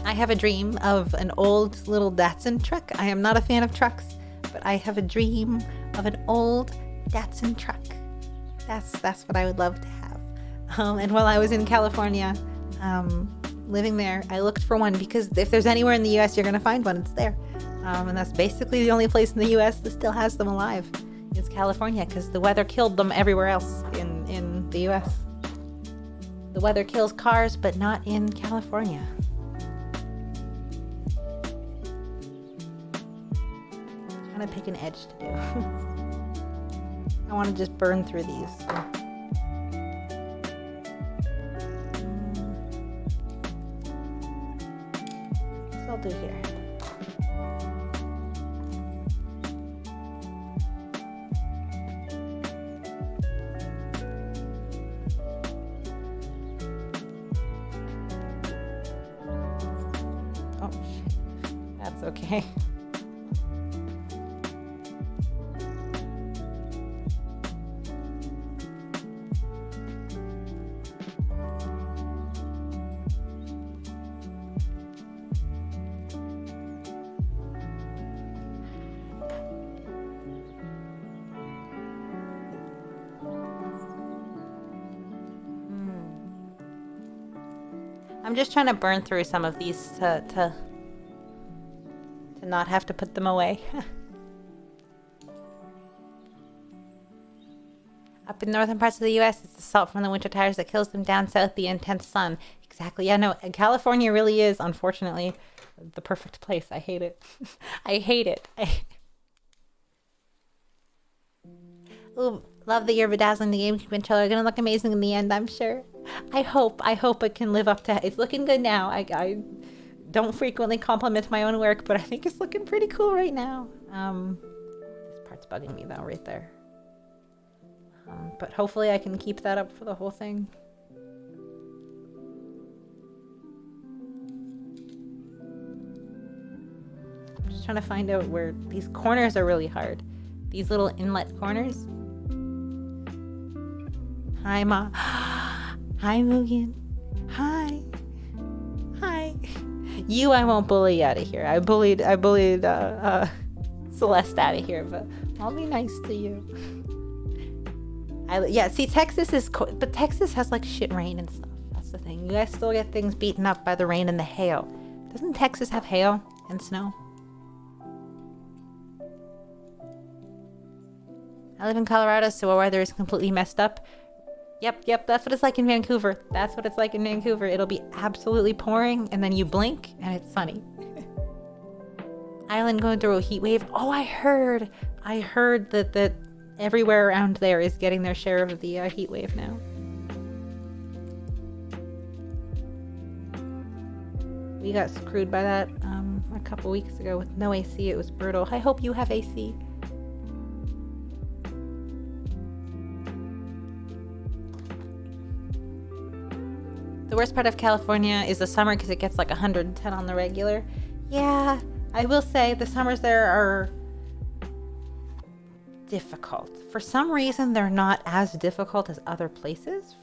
I have a dream of an old little Datsun truck. I am not a fan of trucks, but I have a dream of an old Datsun truck. That's what I would love to have. And while I was in California, living there, I looked for one because if there's anywhere in the U.S. you're going to find one, it's there. And that's basically the only place in the U.S. that still has them alive. It's California because the weather killed them everywhere else in the U.S. The weather kills cars, but not in California. I'm gonna pick an edge to do. I want to just burn through these. So I'll do here. Oh shit. That's okay. I'm just trying to burn through some of these to not have to put them away. Up in northern parts of the U.S., it's the salt from the winter tires that kills them. Down south, the intense sun. Exactly. Yeah, no, California really is, unfortunately, the perfect place. I hate it. I hate it. Ooh, love that you're bedazzling the game controller. Gonna look amazing in the end, I'm sure. I hope it can live up to. It's looking good now. I don't frequently compliment my own work, but I think it's looking pretty cool right now. This part's bugging me though, right there. But hopefully I can keep that up for the whole thing. I'm just trying to find out where these corners are really hard. These little inlet corners. Hi, Ma. Hi, Mugen. Hi. Hi. You, I won't bully out of here. I bullied Celeste out of here, but I'll be nice to you. Yeah, see, Texas is but Texas has like shit rain and stuff. That's the thing. You guys still get things beaten up by the rain and the hail. Doesn't Texas have hail and snow? I live in Colorado, so our weather is completely messed up. Yep, that's what it's like in Vancouver. That's what it's like in Vancouver. It'll be absolutely pouring, and then you blink, and it's sunny. Island going through a heat wave. Oh, I heard that everywhere around there is getting their share of the heat wave now. We got screwed by that a couple weeks ago with no AC. It was brutal. I hope you have AC. The worst part of California is the summer because it gets like 110 on the regular. Yeah, I will say the summers there are difficult. For some reason, they're not as difficult as other places.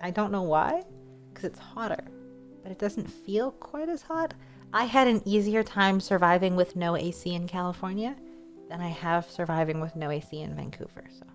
I don't know why, because it's hotter, but it doesn't feel quite as hot. I had an easier time surviving with no AC in California than I have surviving with no AC in Vancouver, so.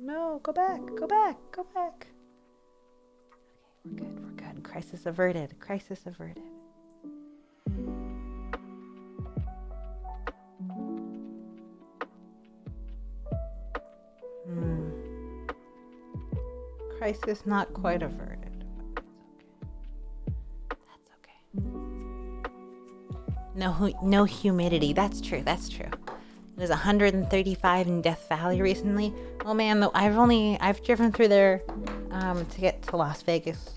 No, go back. Okay, we're good. Crisis averted. Crisis not quite averted, but it's okay. That's okay. No humidity. That's true. It was 135 in Death Valley recently. Oh man, though I've driven through there to get to Las Vegas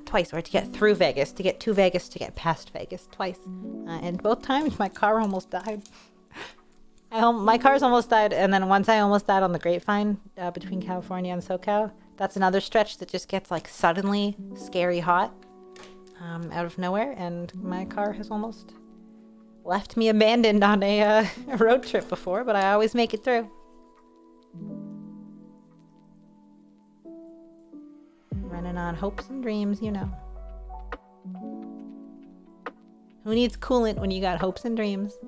twice, or to get through Vegas, to get to Vegas, to get past Vegas twice, and both times my car almost died. My car's almost died, and then once I almost died on the Grapevine between California and SoCal. That's another stretch that just gets like suddenly scary hot out of nowhere, and my car has almost left me abandoned on a road trip before, but I always make it through. Running on hopes and dreams, you know. Who needs coolant when you got hopes and dreams?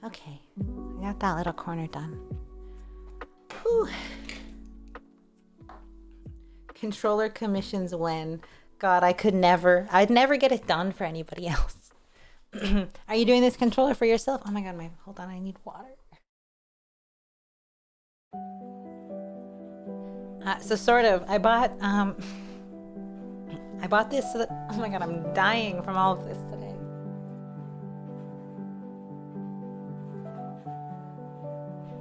Okay, I got that little corner done. Whew. Controller commissions when? God, I'd never get it done for anybody else. Are you doing this controller for yourself? Oh my God, hold on, I need water. So sort of, I I bought this so that, oh my god, I'm dying from all of this today.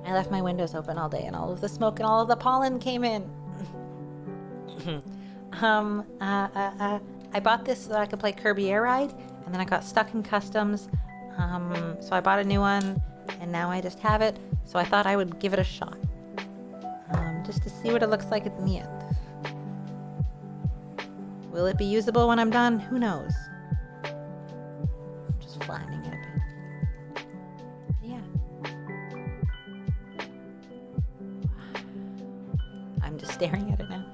I left my windows open all day and all of the smoke and all of the pollen came in. I bought this so that I could play Kirby Air Ride, and then I got stuck in customs. So I bought a new one, and now I just have it. So I thought I would give it a shot, just to see what it looks like in the end. Will it be usable when I'm done? Who knows? Just flattening it a bit. Yeah. I'm just staring at it now.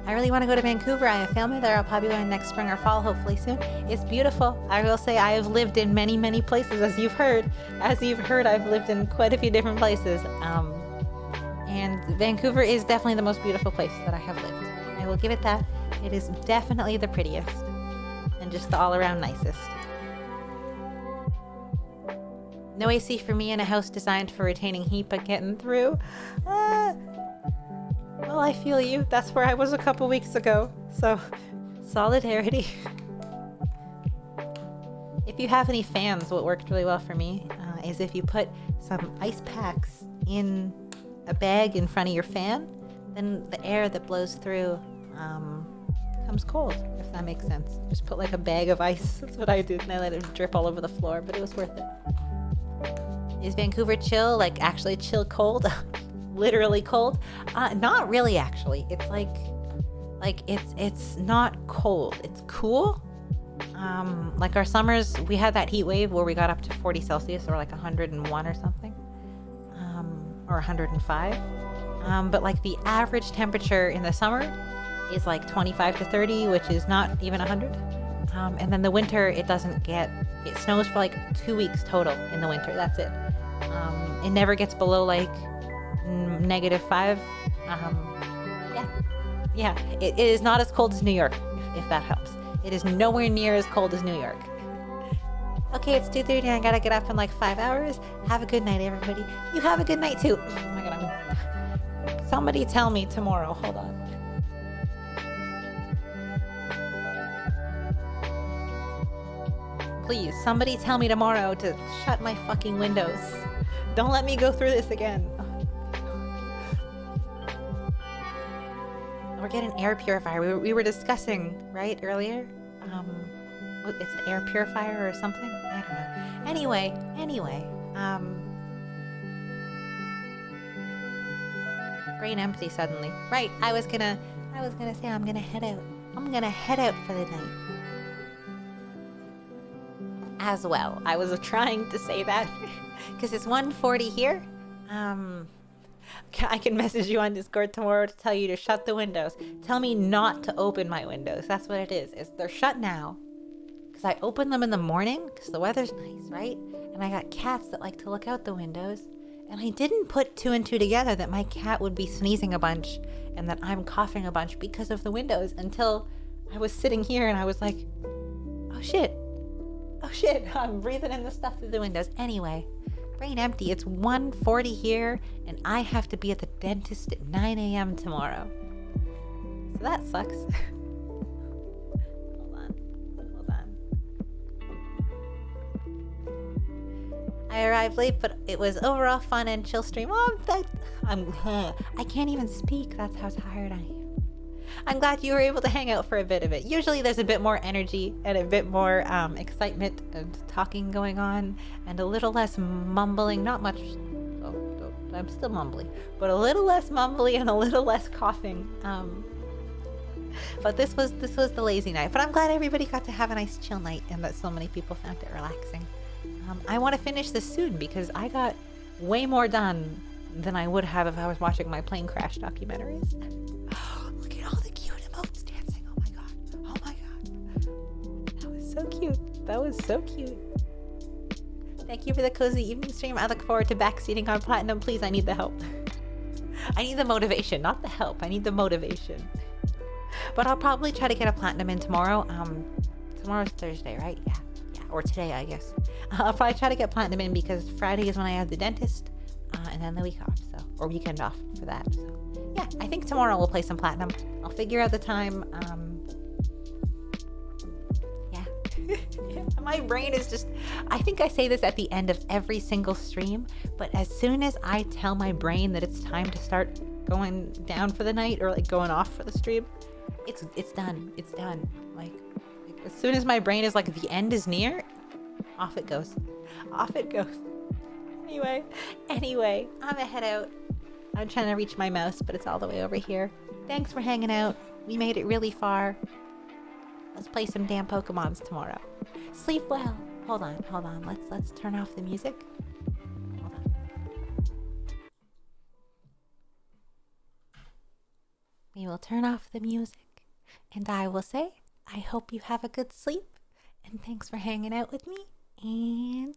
I really want to go to Vancouver. I have family there. I'll probably go in next spring or fall, hopefully soon. It's beautiful. I will say I have lived in many, many places, as you've heard. As you've heard, I've lived in quite a few different places. And Vancouver is definitely the most beautiful place that I have lived. I will give it that. It is definitely the prettiest and just the all-around nicest. No AC for me in a house designed for retaining heat but getting through. Well, I feel you. That's where I was a couple weeks ago. So, solidarity. If you have any fans, what worked really well for me is if you put some ice packs in a bag in front of your fan, then the air that blows through comes cold, if that makes sense. Just put like a bag of ice. That's what I did, and I let it drip all over the floor, but it was worth it. Is Vancouver chill? Like actually chill cold? Literally cold? Not really, actually. It's like it's not cold. It's cool. Like our summers, we had that heat wave where we got up to 40 Celsius or like 101 or something, or 105. But like the average temperature in the summer is like 25 to 30, which is not even 100. And then the winter, it snows for like 2 weeks total in the winter. That's it. It never gets below like -5. Yeah. It is not as cold as New York, if that helps. It is nowhere near as cold as New York. Okay, it's 2:30 and I gotta get up in like 5 hours. Have a good night, everybody. You have a good night too. Oh my god, somebody tell me tomorrow. Hold on. Please, somebody tell me tomorrow to shut my fucking windows. Don't let me go through this again. Or get an air purifier. We were discussing, right, earlier? It's an air purifier or something? I don't know. Anyway. Brain empty suddenly. Right, I was gonna say I'm gonna head out. I'm gonna head out for the night. As well. I was trying to say that because it's 1:40 here. I can message you on Discord tomorrow to tell you to shut the windows. Tell me not to open my windows. That's what it is. They're shut now because I open them in the morning because the weather's nice, right? And I got cats that like to look out the windows. And I didn't put 2 and 2 together that my cat would be sneezing a bunch and that I'm coughing a bunch because of the windows until I was sitting here and I was like, oh shit, I'm breathing in the stuff through the windows. Anyway, brain empty. It's 1:40 here and I have to be at the dentist at 9 a.m. tomorrow. So that sucks. Hold on. I arrived late, but it was overall fun and chill stream. I can't even speak. That's how tired I am. I'm glad you were able to hang out for a bit of it. Usually there's a bit more energy and a bit more excitement and talking going on and a little less mumbling. Not much. I'm still mumbly, but a little less mumbly and a little less coughing. But this was the lazy night. But I'm glad everybody got to have a nice chill night and that so many people found it relaxing. I want to finish this soon because I got way more done than I would have if I was watching my plane crash documentaries. Look at all the cute emotes dancing. Oh my god. That was so cute. Thank you for the cozy evening stream. I look forward to backseating on Platinum. Please, I need the help. I need the motivation, not the help. I need the motivation. But I'll probably try to get a Platinum in tomorrow. Tomorrow's Thursday, right? Yeah. Or today, I guess. I'll probably try to get Platinum in because Friday is when I have the dentist, and then the week off, or weekend off for that. So Yeah, I think tomorrow we'll play some platinum. I'll figure out the time. Yeah. My brain is just, I think I say this at the end of every single stream, but as soon as I tell my brain that it's time to start going down for the night or like going off for the stream, it's done. It's done. Like as soon as my brain is like the end is near, off it goes. Off it goes. Anyway, I'm gonna head out. I'm trying to reach my mouse, but it's all the way over here. Thanks for hanging out. We made it really far. Let's play some damn Pokemons tomorrow. Sleep well. Hold on. Let's turn off the music. Hold on. We will turn off the music, and I will say, I hope you have a good sleep, and thanks for hanging out with me, and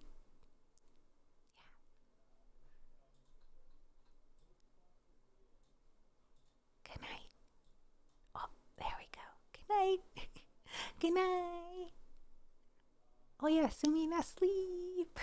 good night. Oh, there we go. Good night. Good night. Oh yeah, Sumina, sleep.